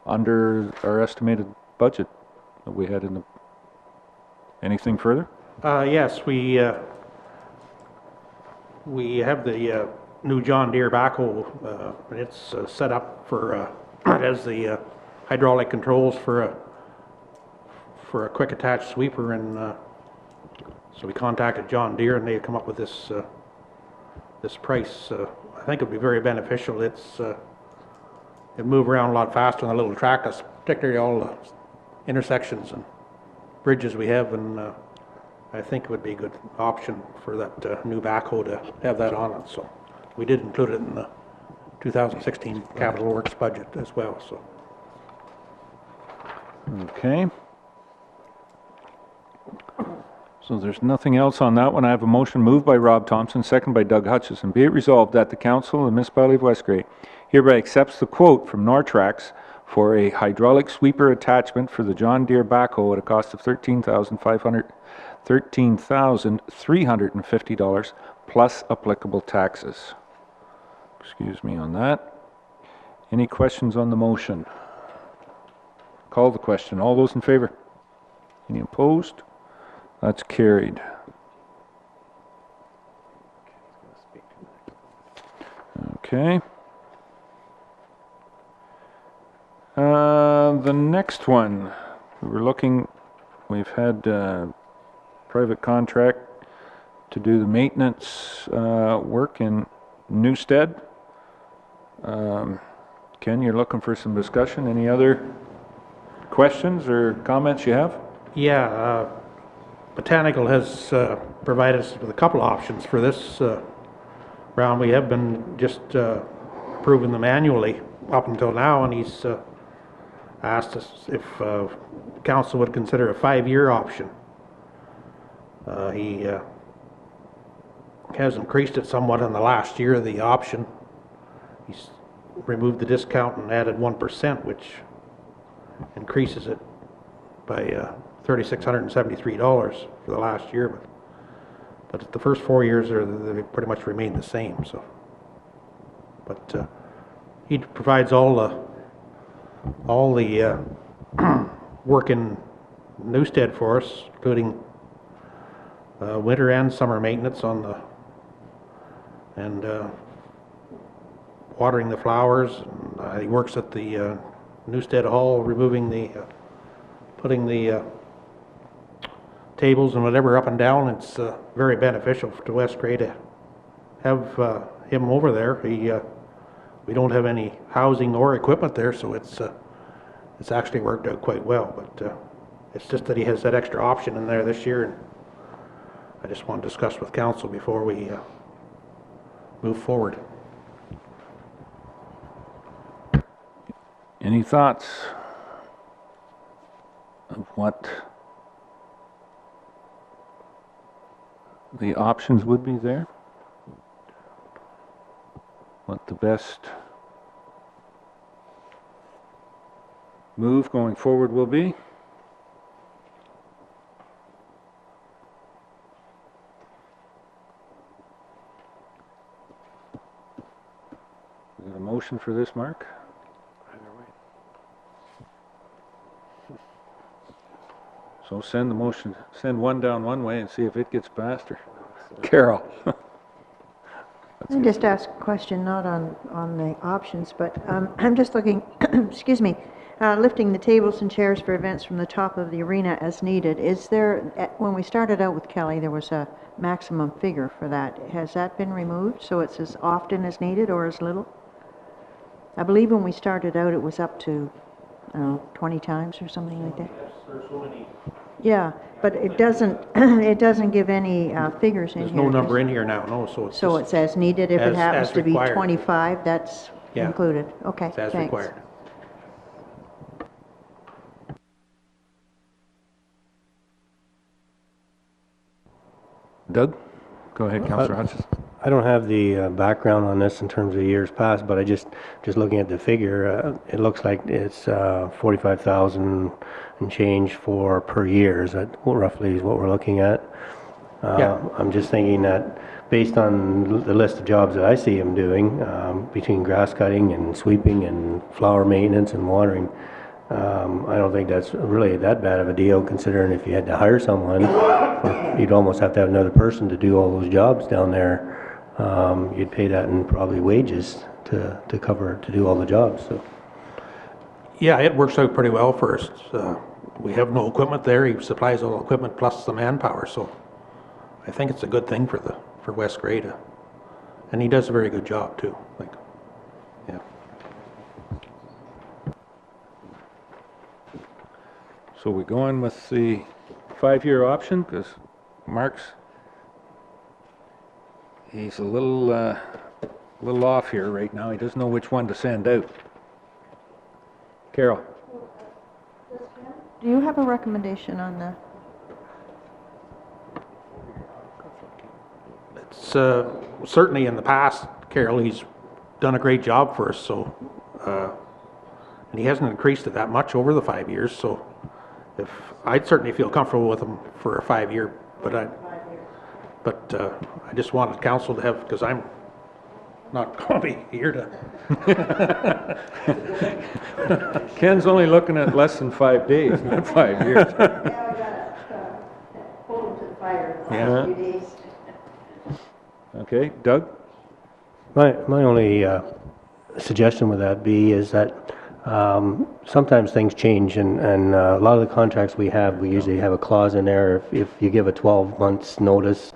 [SPEAKER 1] under our estimated budget that we had in the, anything further?
[SPEAKER 14] Yes, we have the new John Deere backhoe, and it's set up for, it has the hydraulic controls for a quick attach sweeper, and so we contacted John Deere and they come up with this this price. I think it'll be very beneficial. It'll move around a lot faster than a little tractor, particularly all the intersections and bridges we have, and I think it would be a good option for that new backhoe to have that on it. So we did include it in the 2016 Capital Works budget as well. So.
[SPEAKER 1] Okay. So there's nothing else on that one. I have a motion moved by Rob Thompson, seconded by Doug Hutchison. Be it resolved that the Council of the Municipality of West Grey hereby accepts the quote from Nortrax for a hydraulic sweeper attachment for the John Deere backhoe at a cost of $13,350 plus applicable taxes. Excuse me on that. Any questions on the motion? Call the question. All those in favor? Any opposed? That's carried. Okay. The next one, we've had private contract to do the maintenance work in Newstead. Ken, you're looking for some discussion. Any other questions or comments you have?
[SPEAKER 14] Yeah, Botanical has provided us with a couple options for this round. We have been just approving them annually up until now, and he's asked us if council would consider a 5-year option. He has increased it somewhat in the last year of the option. He's removed the discount and added 1%, which increases it by $3,673 for the last year. But the first 4 years they pretty much remain the same. So, but he provides all the work in Newstead for us, including winter and summer maintenance on the and watering the flowers. And, he works at the Newstead Hall, removing the putting the tables and whatever up and down. It's very beneficial to West Grey to have him over there. We don't have any housing or equipment there, so it's actually worked out quite well. But it's just that he has that extra option in there this year, and I just want to discuss with council before we move forward.
[SPEAKER 1] Any thoughts of what the options would be there? What the best move going forward will be? Is there a motion for this, Mark? So send the motion, send one down one way and see if it gets passed, or Carol.
[SPEAKER 3] I just ask a question, not on the options, but I'm just looking, excuse me, lifting the tables and chairs for events from the top of the arena as needed. Is there, when we started out with Kelly, there was a maximum figure for that. Has that been removed, so it's as often as needed or as little? I believe when we started out, it was up to, I don't know, 20 times or something like that. Yeah, but it doesn't, it doesn't give any figures in here.
[SPEAKER 14] There's no number in here now, no, so it's
[SPEAKER 3] So
[SPEAKER 14] just
[SPEAKER 3] it's as needed, if it happens
[SPEAKER 14] as
[SPEAKER 3] to be
[SPEAKER 14] required.
[SPEAKER 3] 25, that's
[SPEAKER 14] Yeah.
[SPEAKER 3] included? Okay,
[SPEAKER 14] It's as
[SPEAKER 3] thanks.
[SPEAKER 14] required.
[SPEAKER 1] Doug? Go ahead, Councillor Hutchins.
[SPEAKER 5] I don't have the background on this in terms of years past, but I just looking at the figure, it looks like it's 45,000 and change for per year. Is that roughly is what we're looking at?
[SPEAKER 14] Yeah.
[SPEAKER 5] I'm just thinking that based on the list of jobs that I see him doing, between grass cutting and sweeping and flower maintenance and watering, I don't think that's really that bad of a deal, considering if you had to hire someone, you'd almost have to have another person to do all those jobs down there. You'd pay that in probably wages to cover, to do all the jobs, so.
[SPEAKER 14] Yeah, it works out pretty well for us. We have no equipment there. He supplies all the equipment plus the manpower, so I think it's a good thing for West Grey to, and he does a very good job too. Like, yeah.
[SPEAKER 1] So we go in with the 5-year option, because Mark's, he's a little off here right now. He doesn't know which one to send out. Carol?
[SPEAKER 3] Do you have a recommendation on the,
[SPEAKER 14] It's certainly in the past, Carol, he's done a great job for us, so, and he hasn't increased it that much over the 5 years, so if, I'd certainly feel comfortable with him for a 5-year, but I just wanted council to have, because I'm not going to be here to.
[SPEAKER 1] Ken's only looking at less than 5 days, not 5 years.
[SPEAKER 3] yeah, I got hold him to the fire the last few days.
[SPEAKER 1] Okay, Doug?
[SPEAKER 5] My only suggestion with that be is that sometimes things change, and a lot of the contracts we usually have a clause in there, if you give a 12 months notice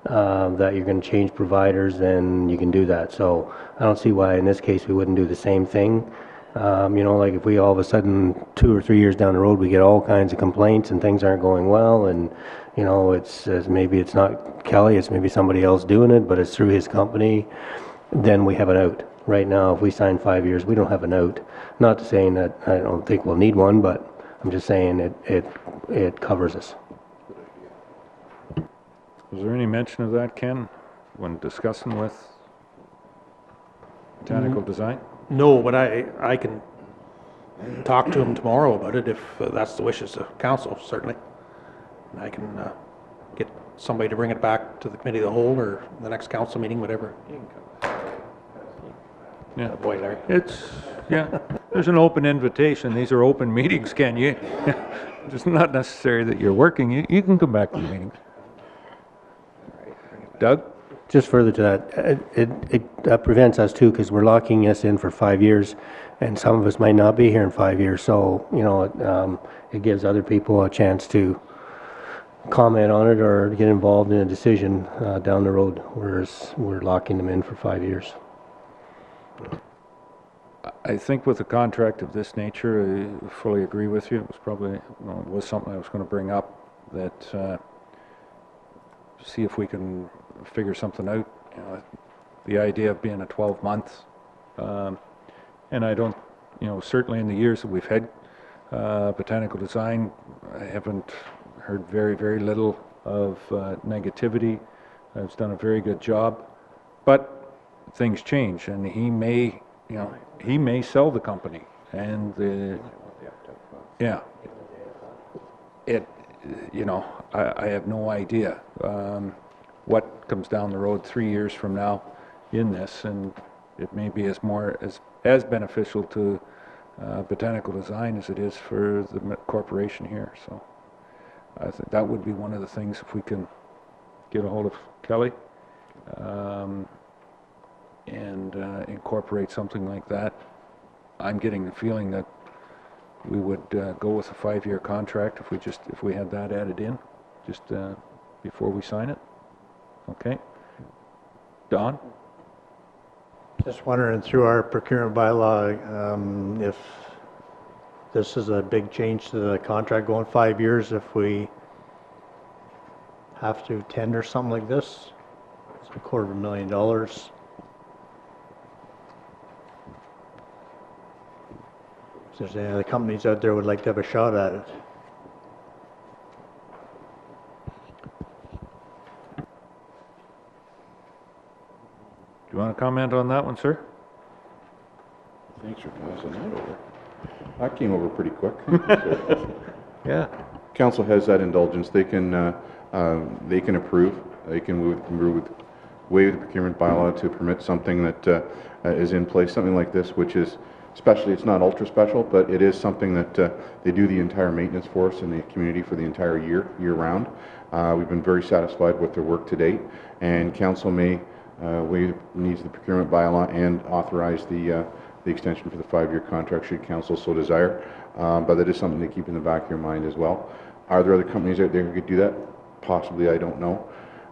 [SPEAKER 5] that you're going to change providers, then you can do that. So I don't see why in this case we wouldn't do the same thing. Like if we all of a sudden 2 or 3 years down the road we get all kinds of complaints and things aren't going well, and it's maybe it's not Kelly, it's maybe somebody else doing it, but it's through his company, then we have an out. Right now, if we sign 5 years, we don't have an out. Not saying that I don't think we'll need one, but I'm just saying it covers us.
[SPEAKER 1] Was there any mention of that, Ken, when discussing with Botanical Design?
[SPEAKER 14] No, but I can talk to him tomorrow about it if that's the wishes of council, certainly. And I can get somebody to bring it back to the committee of the whole or the next council meeting, whatever.
[SPEAKER 1] Yeah.
[SPEAKER 14] Boy, Larry.
[SPEAKER 1] There's an open invitation. These are open meetings, Ken. It's not necessary that you're working. You can come back to the meetings. Doug?
[SPEAKER 5] Just further to that, it prevents us too, because we're locking us in for 5 years, and some of us might not be here in 5 years. So it gives other people a chance to comment on it or get involved in a decision down the road, whereas we're locking them in for 5 years.
[SPEAKER 1] I think with a contract of this nature, I fully agree with you. It was probably it was something I was going to bring up, that see if we can figure something out. The idea of being a 12 months, and I don't, certainly in the years that we've had Botanical Design, I haven't heard very, very little of negativity. It's done a very good job, but things change, and he may sell the company, and I have no idea what comes down the road 3 years from now in this, and it may be as beneficial to Botanical Design as it is for the corporation here. So I think that would be one of the things if we can get a hold of Kelly and incorporate something like that. I'm getting the feeling that we would go with a 5-year contract if we had that added in, just before we sign it. Okay. Don?
[SPEAKER 10] Just wondering through our procurement bylaw, if this is a big change to the contract going 5 years, if we have to tender something like this, it's $250,000. If there's any other companies out there would like to have a shot at it.
[SPEAKER 1] Do you want to comment on that one, sir?
[SPEAKER 7] Thanks for passing that over. That came over pretty quick.
[SPEAKER 1] Yeah.
[SPEAKER 7] Council has that indulgence. They can approve. They can waive the procurement bylaw to permit something that is in place, something like this, which is especially, it's not ultra special, but it is something that they do the entire maintenance for us in the community for the entire year round. We've been very satisfied with their work to date, and council may waive needs the procurement bylaw and authorize the extension for the 5-year contract should council so desire. But that is something to keep in the back of your mind as well. Are there other companies out there who could do that? Possibly, I don't know.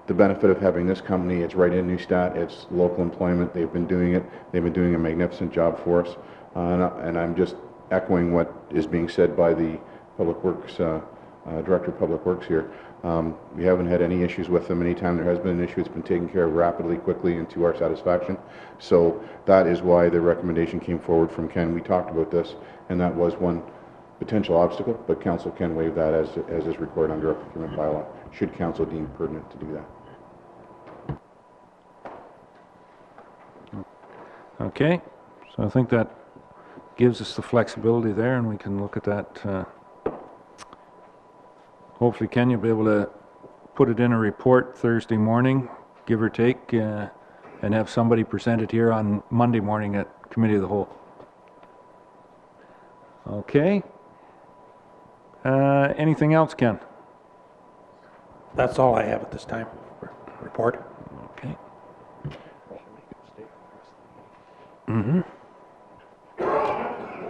[SPEAKER 7] The benefit of having this company, it's right in Neustadt, it's local employment, they've been doing it, they've been doing a magnificent job for us. And I'm just echoing what is being said by the Public Works, Director of Public Works here. We haven't had any issues with them. Anytime there has been an issue, it's been taken care of rapidly, quickly, and to our satisfaction. So that is why the recommendation came forward from Ken. We talked about this, and that was one potential obstacle, but council can waive that as is required under our procurement bylaw, should council deem pertinent to do that.
[SPEAKER 1] Okay, so I think that gives us the flexibility there, and we can look at that. Hopefully, Ken, you'll be able to put it in a report Thursday morning, give or take, and have somebody present it here on Monday morning at Committee of the Whole. Okay. Anything else, Ken?
[SPEAKER 14] That's all I have at this time. Report.
[SPEAKER 1] Okay.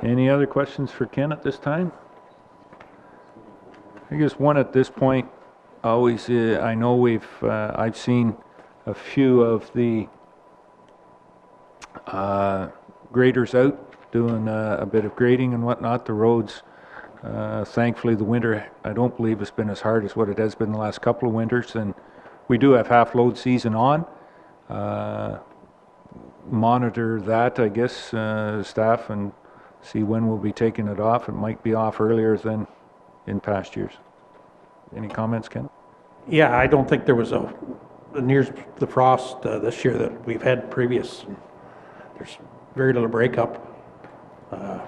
[SPEAKER 1] Any other questions for Ken at this time? I guess one at this point, always, I know I've seen a few of the graders out doing a bit of grading and whatnot. The roads, thankfully the winter, I don't believe has been as hard as what it has been the last couple of winters, and we do have half load season on. Monitor that, I guess, staff, and see when we'll be taking it off. It might be off earlier than in past years. Any comments, Ken?
[SPEAKER 14] Yeah, I don't think there was near the frost this year that we've had previous. There's very little breakup. I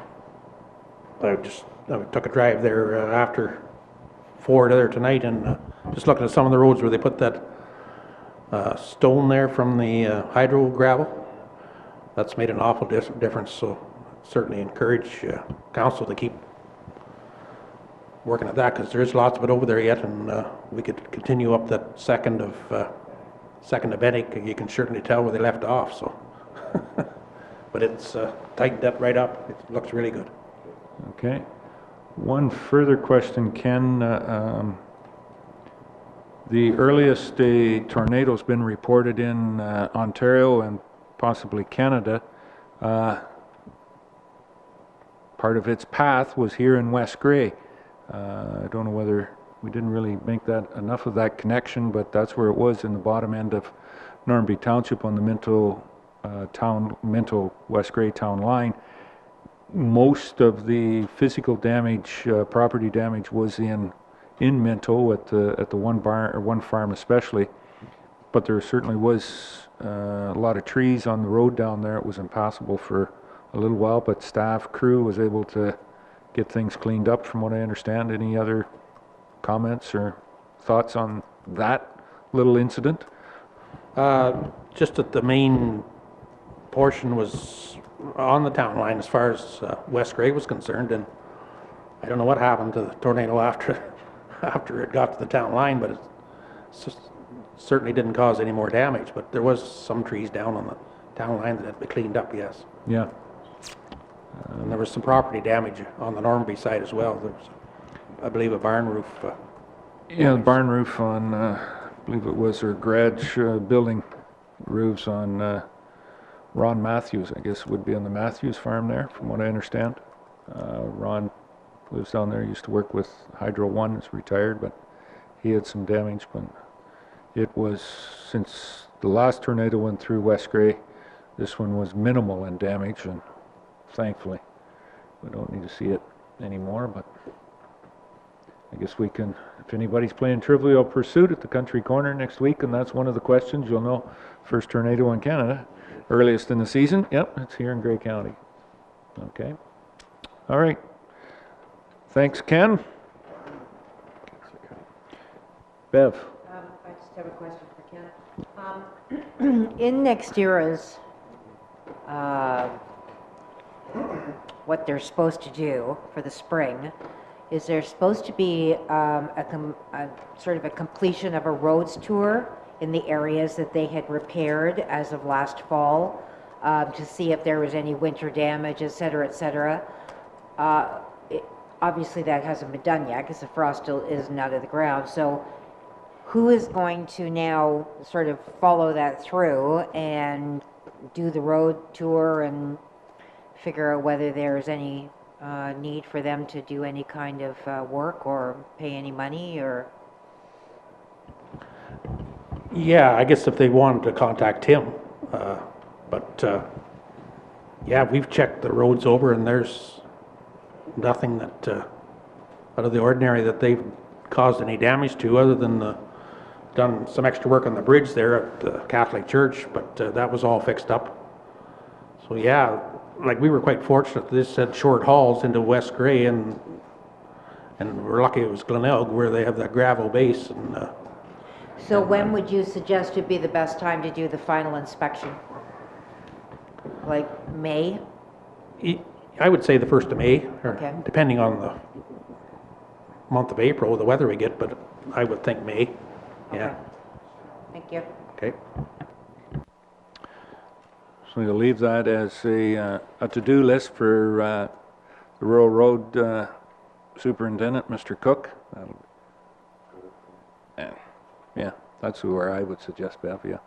[SPEAKER 14] took a drive there after 4 there tonight, and just looking at some of the roads where they put that stone there from the hydro gravel, that's made an awful difference. So certainly encourage council to keep working at that, because there is lots of it over there yet, and we could continue up that second of Bennick. You can certainly tell where they left off. So, but it's tightened that right up. It looks really good.
[SPEAKER 1] Okay. One further question, Ken. The earliest a tornado's been reported in Ontario and possibly Canada, part of its path was here in West Grey. I don't know whether we didn't really make that enough of that connection, but that's where it was, in the bottom end of Normanby Township on the Minto West Grey town line. Most of the physical damage, property damage, was in Minto at the one farm especially, but there certainly was a lot of trees on the road down there. It was impassable for a little while, but staff crew was able to get things cleaned up, from what I understand. Any other comments or thoughts on that little incident?
[SPEAKER 14] Just that the main portion was on the town line as far as West Grey was concerned, and I don't know what happened to the tornado after after it got to the town line, but it certainly didn't cause any more damage. But there was some trees down on the town line that had to be cleaned up, yes.
[SPEAKER 1] Yeah.
[SPEAKER 14] And there was some property damage on the Normanby side as well. There was, I believe, a barn roof.
[SPEAKER 1] Yeah, the barn roof on, I believe it was, or garage building roofs on Ron Matthews, I guess would be on the Matthews farm there, from what I understand. Ron lives down there, used to work with Hydro One, is retired, but he had some damage. But it was, since the last tornado went through West Grey, this one was minimal in damage, and thankfully we don't need to see it anymore. But I guess we can, if anybody's playing Trivial Pursuit at the Country Corner next week, and that's one of the questions, you'll know first tornado in Canada, earliest in the season. Yep, it's here in Grey County. Okay. All right. Thanks, Ken. Bev.
[SPEAKER 4] I just have a question for Ken. In next year's, what they're supposed to do for the spring, is there supposed to be a sort of a completion of a roads tour in the areas that they had repaired as of last fall, to see if there was any winter damage, et cetera, et cetera. Obviously that hasn't been done yet because the frost still isn't out of the ground. So who is going to now sort of follow that through and do the road tour and figure out whether there's any need for them to do any kind of work or pay any money, or?
[SPEAKER 14] Yeah, I guess if they wanted to contact him. Yeah, we've checked the roads over, and there's nothing that out of the ordinary that they've caused any damage to, other than done some extra work on the bridge there at the Catholic Church, but that was all fixed up. So yeah, like we were quite fortunate. This had short hauls into West Grey, and we're lucky it was Glenelg where they have that gravel base. And
[SPEAKER 4] So when would you suggest would be the best time to do the final inspection? Like May?
[SPEAKER 14] I would say the 1st of May, or
[SPEAKER 4] Okay.
[SPEAKER 14] depending on the month of April, the weather we get, but I would think May. Yeah.
[SPEAKER 4] Okay. Thank you.
[SPEAKER 14] Okay.
[SPEAKER 1] So you'll leave that as a to-do list for the Rural Road Superintendent, Mr. Cook. Yeah, that's where I would suggest, Bev, yeah.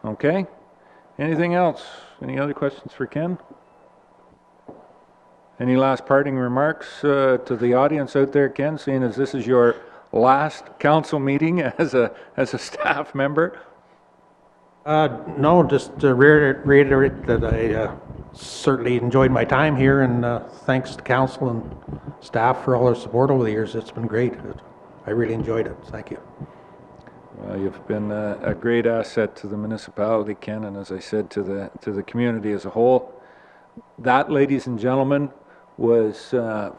[SPEAKER 1] Okay. Anything else? Any other questions for Ken? Any last parting remarks to the audience out there, Ken, seeing as this is your last council meeting as a staff member?
[SPEAKER 14] No, just to reiterate that I certainly enjoyed my time here, and thanks to council and staff for all their support over the years. It's been great. I really enjoyed it. Thank you.
[SPEAKER 1] Well, you've been a great asset to the municipality, Ken, and as I said, to the community as a whole. That, ladies and gentlemen, was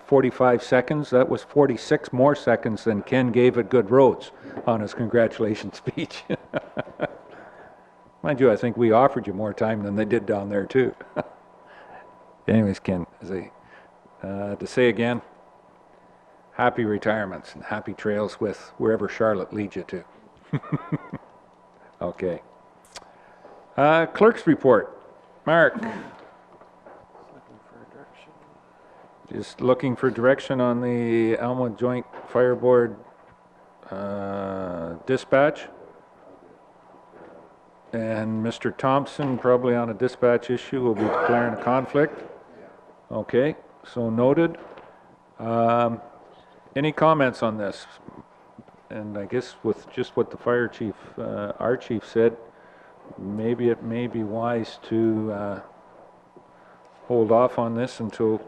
[SPEAKER 1] 45 seconds. That was 46 more seconds than Ken gave at Good Roads on his congratulations speech. Mind you, I think we offered you more time than they did down there, too. Anyways, Ken, to say again, happy retirements and happy trails with wherever Charlotte leads you to. Okay. Clerk's report. Mark. Just looking for direction on the Alma Joint Fire Board dispatch. And Mr. Thompson, probably on a dispatch issue, will be declaring a conflict. Okay, so noted. Any comments on this? And I guess with just what the fire chief, our chief said, maybe it may be wise to hold off on this until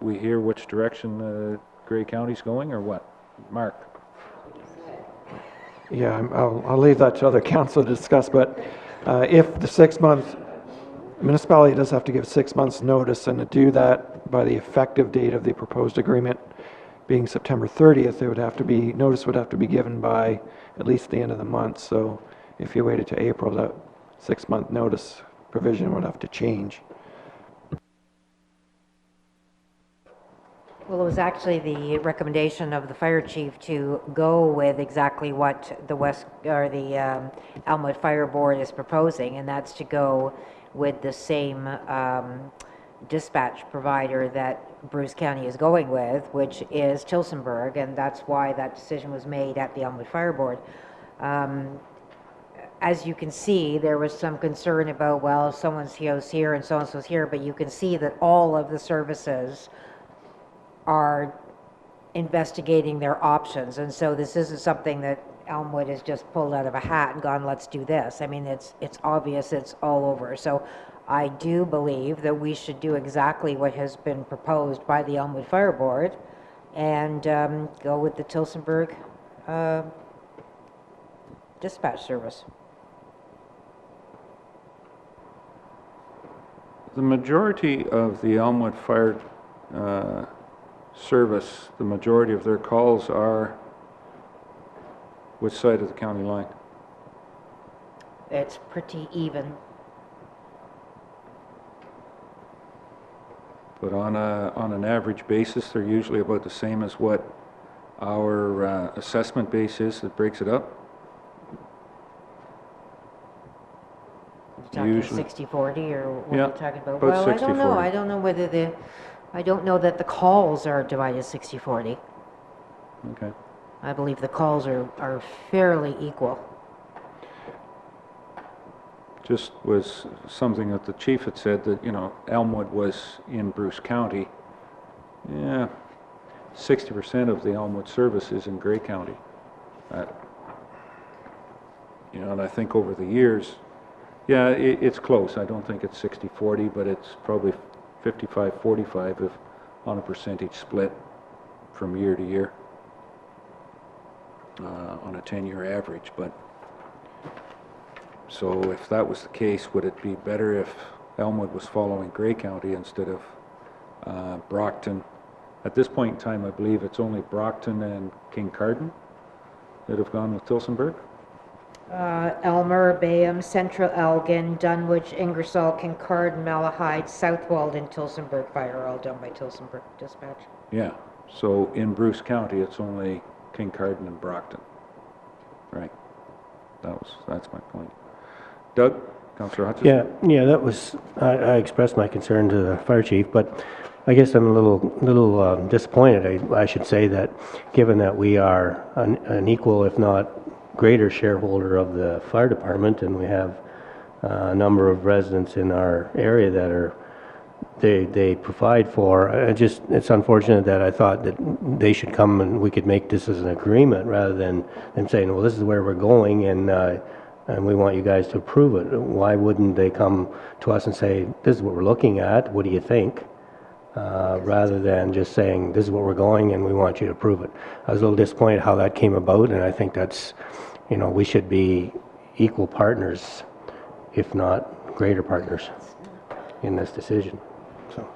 [SPEAKER 1] we hear which direction Grey County's going, or what? Mark?
[SPEAKER 2] Yeah, I'll leave that to other council to discuss, but if the 6-month, municipality does have to give 6 months notice, and to do that by the effective date of the proposed agreement being September 30th, notice would have to be given by at least the end of the month. So if you waited to April, that 6-month notice provision would have to change.
[SPEAKER 4] Well, it was actually the recommendation of the fire chief to go with exactly what the Elmwood Fire Board is proposing, and that's to go with the same dispatch provider that Bruce County is going with, which is Tilsonburg, and that's why that decision was made at the Elmwood Fire Board. As you can see, there was some concern about, well, someone's here and so-and-so's here, but you can see that all of the services are investigating their options. And so this isn't something that Elmwood has just pulled out of a hat and gone, let's do this. I mean, it's obvious, it's all over. So I do believe that we should do exactly what has been proposed by the Elmwood Fire Board and go with the Tilsonburg dispatch service.
[SPEAKER 1] The majority of the Elmwood Fire service, the majority of their calls are which side of the county line?
[SPEAKER 4] It's pretty even.
[SPEAKER 1] But on an average basis, they're usually about the same as what our assessment base is that breaks it up.
[SPEAKER 4] You're talking
[SPEAKER 1] Usually.
[SPEAKER 4] 60/40 or what
[SPEAKER 1] Yeah,
[SPEAKER 4] are you talking about?
[SPEAKER 1] about
[SPEAKER 4] Well, I don't know.
[SPEAKER 1] 60/40.
[SPEAKER 4] I don't know whether I don't know that the calls are divided 60/40.
[SPEAKER 1] Okay.
[SPEAKER 4] I believe the calls are fairly equal.
[SPEAKER 1] Just was something that the chief had said that, you know, Elmwood was in Bruce County. Yeah, 60% of the Elmwood service is in Grey County. You know, and I think over the years, yeah, it's close. I don't think it's 60/40, but it's probably 55/45 if on a percentage split from year to year on a 10-year average. But so if that was the case, would it be better if Elmwood was following Grey County instead of Brockton? At this point in time, I believe it's only Brockton and Kincardine that have gone with Tilsonburg.
[SPEAKER 4] Elmer, Bayham, Central Elgin, Dunwich, Ingersoll, Kincardine, Malahide, Southwold, and Tilsonburg Fire are all done by Tilsonburg Dispatch.
[SPEAKER 1] Yeah, so in Bruce County, it's only Kincardine and Brockton. Right. That's my point. Doug, Councillor Hutchison?
[SPEAKER 5] Yeah, that was, I expressed my concern to the fire chief, but I guess I'm a little disappointed, I should say, that given that we are an equal, if not greater shareholder of the fire department, and we have a number of residents in our area that are, they provide for, it's unfortunate that I thought that they should come and we could make this as an agreement rather than them saying, well, this is where we're going and we want you guys to approve it. Why wouldn't they come to us and say, this is what we're looking at, what do you think? Rather than just saying, this is what we're going and we want you to approve it. I was a little disappointed how that came about, and I think that's, you know, we should be equal partners, if not greater partners in this decision. So.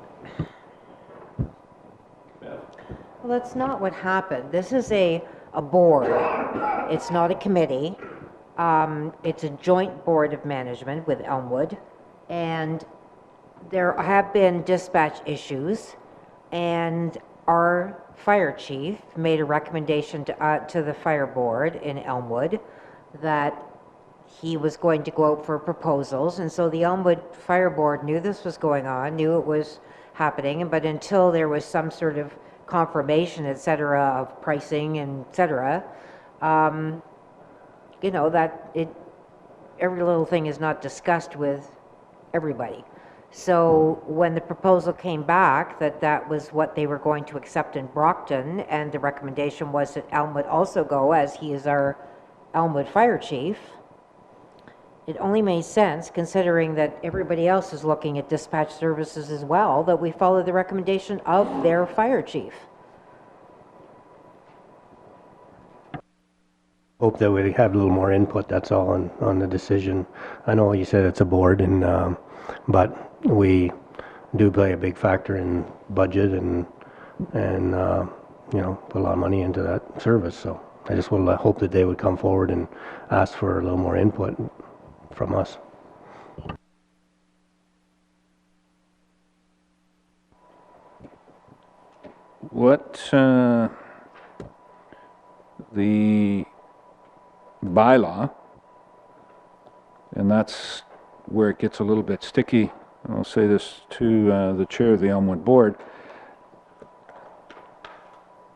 [SPEAKER 4] Well, that's not what happened. This is a board. It's not a committee. It's a joint board of management with Elmwood, and there have been dispatch issues, and our fire chief made a recommendation to the fire board in Elmwood that he was going to go out for proposals, and so the Elmwood Fire Board knew this was going on, knew it was happening, but until there was some sort of confirmation, et cetera, of pricing and et cetera, you know, that every little thing is not discussed with everybody. So when the proposal came back that was what they were going to accept in Brockton, and the recommendation was that Elmwood also go, as he is our Elmwood fire chief, it only made sense, considering that everybody else is looking at dispatch services as well, that we follow the recommendation of their fire chief.
[SPEAKER 5] Hope that we have a little more input, that's all, on the decision. I know you said it's a board, and but we do play a big factor in budget and you know, put a lot of money into that service. So I just would hope that they would come forward and ask for a little more input from us.
[SPEAKER 1] what, the bylaw, and that's where it gets a little bit sticky, and I'll say this to the chair of the Elmwood Board,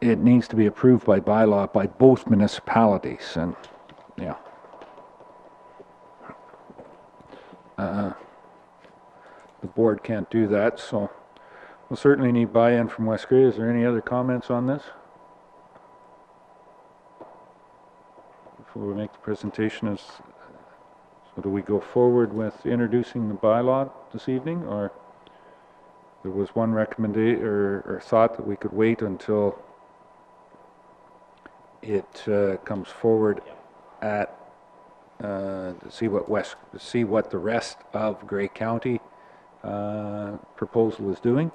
[SPEAKER 1] it needs to be approved by bylaw by both municipalities, and, yeah. The board can't do that, so we'll certainly need buy-in from West Grey. Is there any other comments on this? Before we make the presentation, so do we go forward with introducing the bylaw this evening, or there was one recommendation or thought that we could wait until it comes forward at to see what the rest of Grey County proposal is doing?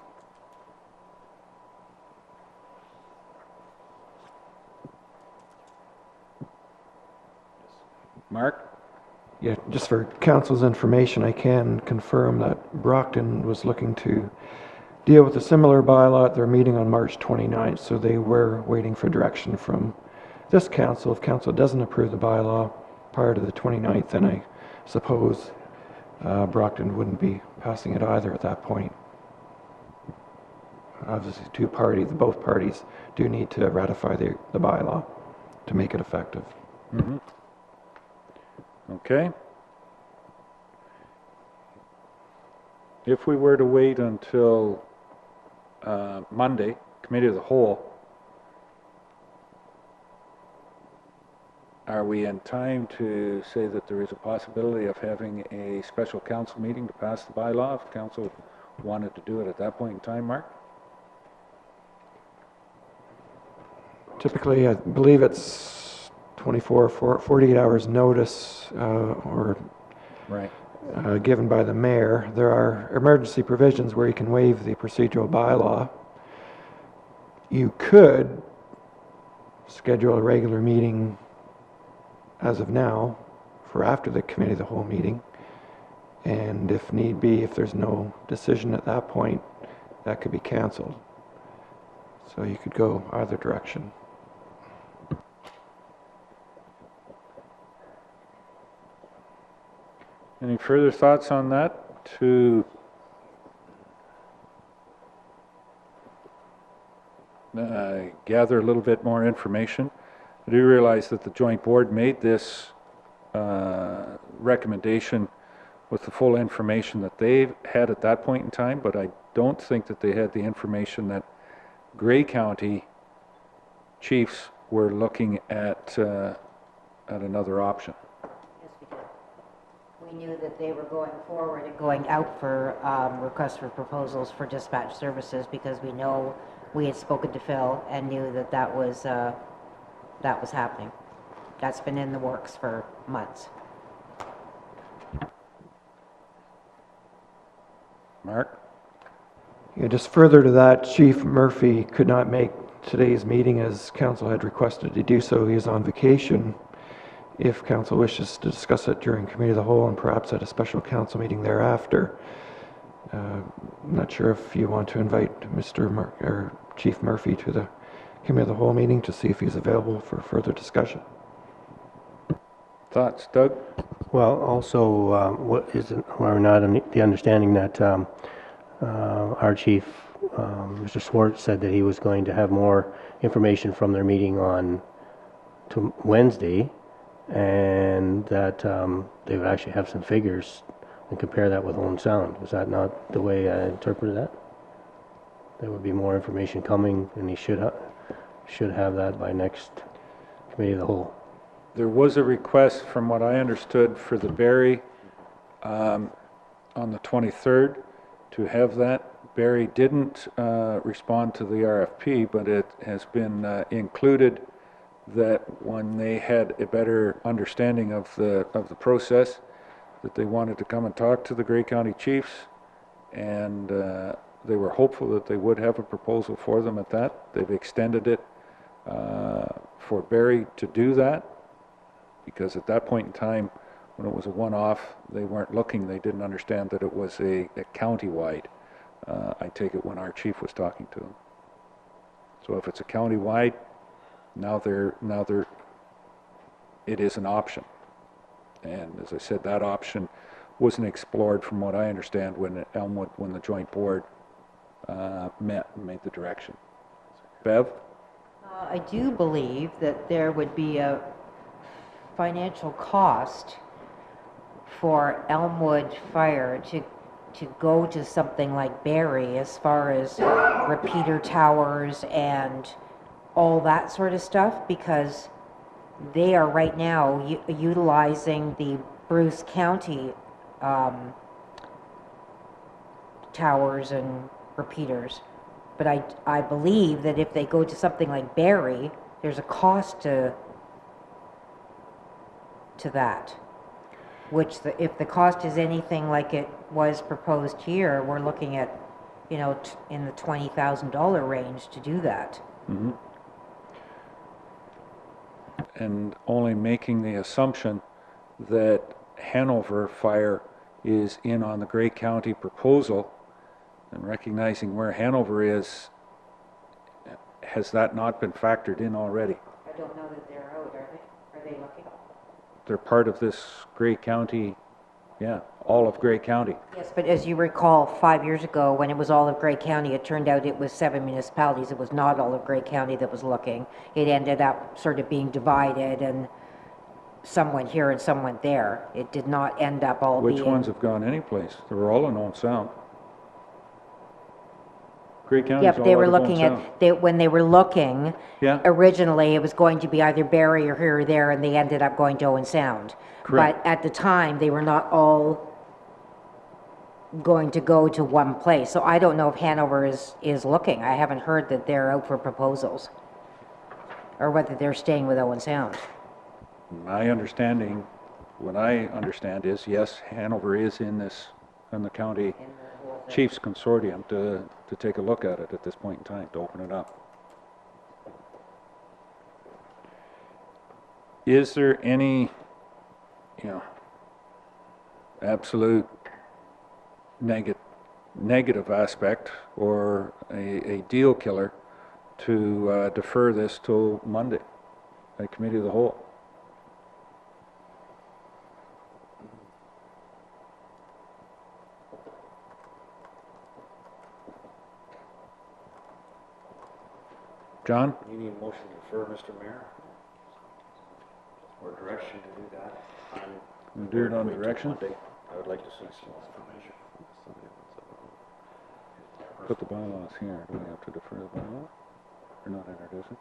[SPEAKER 1] Mark?
[SPEAKER 2] Yeah, just for council's information, I can confirm that Brockton was looking to deal with a similar bylaw at their meeting on March 29th, so they were waiting for direction from this council. If council doesn't approve the bylaw prior to the 29th, then I suppose Brockton wouldn't be passing it either at that point. Obviously, both parties do need to ratify the bylaw to make it effective.
[SPEAKER 1] Mm-hmm. Okay. If we were to wait until Monday, Committee of the Whole, are we in time to say that there is a possibility of having a special council meeting to pass the bylaw if council wanted to do it at that point in time, Mark?
[SPEAKER 2] Typically, I believe it's 48 hours notice or
[SPEAKER 1] right.
[SPEAKER 2] Given by the mayor. There are emergency provisions where you can waive the procedural bylaw. You could schedule a regular meeting as of now for after the Committee of the Whole meeting, and if need be, if there's no decision at that point, that could be canceled. So you could go either direction.
[SPEAKER 1] Any further thoughts on that to gather a little bit more information? I do realize that the joint board made this recommendation with the full information that they had at that point in time, but I don't think that they had the information that Grey County chiefs were looking at another option.
[SPEAKER 4] Yes, we did. We knew that they were going forward and going out for requests for proposals for dispatch services because we had spoken to Phil and knew that that was happening. That's been in the works for months.
[SPEAKER 1] Mark?
[SPEAKER 2] Yeah, just further to that, Chief Murphy could not make today's meeting as council had requested to do so. He is on vacation. If council wishes to discuss it during Committee of the Whole and perhaps at a special council meeting thereafter, I'm not sure if you want to invite Chief Murphy to the Committee of the Whole meeting to see if he's available for further discussion.
[SPEAKER 1] Thoughts, Doug?
[SPEAKER 5] Well, also, we're not in the understanding that our chief, Mr. Swartz, said that he was going to have more information from their meeting on Wednesday, and that they would actually have some figures and compare that with Owen Sound. Was that not the way I interpreted that? There would be more information coming, and he should have that by next Committee of the Whole.
[SPEAKER 1] There was a request, from what I understood, for the Barrie on the 23rd to have that. Barrie didn't respond to the RFP, but it has been included that when they had a better understanding of the process, that they wanted to come and talk to the Grey County chiefs, and they were hopeful that they would have a proposal for them at that. They've extended it for Barrie to do that, because at that point in time, when it was a one-off, they weren't looking, they didn't understand that it was a county-wide. I take it when our chief was talking to them. So if it's a countywide, it is an option. And as I said, that option wasn't explored from what I understand when the joint board met and made the direction. Bev?
[SPEAKER 4] I do believe that there would be a financial cost for Elmwood Fire to go to something like Barrie as far as repeater towers and all that sort of stuff, because they are right now utilizing the Bruce County towers and repeaters. But I believe that if they go to something like Barrie, there's a cost to that. Which if the cost is anything like it was proposed here, we're looking at, you know, in the $20,000 range to do that.
[SPEAKER 1] Mm-hmm. And only making the assumption that Hanover Fire is in on the Grey County proposal, and recognizing where Hanover is, has that not been factored in already?
[SPEAKER 4] I don't know that they're out, are they? Are they looking?
[SPEAKER 1] They're part of this Grey County, yeah, all of Grey County.
[SPEAKER 4] Yes, but as you recall, 5 years ago, when it was all of Grey County, it turned out it was 7 municipalities. It was not all of Grey County that was looking. It ended up sort of being divided, and some went here and some went there. It did not end up all being...
[SPEAKER 1] Which ones have gone anyplace? They were all in Owen Sound. Grey County's
[SPEAKER 4] Yeah, but they were looking at, when they were looking,
[SPEAKER 1] Yeah.
[SPEAKER 4] originally it was going to be either Barrie or here or there, and they ended up going to Owen Sound.
[SPEAKER 1] Correct.
[SPEAKER 4] But at the time, they were not all going to go to one place. So I don't know if Hanover is looking. I haven't heard that they're out for proposals, or whether they're staying with Owen Sound.
[SPEAKER 1] My understanding, what I understand is, yes, Hanover is in the county chiefs consortium to take a look at it at this point in time, to open it up. Is there any, absolute negative aspect or a deal killer to defer this till Monday, a committee of the whole? John?
[SPEAKER 15] You need a motion to defer, Mr. Mayor? Or direction to do that?
[SPEAKER 1] We'll do it on direction?
[SPEAKER 15] I would like to see some.
[SPEAKER 1] Put the bylaws here. Do we have to defer the bylaw? Or not introduce it?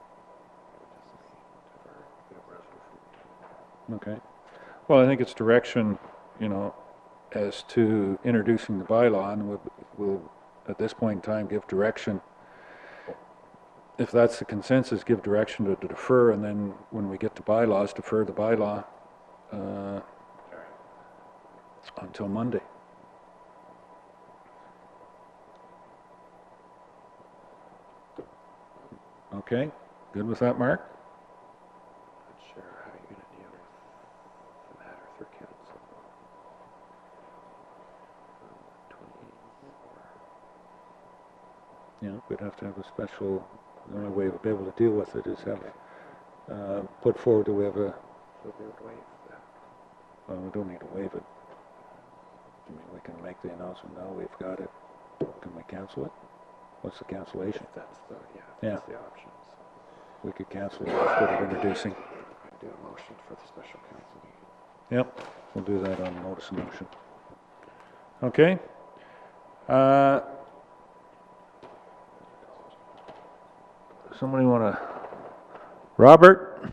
[SPEAKER 1] Okay. Well, I think it's direction, as to introducing the bylaw, and we'll at this point in time give direction. If that's the consensus, give direction to defer, and then when we get to bylaws, defer the bylaw until Monday. Okay, good with that, Mark?
[SPEAKER 15] Not sure how you're going to deal with the matter for council. 28 or...
[SPEAKER 1] Yeah, we'd have to have a special, the only way we'll be able to deal with it is have put forward that we have a...
[SPEAKER 15] We'll be able to waive that.
[SPEAKER 1] Well, we don't need to waive it. I mean, we can make the announcement now, we've got it. Can we cancel it? What's the cancellation?
[SPEAKER 15] If that's the,
[SPEAKER 1] Yeah.
[SPEAKER 15] the option. So
[SPEAKER 1] We could cancel it instead of introducing.
[SPEAKER 15] I do a motion for the special council meeting.
[SPEAKER 1] Yep, we'll do that on notice of motion. Okay. Somebody want to... Robert?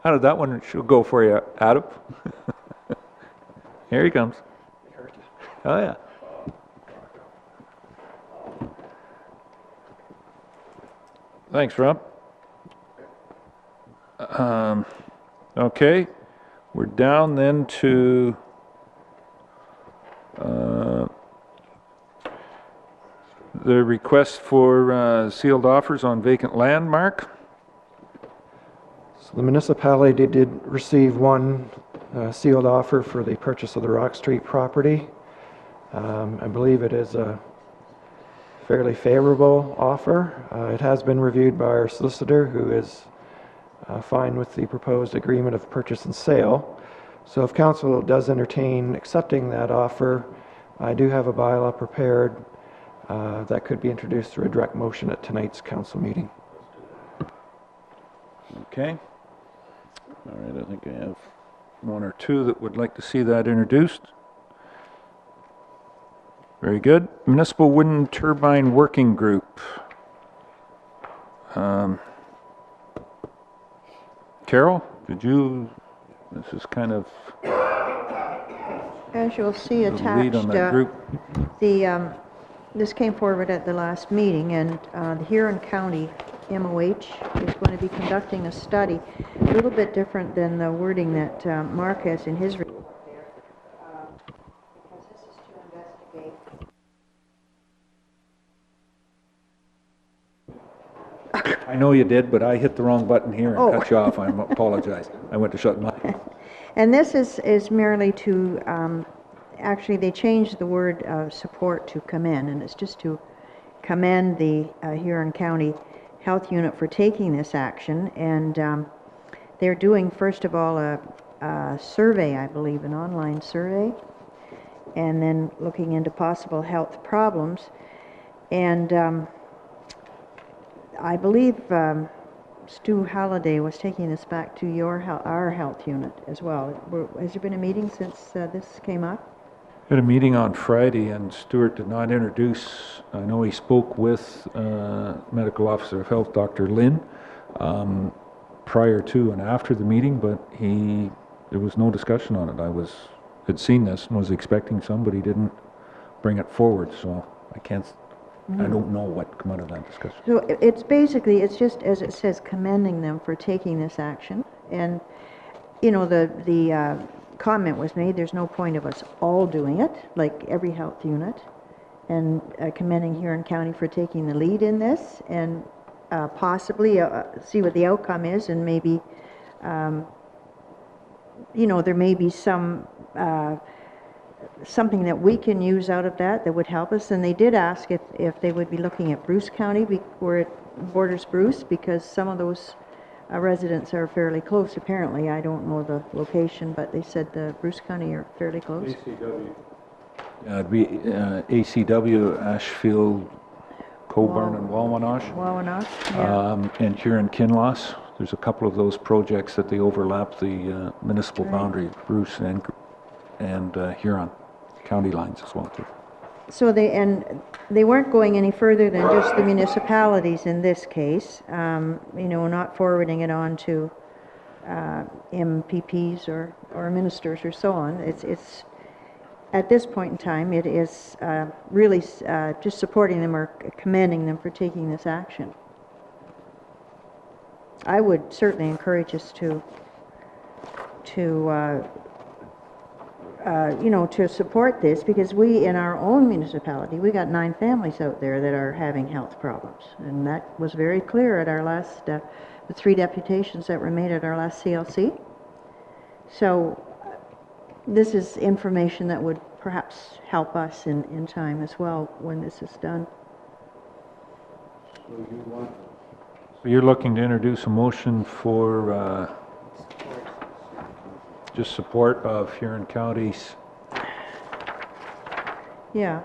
[SPEAKER 1] How did that one go for you, Adam? Here he comes. Oh, yeah. Thanks, Rob. Okay, we're down then to the request for sealed offers on vacant land, Mark.
[SPEAKER 2] So the municipality did receive one sealed offer for the purchase of the Rock Street property. I believe it is a fairly favorable offer. It has been reviewed by our solicitor, who is fine with the proposed agreement of purchase and sale. So if council does entertain accepting that offer, I do have a bylaw prepared that could be introduced through a direct motion at tonight's council meeting.
[SPEAKER 1] Okay. All right, I think I have one or two that would like to see that introduced. Very good. Municipal Wind Turbine Working Group. Carol, this is kind of
[SPEAKER 3] As you'll see
[SPEAKER 1] the lead on
[SPEAKER 3] attached,
[SPEAKER 1] that group.
[SPEAKER 3] this came forward at the last meeting, and the Huron County MOH is going to be conducting a study, a little bit different than the wording that Mark has in his report there, because this is to investigate.
[SPEAKER 1] I know you did, but I hit the wrong button here and
[SPEAKER 3] Oh.
[SPEAKER 1] cut you off. I apologize. I went to shut mine.
[SPEAKER 3] And this is merely to, actually, they changed the word support to commend, and it's just to commend the Huron County Health Unit for taking this action. And they're doing, first of all, a survey, I believe, an online survey, and then looking into possible health problems. And I believe Stu Halliday was taking this back to our health unit as well. Has there been a meeting since this came up?
[SPEAKER 1] Had a meeting on Friday, and Stuart did not introduce. I know he spoke with Medical Officer of Health, Dr. Lynn, prior to and after the meeting, but there was no discussion on it. Had seen this and was expecting some, but he didn't bring it forward, so I can't. I don't know what come out of that discussion.
[SPEAKER 3] So it's just, as it says, commending them for taking this action. And, you know, the comment was made, there's no point of us all doing it, like every health unit, and commending Huron County for taking the lead in this, and possibly see what the outcome is, and maybe, you know, there may be something that we can use out of that would help us. And they did ask if they would be looking at Bruce County, where it borders Bruce, because some of those residents are fairly close, apparently. I don't know the location, but they said the Bruce County are fairly close.
[SPEAKER 1] ACW. It'd be ACW, Ashfield, Coburn, and Wawanosh.
[SPEAKER 3] Wawanosh, yeah.
[SPEAKER 1] And Huron Kinloss. There's a couple of those projects that they overlap the municipal boundary, Bruce and Huron County lines as well too.
[SPEAKER 3] So they weren't going any further than just the municipalities in this case, you know, not forwarding it on to MPPs or ministers or so on. It's at this point in time, it is really just supporting them or commending them for taking this action. I would certainly encourage us to you know, to support this, because we, in our own municipality, we got 9 families out there that are having health problems. And that was very clear at our last, the 3 deputations that were made at our last CLC. So this is information that would perhaps help us in time as well when this is done.
[SPEAKER 1] So you're looking to introduce a motion for just support of Huron County's.
[SPEAKER 3] Yeah.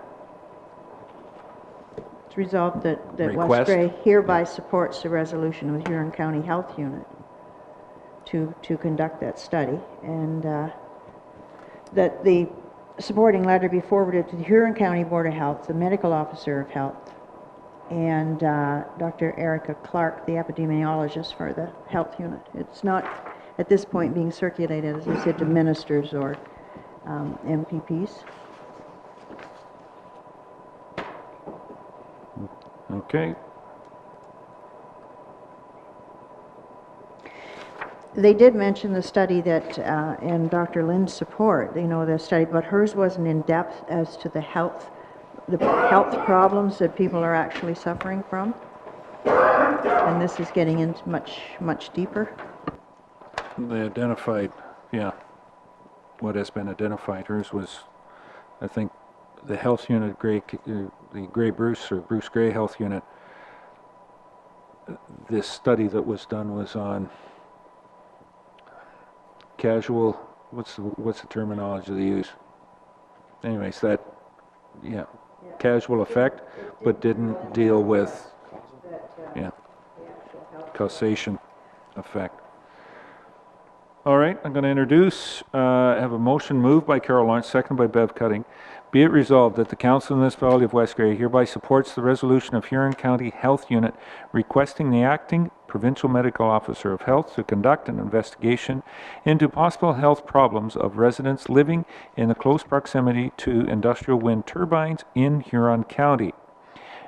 [SPEAKER 3] It's resolved that
[SPEAKER 1] Request.
[SPEAKER 3] West Grey hereby supports the resolution of Huron County Health Unit to conduct that study, and that the supporting letter be forwarded to the Huron County Board of Health, the Medical Officer of Health, and Dr. Erica Clark, the epidemiologist for the health unit. It's not at this point being circulated, as I said, to ministers or MPPs.
[SPEAKER 1] Okay.
[SPEAKER 3] They did mention the study that, and Dr. Lynn's support, you know, the study, but hers wasn't in depth as to the health problems that people are actually suffering from. And this is getting into much deeper.
[SPEAKER 1] They identified, yeah, what has been identified. Hers was, I think, the health unit, the Grey Bruce or Bruce Grey Health Unit, this study that was done was on casual, what's the terminology they use? Anyways, that, yeah, casual effect, but didn't deal with, yeah, causation effect. All right, I'm going to introduce, I have a motion moved by Carol Lawrence, seconded by Bev Cutting. Be it resolved that the Council of the Municipality of West Grey hereby supports the resolution of Huron County Health Unit requesting the acting provincial medical officer of health to conduct an investigation into possible health problems of residents living in the close proximity to industrial wind turbines in Huron County.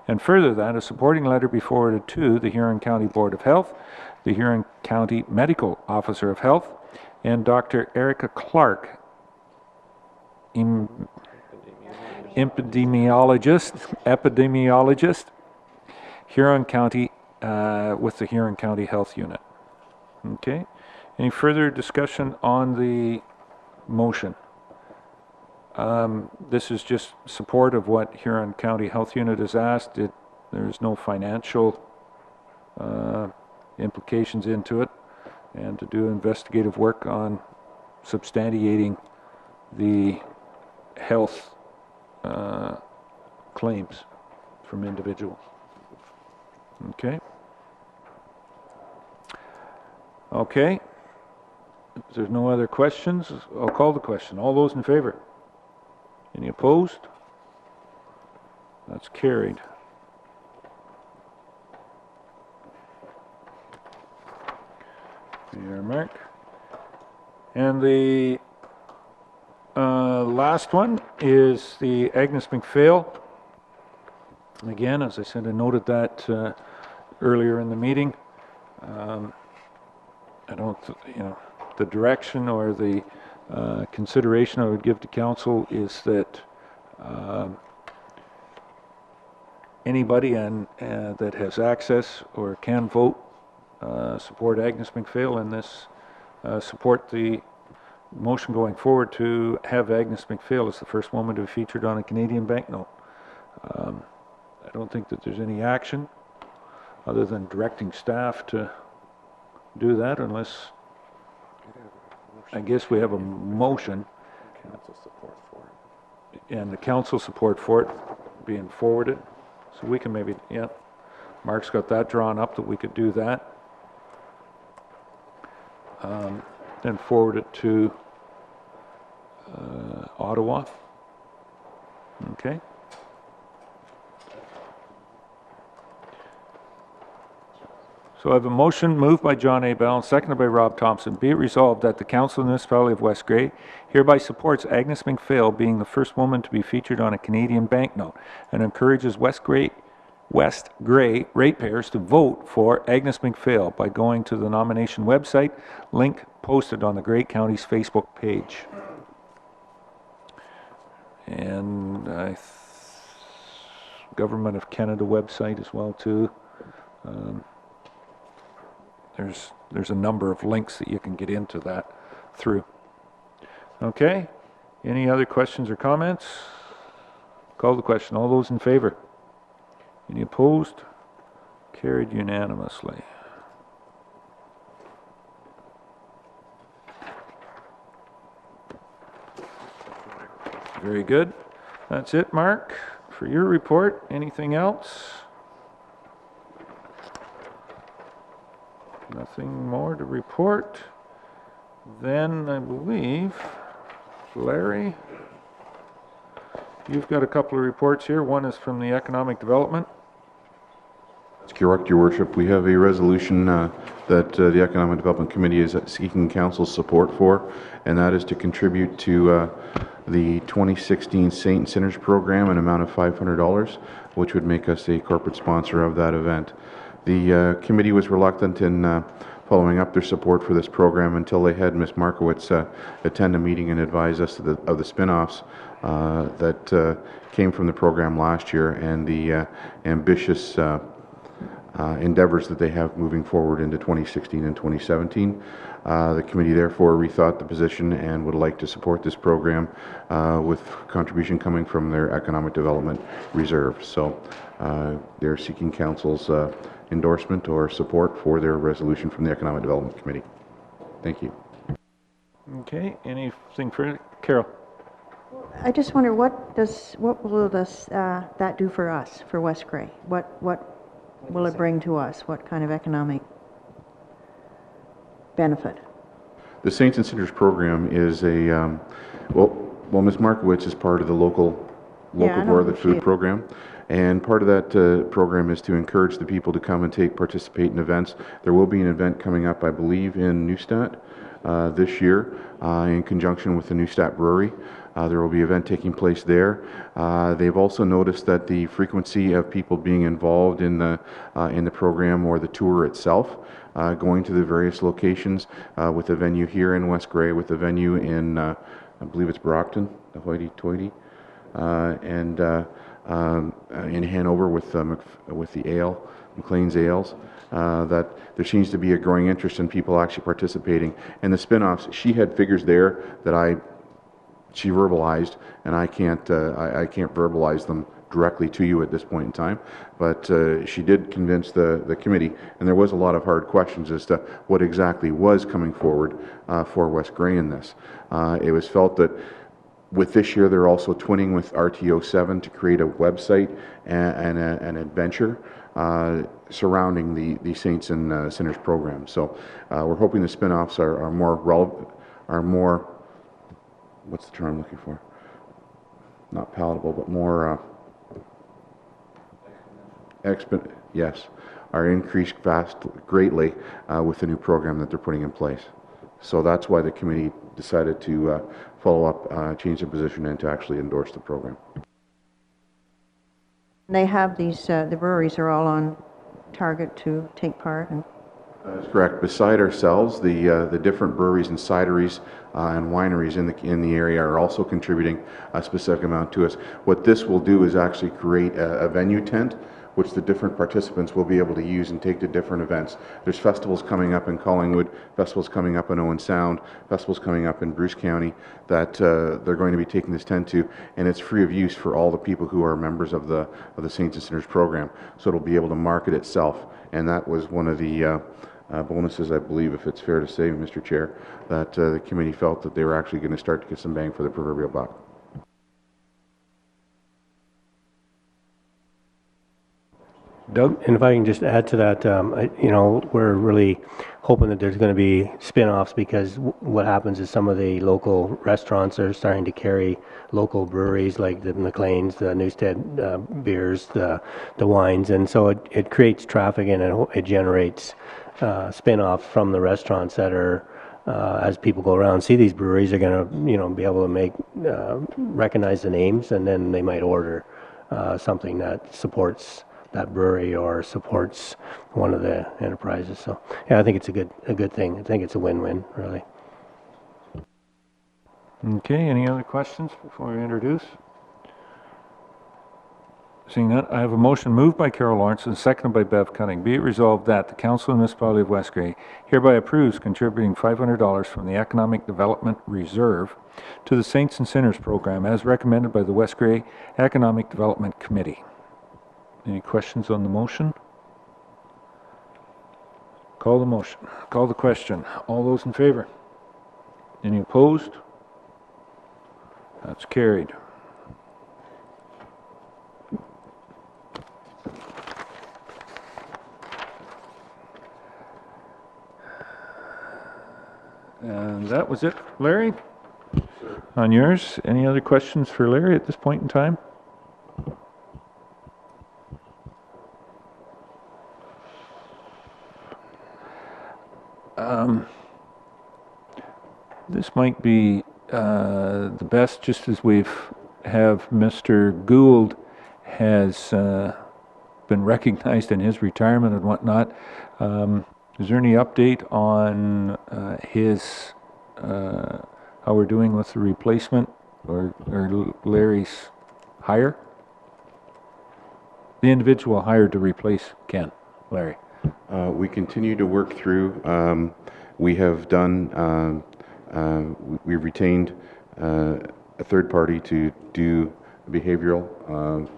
[SPEAKER 1] And further, that a supporting letter be forwarded to the Huron County Board of Health, the Huron County Medical Officer of Health, and Dr. Erica Clark, epidemiologist, Huron County, with the Huron County Health Unit. Okay. Any further discussion on the motion? This is just support of what Huron County Health Unit has asked. There's no financial implications into it, and to do investigative work on substantiating the health claims from individuals. Okay. Okay. If there's no other questions, I'll call the question. All those in favor? Any opposed? That's carried. There, Mark. And the last one is the Agnes McPhail. Again, as I said, I noted that earlier in the meeting. I don't, the direction or the consideration I would give to council is that anybody that has access or can vote support Agnes McPhail in this, support the motion going forward to have Agnes McPhail as the first woman to be featured on a Canadian banknote. I don't think that there's any action other than directing staff to do that, unless, I guess we have a motion.
[SPEAKER 15] Council support for it.
[SPEAKER 1] And the council support for it being forwarded. So we can maybe, yeah, Mark's got that drawn up that we could do that. Then forward it to Ottawa. Okay. So I have a motion moved by John A. Bell and seconded by Rob Thompson. Be it resolved that the Council of the Municipality of West Grey hereby supports Agnes McPhail being the first woman to be featured on a Canadian banknote and encourages West Grey ratepayers to vote for Agnes McPhail by going to the nomination website, link posted on the Grey County's Facebook page. And Government of Canada website as well too. There's a number of links that you can get into that through. Okay, any other questions or comments? Call the question. All those in favor? Any opposed? Carried unanimously. Very good. That's it, Mark, for your report. Anything else? Nothing more to report. Then I believe, Larry, you've got a couple of reports here. One is from the Economic Development.
[SPEAKER 7] That's correct, Your Worship. We have a resolution that the Economic Development Committee is seeking council's support for, and that is to contribute to the 2016 Saint Sinners program an amount of $500, which would make us a corporate sponsor of that event. The committee was reluctant in following up their support for this program until they had Ms. Markowitz attend a meeting and advise us of the spin-offs that came from the program last year and the ambitious endeavors that they have moving forward into 2016 and 2017. The committee therefore rethought the position and would like to support this program with contribution coming from their Economic Development Reserve. So they're seeking council's endorsement or support for their resolution from the Economic Development Committee. Thank you.
[SPEAKER 1] Okay, anything further? Carol?
[SPEAKER 3] I just wonder, what will that do for us, for West Grey? What will it bring to us? What kind of economic benefit?
[SPEAKER 7] The Saints and Sinners program is a, well, Ms. Markowitz is part of the local
[SPEAKER 3] I know
[SPEAKER 7] Board of the
[SPEAKER 3] who she
[SPEAKER 7] Food
[SPEAKER 3] is.
[SPEAKER 7] program, and part of that program is to encourage the people to come and participate in events. There will be an event coming up, I believe, in Neustadt this year in conjunction with the Neustadt Brewery. There will be an event taking place there. They've also noticed that the frequency of people being involved in the program or the tour itself, going to the various locations, with a venue here in West Grey, with a venue in, I believe it's Brockton, the hoity-toity, and in Hanover with the ale, McLean's Ales, that there seems to be a growing interest in people actually participating. And the spin-offs, she had figures there that she verbalized, and I can't verbalize them directly to you at this point in time, but she did convince the committee, and there was a lot of hard questions as to what exactly was coming forward for West Grey in this. It was felt that with this year, they're also twinning with RTO7 to create a website and an adventure surrounding the Saints and Sinners program. So we're hoping the spin-offs are more relevant, are more, what's the term I'm looking for? Not palatable, but more yes, are increased greatly with the new program that they're putting in place. So that's why the committee decided to follow up, change their position, and to actually endorse the program.
[SPEAKER 3] They have these, the breweries are all on target to take part. And
[SPEAKER 7] That's correct. Beside ourselves, the different breweries and cideries and wineries in the area are also contributing a specific amount to us. What this will do is actually create a venue tent, which the different participants will be able to use and take to different events. There's festivals coming up in Collingwood, festivals coming up in Owen Sound, festivals coming up in Bruce County that they're going to be taking this tent to, and it's free of use for all the people who are members of the Saints and Sinners program. So it'll be able to market itself, and that was one of the bonuses, I believe, if it's fair to say, Mr. Chair, that the committee felt that they were actually going to start to get some bang for the proverbial buck.
[SPEAKER 1] Doug?
[SPEAKER 5] And if I can just add to that, we're really hoping that there's going to be spin-offs, because what happens is some of the local restaurants are starting to carry local breweries like the McLean's, the Newstead beers, the wines, and so it creates traffic, and it generates spin-offs from the restaurants that are, as people go around, see these breweries, are going to, be able to recognize the names, and then they might order something that supports that brewery or supports one of the enterprises. So yeah, I think it's a good thing. I think it's a win-win, really.
[SPEAKER 1] Okay, any other questions before we introduce? Seeing that, I have a motion moved by Carol Lawrence and seconded by Bev Cutting. Be it resolved that the Council of the Municipality of West Grey hereby approves contributing $500 from the Economic Development Reserve to the Saints and Sinners program as recommended by the West Grey Economic Development Committee. Any questions on the motion? Call the motion. Call the question. All those in favor? Any opposed? That's carried. And that was it, Larry? On yours, any other questions for Larry at this point in time? This might be the best, just as have Mr. Gould has been recognized in his retirement and whatnot. Is there any update on how we're doing with the replacement or Larry's hire? The individual hired to replace Ken. Larry?
[SPEAKER 7] We continue to work through. We have done, we've retained a third party to do behavioral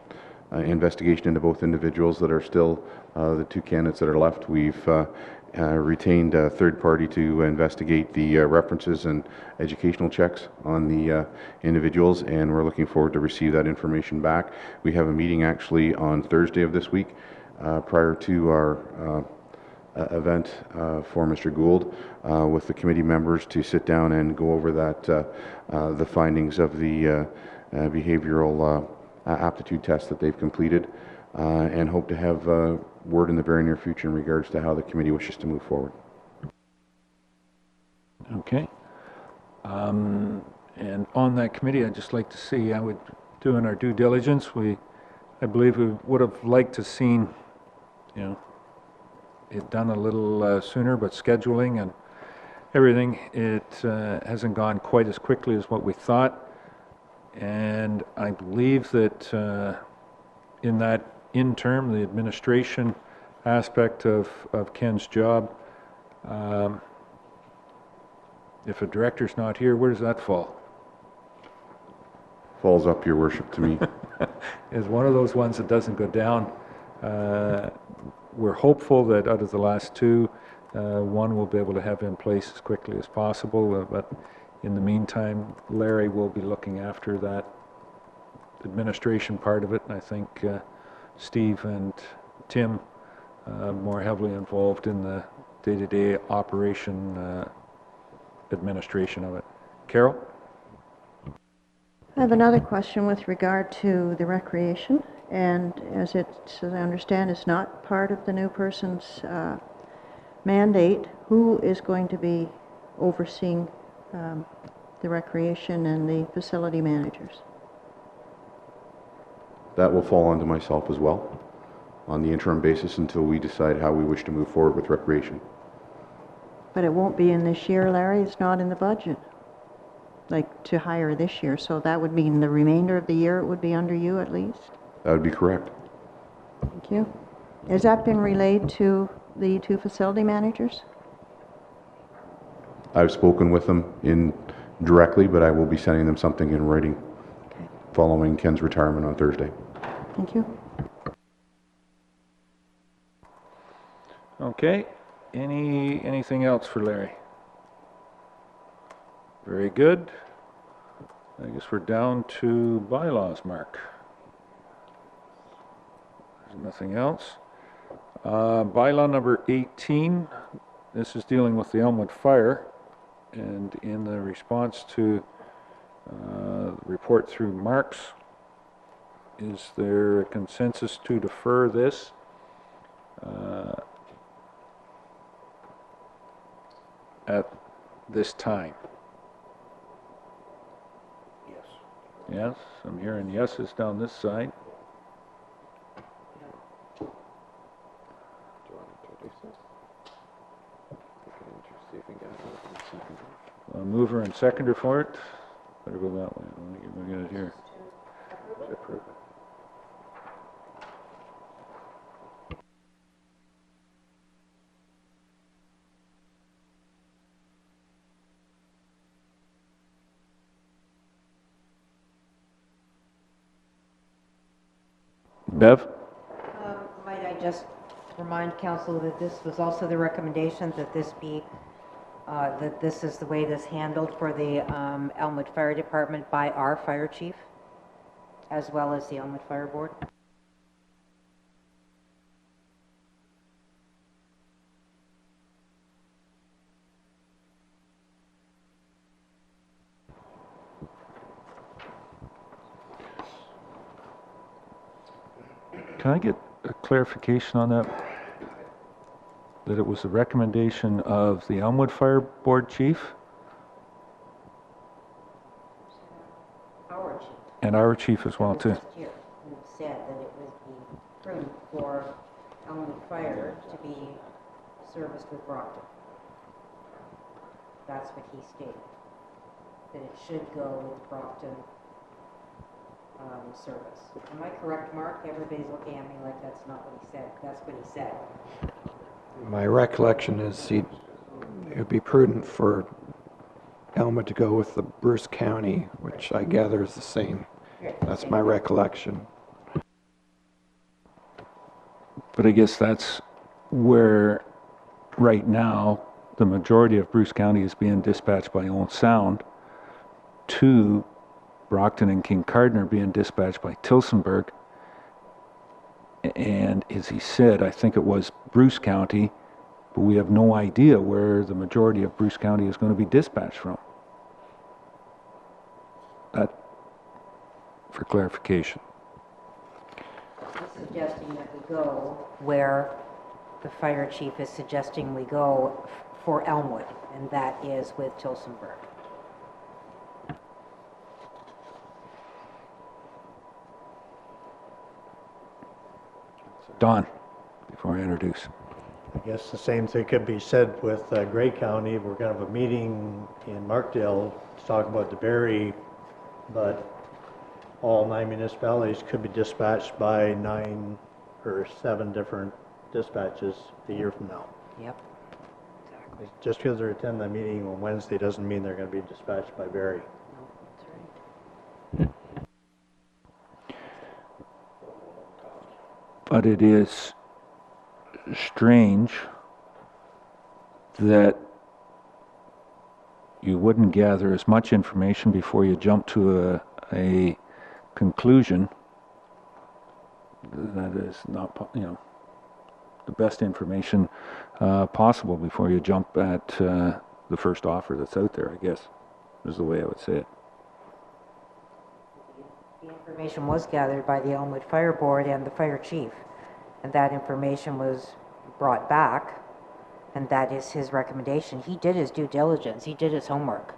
[SPEAKER 7] investigation into both individuals that are still the two candidates that are left. We've retained a third party to investigate the references and educational checks on the individuals, and we're looking forward to receive that information back. We have a meeting actually on Thursday of this week prior to our event for Mr. Gould with the committee members to sit down and go over that, the findings of the behavioral aptitude test that they've completed, and hope to have word in the very near future in regards to how the committee wishes to move forward.
[SPEAKER 1] Okay. And on that committee, I'd just like to see how we're doing our due diligence. I believe we would have liked to seen, you know, it done a little sooner, but scheduling and everything, it hasn't gone quite as quickly as what we thought. And I believe that in that interim, the administration aspect of Ken's job, if a director's not here, where does that fall?
[SPEAKER 7] Falls up, Your Worship, to me.
[SPEAKER 1] Is one of those ones that doesn't go down. We're hopeful that out of the last two, one will be able to have in place as quickly as possible, but in the meantime, Larry will be looking after that administration part of it, and I think Steve and Tim more heavily involved in the day-to-day operation administration of it. Carol?
[SPEAKER 3] I have another question with regard to the recreation, and as I understand, it's not part of the new person's mandate. Who is going to be overseeing the recreation and the facility managers?
[SPEAKER 7] That will fall onto myself as well on the interim basis until we decide how we wish to move forward with recreation.
[SPEAKER 3] But it won't be in this year, Larry. It's not in the budget, like to hire this year. So that would mean the remainder of the year it would be under you at least?
[SPEAKER 7] That would be correct.
[SPEAKER 3] Thank you. Has that been relayed to the two facility managers?
[SPEAKER 7] I've spoken with them directly, but I will be sending them something in writing following Ken's retirement on Thursday.
[SPEAKER 3] Thank you.
[SPEAKER 1] Okay. Anything else for Larry? Very good. I guess we're down to bylaws, Mark. There's nothing else. Bylaw number 18. This is dealing with the Elmwood Fire, and in the response to report through Marks, is there a consensus to defer this? At this time?
[SPEAKER 11] Yes.
[SPEAKER 1] Yes, I'm hearing yeses down this side.
[SPEAKER 15] Do you want to introduce this? We can see if we can get a second.
[SPEAKER 1] Mover and seconder for it. Better go that way. We'll get it here.
[SPEAKER 15] To approve it.
[SPEAKER 1] Bev?
[SPEAKER 4] Might I just remind council that this was also the recommendation that this be, that this is the way this handled for the Elmwood Fire Department by our fire chief, as well as the Elmwood Fire Board?
[SPEAKER 1] Can I get a clarification on that? That it was the recommendation of the Elmwood Fire Board Chief?
[SPEAKER 4] Our chief.
[SPEAKER 1] And our chief as well, too.
[SPEAKER 4] Last year, who said that it would be prudent for Elmwood Fire to be serviced with Brockton. That's what he stated, that it should go with Brockton service. Am I correct, Mark? Everybody's looking at me like that's not what he said. That's what he said.
[SPEAKER 2] My recollection is it would be prudent for Elma to go with the Bruce County, which I gather is the same. That's my recollection.
[SPEAKER 1] But I guess that's where, right now, the majority of Bruce County is being dispatched by Owen Sound, to Brockton and Kincardine being dispatched by Tillsonburg. And as he said, I think it was Bruce County, but we have no idea where the majority of Bruce County is going to be dispatched from. That, for clarification.
[SPEAKER 4] He's suggesting that we go where the fire chief is suggesting we go for Elmwood, and that is with Tillsonburg.
[SPEAKER 1] Don, before I introduce.
[SPEAKER 10] I guess the same thing could be said with Grey County. We're going to have a meeting in Markdale to talk about the Barrie, but all 9 municipalities could be dispatched by 9 or 7 different dispatches a year from now.
[SPEAKER 4] Yep.
[SPEAKER 10] Just because they're attending that meeting on Wednesday doesn't mean they're going to be dispatched by Barrie.
[SPEAKER 4] No, that's right.
[SPEAKER 1] But it is strange that you wouldn't gather as much information before you jump to a conclusion that is not, the best information possible before you jump at the first offer that's out there, I guess, is the way I would say it.
[SPEAKER 4] The information was gathered by the Elmwood Fire Board and the fire chief, and that information was brought back, and that is his recommendation. He did his due diligence. He did his homework.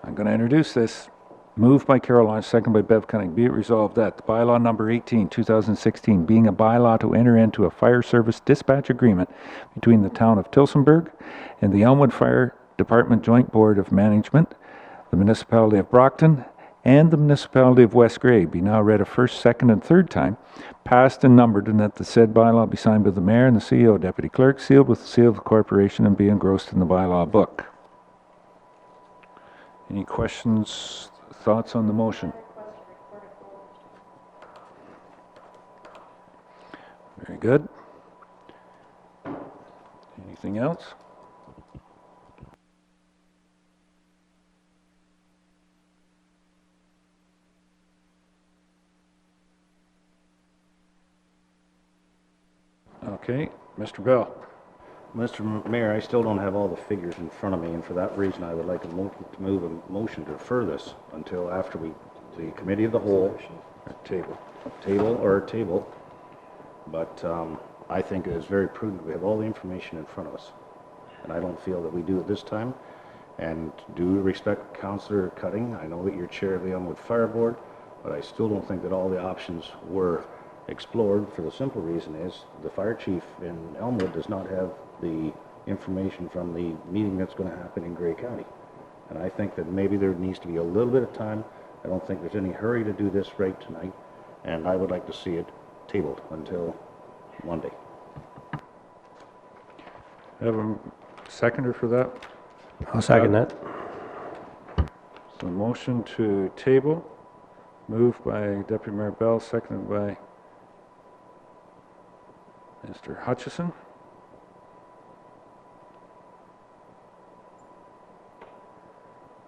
[SPEAKER 1] I'm going to introduce this. Moved by Caroline, second by Bev Cunning. Be it resolved that the bylaw number 18, 2016, being a bylaw to enter into a fire service dispatch agreement between the town of Tillsonburg and the Elmwood Fire Department Joint Board of Management, the Municipality of Brockton, and the Municipality of West Grey be now read a first, second, and third time, passed and numbered, and that the said bylaw be signed by the mayor and the CEO, deputy clerk, sealed with the seal of the corporation, and be engrossed in the bylaw book. Any questions, thoughts on the motion? Very good. Anything else? Okay, Mr. Bell.
[SPEAKER 6] Mr. Mayor, I still don't have all the figures in front of me, and for that reason, I would like to move a motion to defer this until after the committee of the whole, table. But I think it is very prudent. We have all the information in front of us, and I don't feel that we do it this time. And do respect Councillor Cutting. I know that you're chair of the Elmwood Fire Board, but I still don't think that all the options were explored, for the simple reason is the fire chief in Elmwood does not have the information from the meeting that's going to happen in Grey County. And I think that maybe there needs to be a little bit of time. I don't think there's any hurry to do this right tonight, and I would like to see it tabled until Monday.
[SPEAKER 1] Have a seconder for that?
[SPEAKER 5] I'll second that.
[SPEAKER 1] So motion to table, moved by Deputy Mayor Bell, seconded by Mr. Hutchison.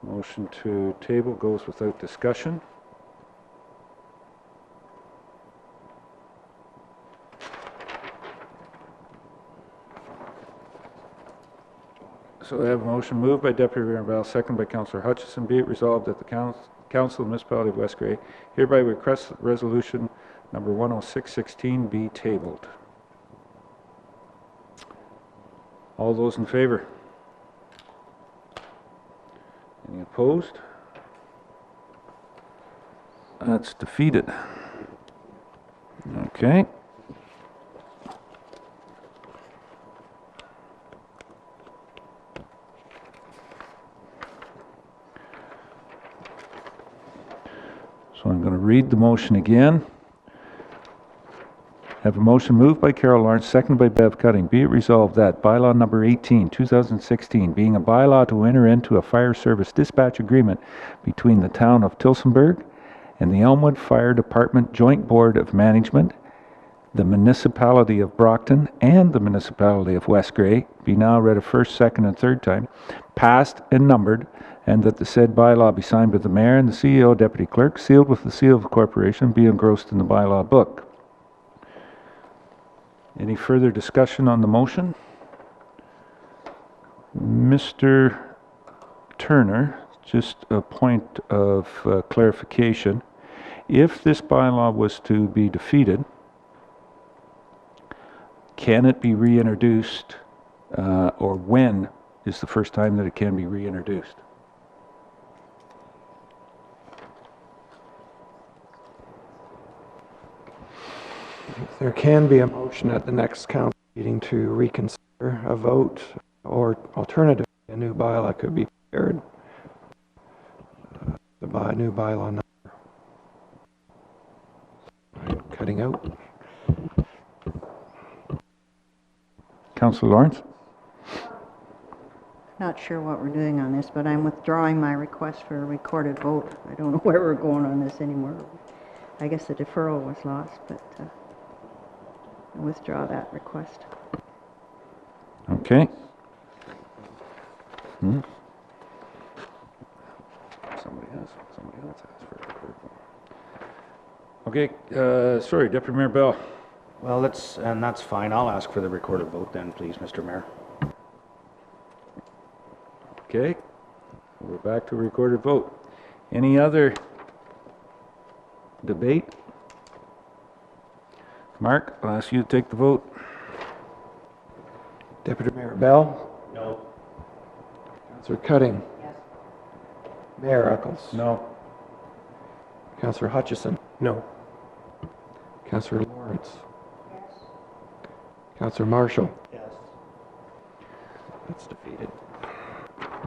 [SPEAKER 1] Motion to table goes without discussion. So we have a motion moved by Deputy Mayor Bell, seconded by Councillor Hutchison. Be it resolved that the Council of the Municipality of West Grey hereby requests that resolution number 10616 be tabled. All those in favor? Any opposed? That's defeated. Okay. So I'm going to read the motion again. Have a motion moved by Carol Lawrence, seconded by Bev Cutting. Be it resolved that bylaw number 18, 2016, being a bylaw to enter into a fire service dispatch agreement between the town of Tillsonburg and the Elmwood Fire Department Joint Board of Management, the Municipality of Brockton, and the Municipality of West Grey, be now read a first, second, and third time, passed and numbered, and that the said bylaw be signed by the mayor and the CEO, deputy clerk, sealed with the seal of the corporation, be engrossed in the bylaw book. Any further discussion on the motion? Mr. Turner, just a point of clarification. If this bylaw was to be defeated, can it be reintroduced, or when is the first time that it can be reintroduced?
[SPEAKER 2] There can be a motion at the next council meeting to reconsider a vote, or alternatively, a new bylaw could be prepared. The new bylaw number. I'm cutting out.
[SPEAKER 1] Councillor Lawrence?
[SPEAKER 3] Not sure what we're doing on this, but I'm withdrawing my request for a recorded vote. I don't know where we're going on this anymore. I guess the deferral was lost, but I withdraw that request.
[SPEAKER 1] Okay. Somebody else has for a recorded vote. Okay, sorry, Deputy Mayor Bell.
[SPEAKER 6] Well, that's fine. I'll ask for the recorded vote then, please, Mr. Mayor.
[SPEAKER 1] Okay, we're back to recorded vote. Any other debate? Mark, I'll ask you to take the vote.
[SPEAKER 2] Deputy Mayor Bell?
[SPEAKER 6] No.
[SPEAKER 2] Councillor Cutting?
[SPEAKER 4] Yes.
[SPEAKER 2] Mayor Eccles?
[SPEAKER 1] No.
[SPEAKER 2] Councillor Hutchison?
[SPEAKER 14] No.
[SPEAKER 2] Councillor Lawrence? Yes. Councillor Marshall?
[SPEAKER 12] Yes.
[SPEAKER 2] That's defeated.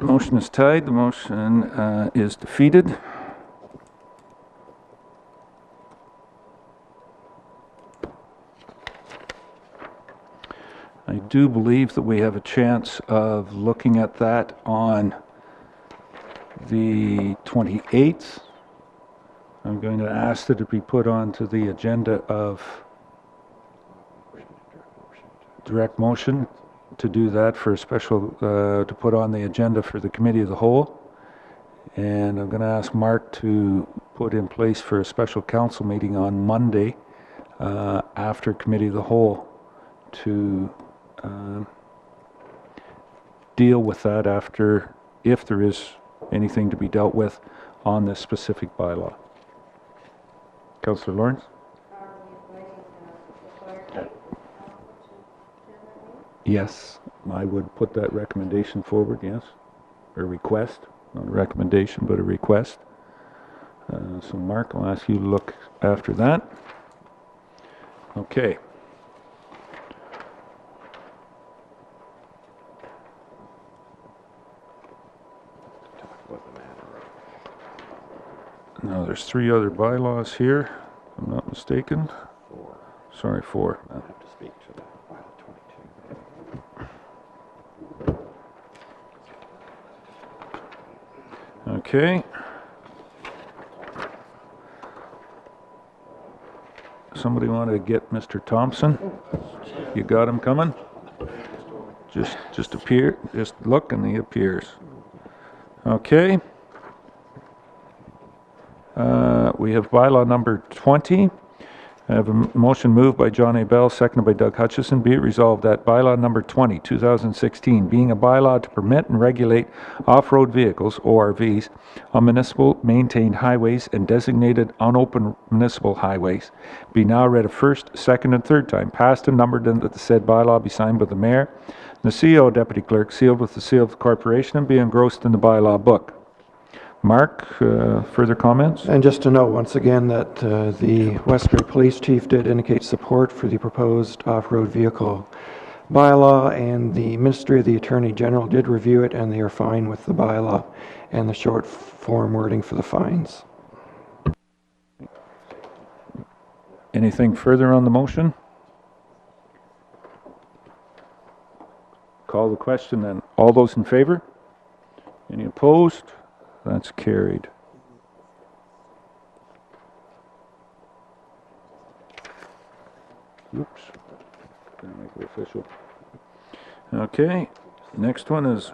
[SPEAKER 1] Motion is tied. The motion is defeated. I do believe that we have a chance of looking at that on the 28th. I'm going to ask that it be put onto the agenda of direct motion to do that for a special, to put on the agenda for the Committee of the Whole. And I'm going to ask Mark to put in place for a special council meeting on Monday after Committee of the Whole to deal with that after, if there is anything to be dealt with on this specific bylaw. Councillor Lawrence? Yes, I would put that recommendation forward, yes. Or request, not a recommendation, but a request. So Mark, I'll ask you to look after that. Okay. Now, there's 3 other bylaws here, if I'm not mistaken. 4. Sorry, 4.
[SPEAKER 15] I have to speak to the file 22.
[SPEAKER 1] Okay. Somebody want to get Mr. Thompson? You got him coming? Just look and he appears. Okay. We have bylaw number 20. I have a motion moved by John A. Bell, seconded by Doug Hutchison. Be it resolved that bylaw number 20, 2016, being a bylaw to permit and regulate off-road vehicles, ORVs, on municipal maintained highways and designated unopened municipal highways, be now read a first, second, and third time, passed and numbered, and that the said bylaw be signed by the mayor, the CEO, deputy clerk, sealed with the seal of the corporation, and be engrossed in the bylaw book. Mark, further comments?
[SPEAKER 2] And just to note once again that the West Grey Police Chief did indicate support for the proposed off-road vehicle bylaw, and the Ministry of the Attorney General did review it, and they are fine with the bylaw and the short form wording for the fines.
[SPEAKER 1] Anything further on the motion? Call the question then. All those in favor? Any opposed? That's carried. Oops. Gonna make it official. Okay, next one is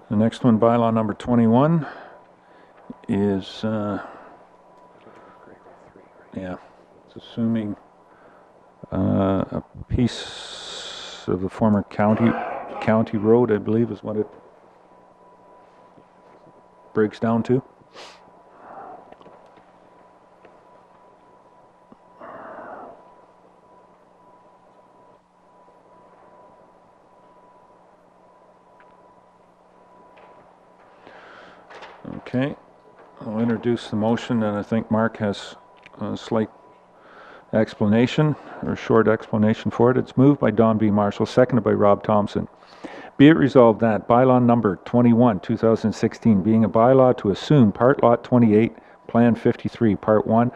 [SPEAKER 1] the next one, bylaw number 21, is, yeah, it's assuming a piece of the former county road, I believe is what it breaks down to. Okay, I'll introduce the motion, and I think Mark has a slight explanation, or a short explanation for it. It's moved by Don B. Marshall, seconded by Rob Thompson. Be it resolved that bylaw number 21, 2016, being a bylaw to assume Part Lot 28, Plan 53, Part 1,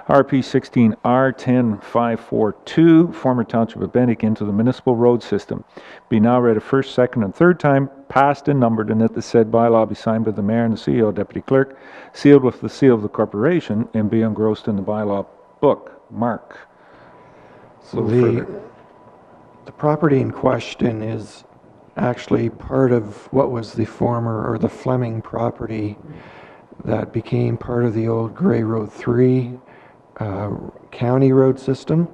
[SPEAKER 1] RP 16 R10542, former Township of Bentic, into the municipal road system, be now read a first, second, and third time, passed and numbered, and that the said bylaw be signed by the mayor and the CEO, deputy clerk, sealed with the seal of the corporation, and be engrossed in the bylaw book. Mark.
[SPEAKER 2] So the property in question is actually part of what was the former, or the Fleming property that became part of the old Grey Road 3 county road system.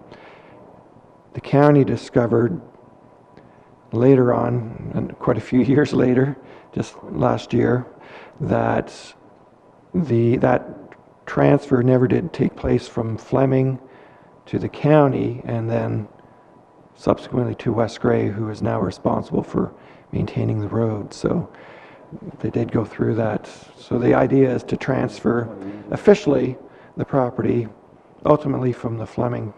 [SPEAKER 2] The county discovered later on, and quite a few years later, just last year, that that transfer never did take place from Fleming to the county, and then subsequently to West Grey, who is now responsible for maintaining the road. So they did go through that. So the idea is to transfer officially the property ultimately from the Fleming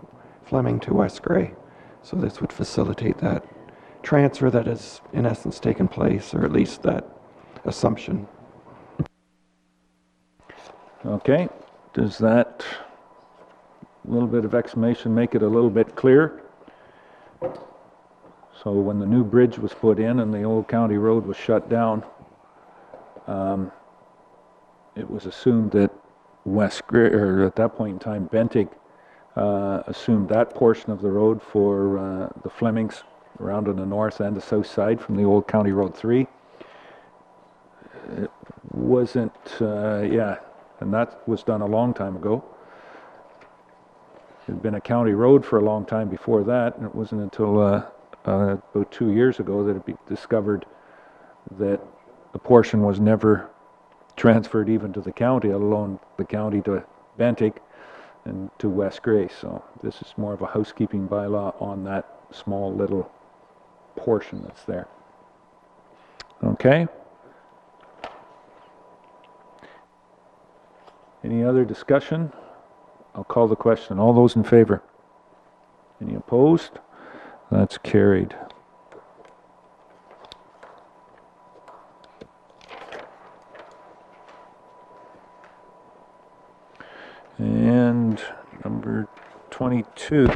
[SPEAKER 2] to West Grey. So this would facilitate that transfer that has in essence taken place, or at least that assumption.
[SPEAKER 1] Okay, does that little bit of explanation make it a little bit clearer? So when the new bridge was put in and the old county road was shut down, it was assumed that West Grey, or at that point in time, Bentic, assumed that portion of the road for the Flemings around on the north and the south side from the old County Road 3. It wasn't, yeah, and that was done a long time ago. It had been a county road for a long time before that, and it wasn't until about 2 years ago that it discovered that the portion was never transferred even to the county, let alone the county to Bentic and to West Grey. So this is more of a housekeeping bylaw on that small little portion that's there. Okay. Any other discussion? I'll call the question. All those in favor? Any opposed? That's carried. And number 22.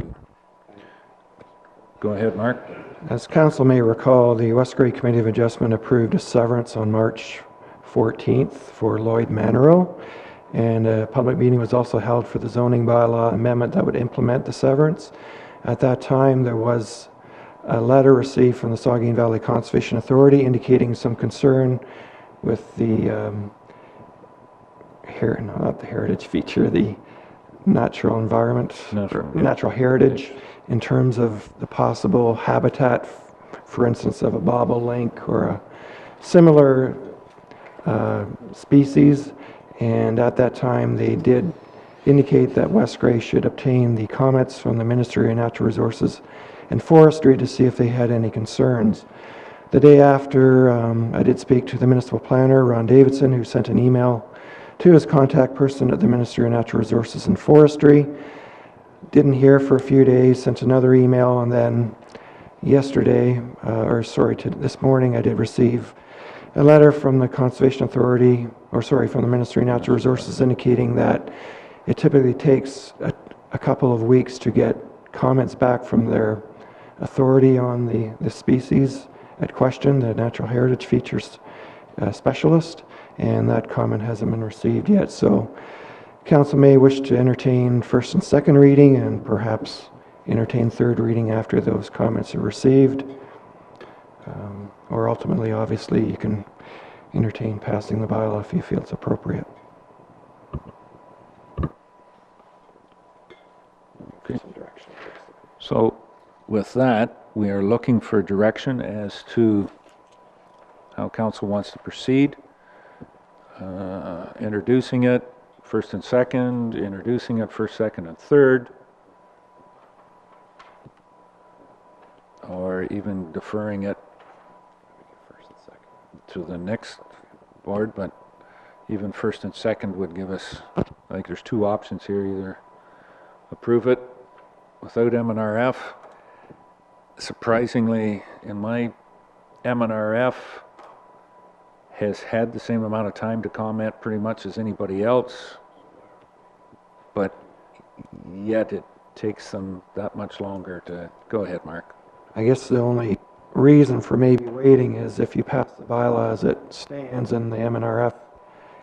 [SPEAKER 1] Go ahead, Mark.
[SPEAKER 2] As council may recall, the West Grey Committee of Adjustment approved a severance on March 14th for Lloyd Manero, and a public meeting was also held for the zoning bylaw amendment that would implement the severance. At that time, there was a letter received from the Saugeen Valley Conservation Authority indicating some concern with the not the heritage feature, the natural environment, natural heritage, in terms of the possible habitat, for instance, of a bobolink or a similar species. And at that time, they did indicate that West Grey should obtain the comments from the Ministry of Natural Resources and Forestry to see if they had any concerns. The day after, I did speak to the municipal planner, Ron Davidson, who sent an email to his contact person at the Ministry of Natural Resources and Forestry. Didn't hear for a few days, sent another email, and then yesterday, this morning, I did receive a letter from the Conservation Authority, or sorry, from the Ministry of Natural Resources indicating that it typically takes a couple of weeks to get comments back from their authority on the species at question, the natural heritage features specialist, and that comment hasn't been received yet. So council may wish to entertain first and second reading and perhaps entertain third reading after those comments are received. Or ultimately, obviously, you can entertain passing the bylaw if you feel it's appropriate.
[SPEAKER 1] Okay. So with that, we are looking for direction as to how council wants to proceed. Introducing it, first and second, introducing it, first, second, and third, or even deferring it to the next board, but even first and second would give us, I think there's two options here, either approve it without M&RF. Surprisingly, in my M&RF has had the same amount of time to comment pretty much as anybody else, but yet it takes them that much longer to... Go ahead, Mark.
[SPEAKER 2] I guess the only reason for maybe waiting is if you pass the bylaw as it stands and the M&RF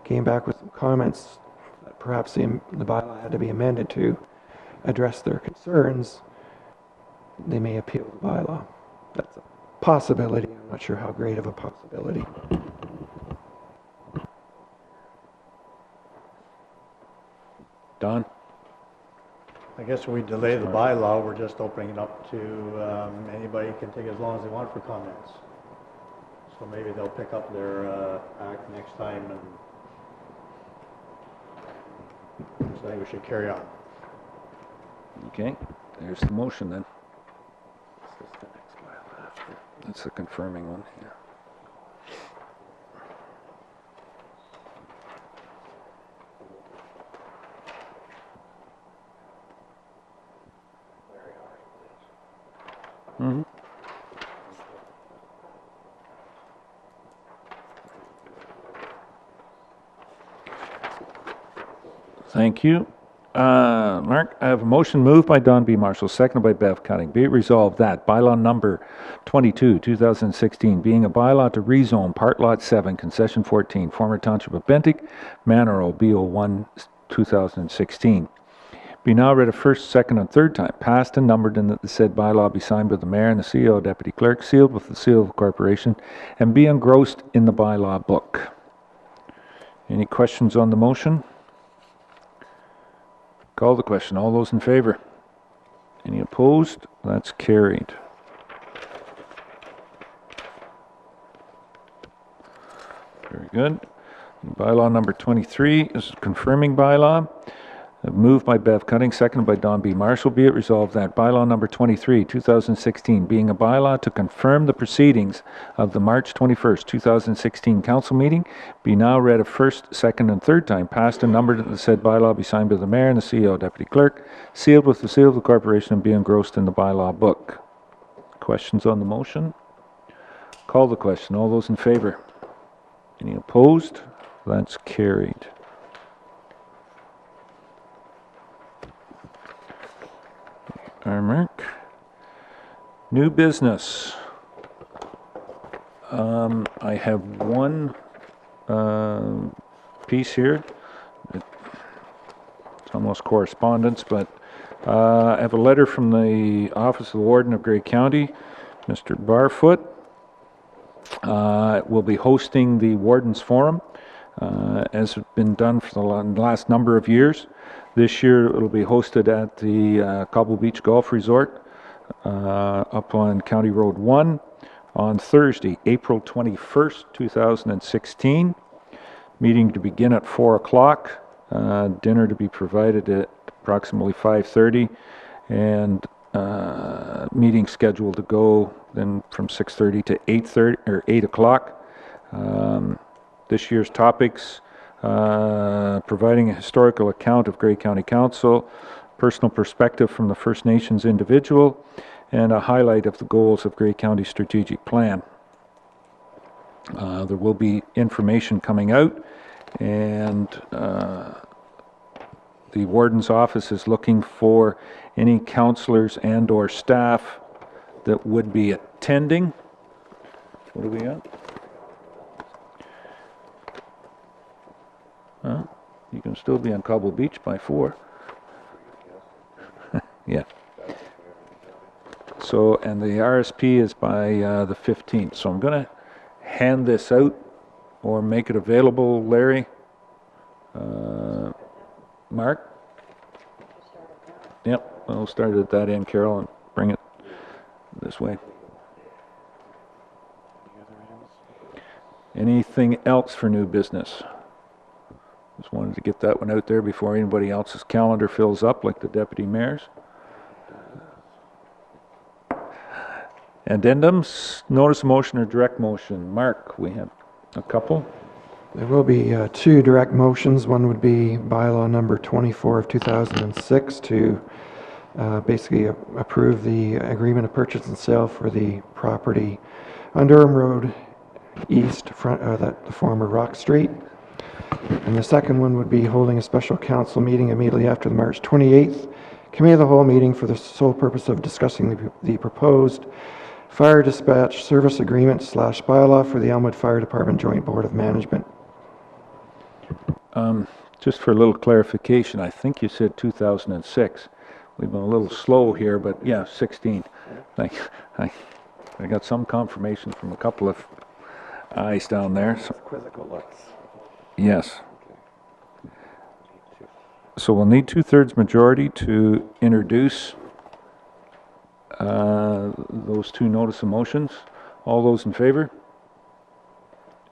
[SPEAKER 2] came back with some comments, that perhaps the bylaw had to be amended to address their concerns, they may appeal the bylaw. That's a possibility. I'm not sure how great of a possibility.
[SPEAKER 1] Don?
[SPEAKER 10] I guess if we delay the bylaw, we're just opening it up to anybody can take as long as they want for comments. So maybe they'll pick up their act next time, and so I think we should carry on.
[SPEAKER 1] Okay, there's the motion then. That's the confirming one, yeah. Mm-hmm. Thank you. Mark, I have a motion moved by Don B. Marshall, seconded by Bev Cutting. Be it resolved that bylaw number 22, 2016, being a bylaw to rezone Part Lot 7, Concession 14, former Township of Bentinck, Manor BO1, 2016, be now read a first, second, and third time, passed and numbered, and that the said bylaw be signed by the mayor and the CEO, deputy clerk, sealed with the seal of the corporation, and be engrossed in the bylaw book. Any questions on the motion? Call the question. All those in favor? Any opposed? That's carried. Very good. Bylaw number 23 is confirming bylaw. Moved by Bev Cutting, seconded by Don B. Marshall. Be it resolved that bylaw number 23, 2016, being a bylaw to confirm the proceedings of the March 21st, 2016 council meeting, be now read a first, second, and third time, passed and numbered, that the said bylaw be signed by the mayor and the CEO, deputy clerk, sealed with the seal of the corporation, and be engrossed in the bylaw book. Questions on the motion? Call the question. All those in favor? Any opposed? That's carried. Mark. New business. I have one piece here. It's almost correspondence, but I have a letter from the Office of the Warden of Grey County, Mr. Barfoot. We'll be hosting the Warden's Forum, as has been done for the last number of years. This year it'll be hosted at the Cobble Beach Golf Resort up on County Road 1 on Thursday, April 21st, 2016. Meeting to begin at 4 o'clock, dinner to be provided at approximately 5:30, and meeting scheduled to go then from 6:30 to 8:30 or 8 o'clock. This year's topics: providing a historical account of Grey County Council, personal perspective from the First Nations individual, and a highlight of the goals of Grey County Strategic Plan. There will be information coming out, and the warden's office is looking for any counselors and/or staff that would be attending. What do we got? You can still be on Cobble Beach by 4. Yeah. So, and the RSP is by the 15th. So I'm going to hand this out or make it available, Larry. Mark? Yep, I'll start at that end, Carol, and bring it this way. Anything else for new business? Just wanted to get that one out there before anybody else's calendar fills up, like the deputy mayor's. Addendums, notice of motion or direct motion. Mark, we have a couple.
[SPEAKER 2] There will be 2 direct motions. One would be bylaw number 24 of 2006 to basically approve the agreement of purchase and sale for the property on Durham Road East, the former Rock Street. And the second one would be holding a special council meeting immediately after the March 28th Committee of the Whole meeting for the sole purpose of discussing the proposed fire dispatch service agreement / bylaw for the Elmwood Fire Department Joint Board of Management.
[SPEAKER 1] Just for a little clarification, I think you said 2006. We've been a little slow here, but yeah, 16. I got some confirmation from a couple of eyes down there. So.
[SPEAKER 15] Quizzical looks.
[SPEAKER 1] Yes. So we'll need 2/3 majority to introduce those 2 notice of motions. All those in favor?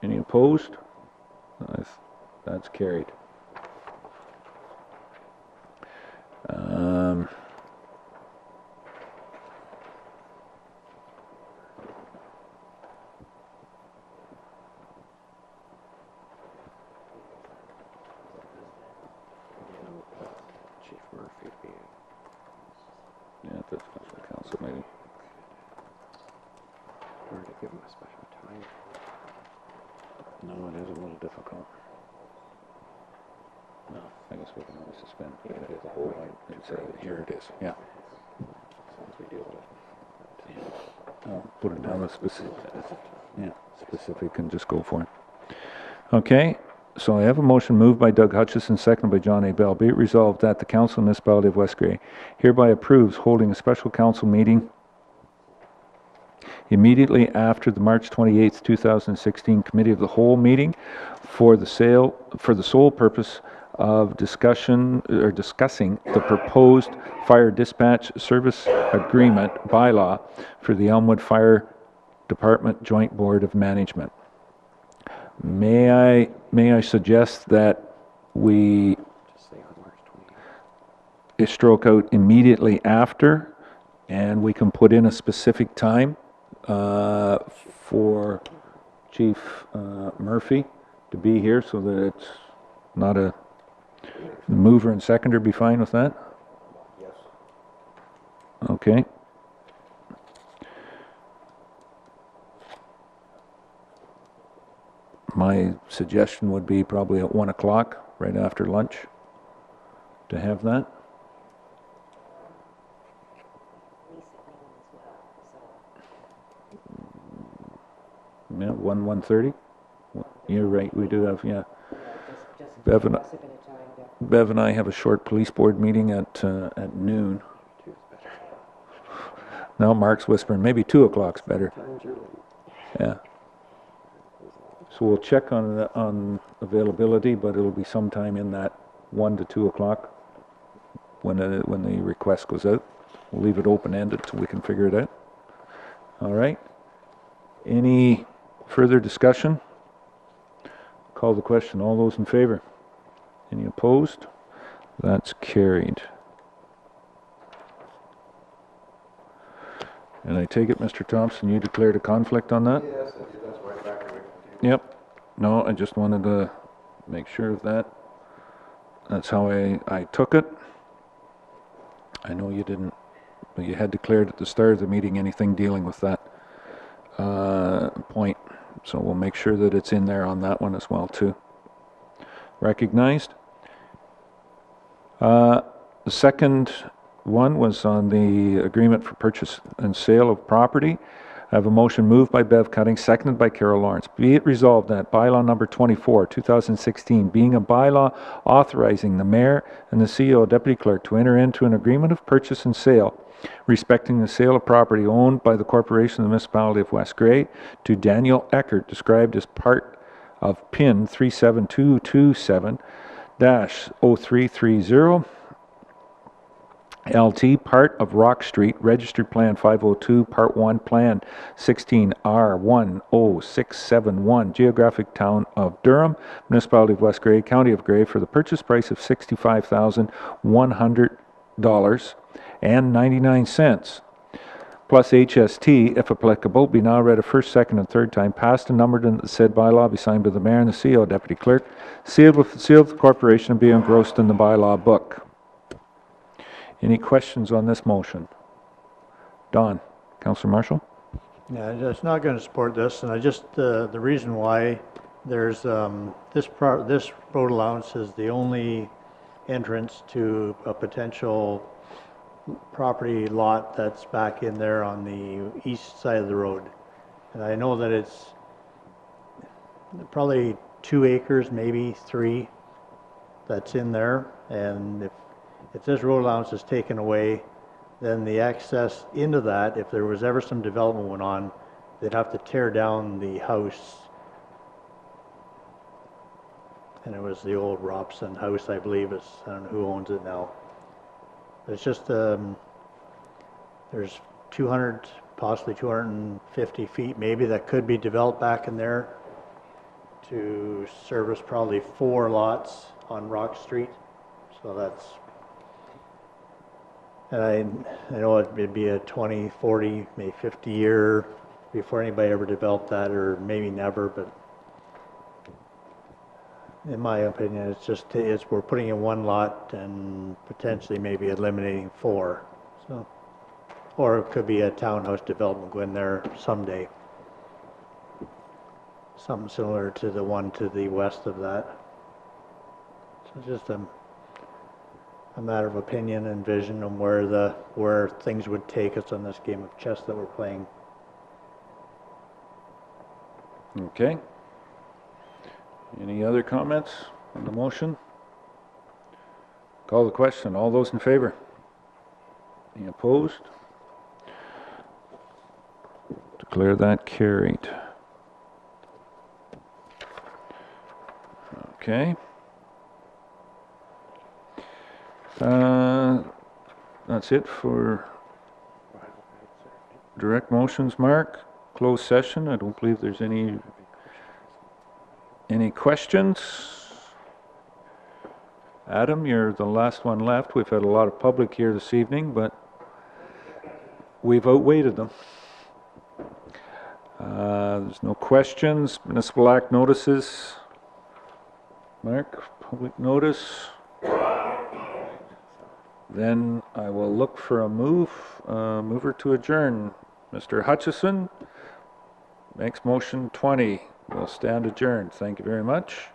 [SPEAKER 1] Any opposed? That's carried.
[SPEAKER 15] Chief Murphy being.
[SPEAKER 1] Yeah, the special council meeting.
[SPEAKER 15] Or to give him a special time. No, it is a little difficult.
[SPEAKER 1] No, I guess we can always suspend. Yeah, it is a whole here it is, yeah.
[SPEAKER 15] As long as we deal with it.
[SPEAKER 1] I'll put it down as specific. Yeah, specific and just go for it. Okay, so I have a motion moved by Doug Hutchison, seconded by John A. Bell. Be it resolved that the Council of the Municipality of West Grey hereby approves holding a special council meeting immediately after the March 28th, 2016 Committee of the Whole meeting for the sole purpose of discussing the proposed fire dispatch service agreement bylaw for the Elmwood Fire Department Joint Board of Management. May I suggest that we
[SPEAKER 15] Just say on March 28th.
[SPEAKER 1] stroke out immediately after, and we can put in a specific time for Chief Murphy to be here so that it's not a mover and seconder. Be fine with that?
[SPEAKER 11] Yes.
[SPEAKER 1] Okay. My suggestion would be probably at 1 o'clock, right after lunch, to have that. Yeah, 1:30? You're right, we do have, yeah. Bev and I have a short police board meeting at noon. Now Mark's whispering, maybe 2 o'clock's better. Yeah. So we'll check on availability, but it'll be sometime in that 1 to 2 o'clock when the request goes out. We'll leave it open-ended so we can figure it out. All right. Any further discussion? Call the question. All those in favor? Any opposed? That's carried. And I take it, Mr. Thompson, you declared a conflict on that?
[SPEAKER 7] Yes, that's why I backed away.
[SPEAKER 1] Yep. No, I just wanted to make sure of that. That's how I took it. I know you didn't, but you had declared at the start of the meeting anything dealing with that point. So we'll make sure that it's in there on that one as well, too. Recognized. The second one was on the agreement for purchase and sale of property. I have a motion moved by Bev Cutting, seconded by Carol Lawrence. Be it resolved that bylaw number 24, 2016, being a bylaw authorizing the mayor and the CEO, deputy clerk, to enter into an agreement of purchase and sale respecting the sale of property owned by the corporation of the municipality of West Grey to Daniel Eckert, described as part of PIN 37227-0330, LT, part of Rock Street, Registered Plan 502, Part 1, Plan 16R10671, Geographic Town of Durham, Municipality of West Grey, County of Grey, for the purchase price of $65,100.99, plus HST, if applicable, be now read a first, second, and third time, passed and numbered, and that the said bylaw be signed by the mayor and the CEO, deputy clerk, sealed with the seal of the corporation, and be engrossed in the bylaw book. Any questions on this motion? Don, Councillor Marshall?
[SPEAKER 10] Yeah, I'm just not going to support this, and I just, the reason why, there's, this road allowance is the only entrance to a potential property lot that's back in there on the east side of the road. And I know that it's probably 2 acres, maybe 3, that's in there, and if this road allowance is taken away, then the access into that, if there was ever some development went on, they'd have to tear down the house. And it was the old Robson house, I believe. I don't know who owns it now. It's just, there's 200, possibly 250 feet maybe that could be developed back in there to service probably 4 lots on Rock Street. So that's, and I know it'd be a 20, 40, maybe 50 year before anybody ever developed that, or maybe never, but in my opinion, it's just, we're putting in 1 lot and potentially maybe eliminating 4. So, or it could be a townhouse development go in there someday. Something similar to the one to the west of that. So it's just a matter of opinion and vision on where things would take us on this game of chess that we're playing.
[SPEAKER 1] Okay. Any other comments on the motion? Call the question. All those in favor? Any opposed? Declare that carried. Okay. That's it for direct motions, Mark. Closed session. I don't believe there's any questions. Adam, you're the last one left. We've had a lot of public here this evening, but we've outweighted them. There's no questions. Municipal Act notices. Mark, public notice. Then I will look for a mover to adjourn. Mr. Hutchison makes motion 20. We'll stand adjourned. Thank you very much.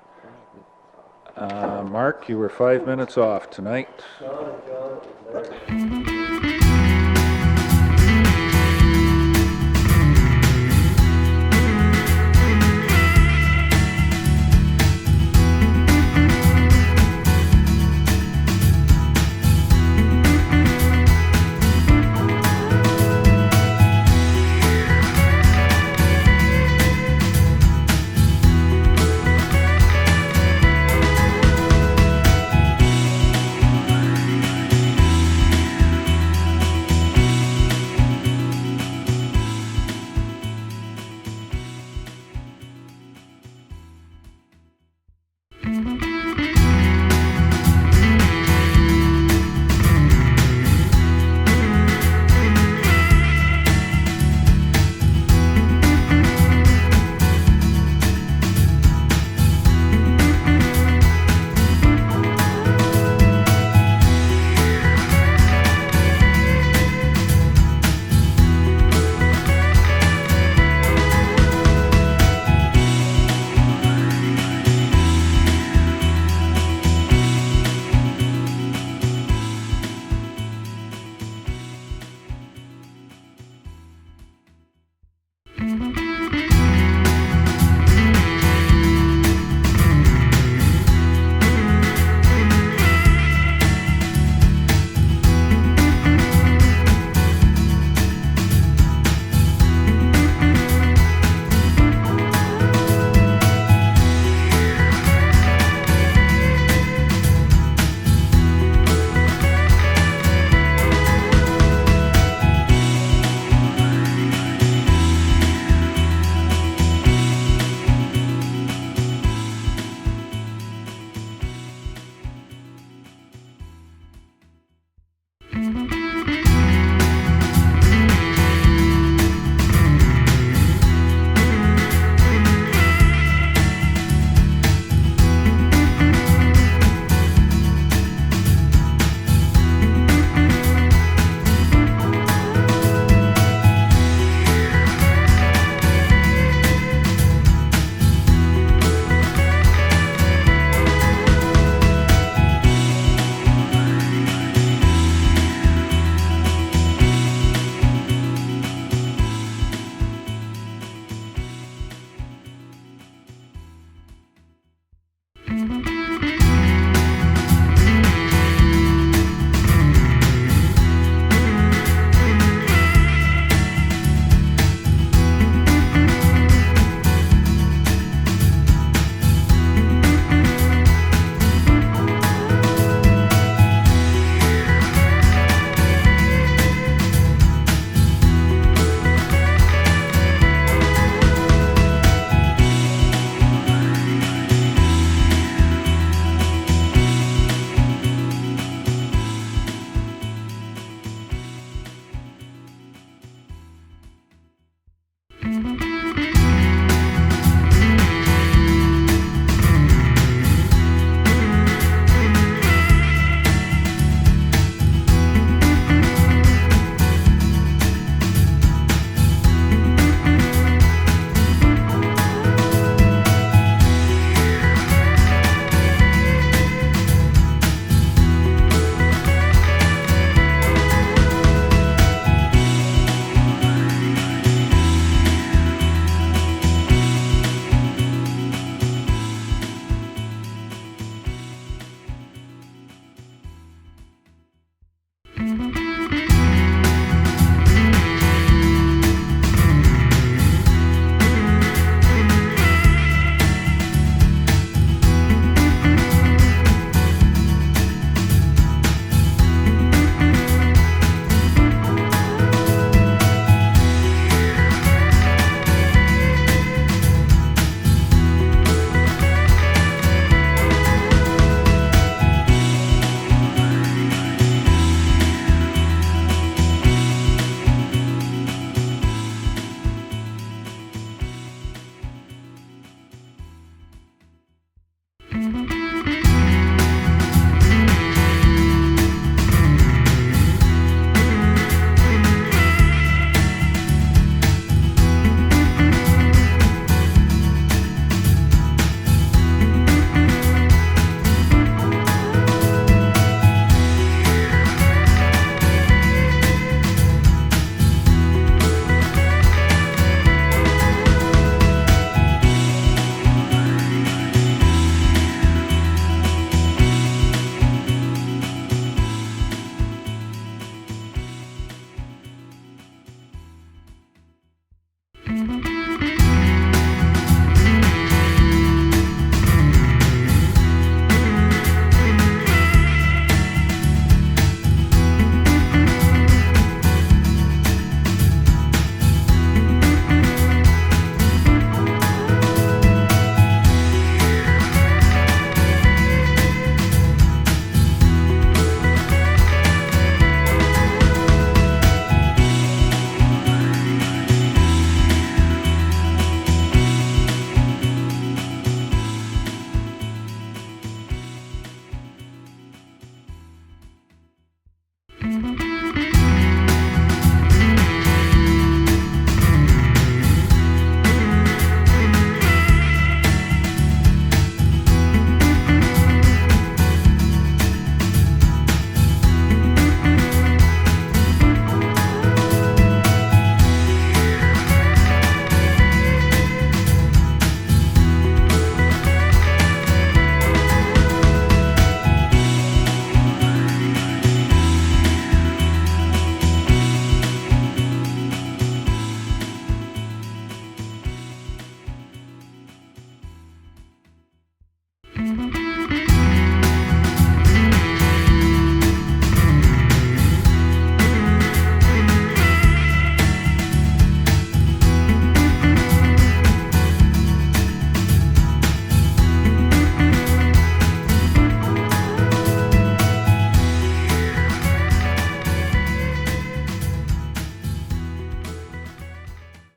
[SPEAKER 1] Mark, you were 5 minutes off tonight.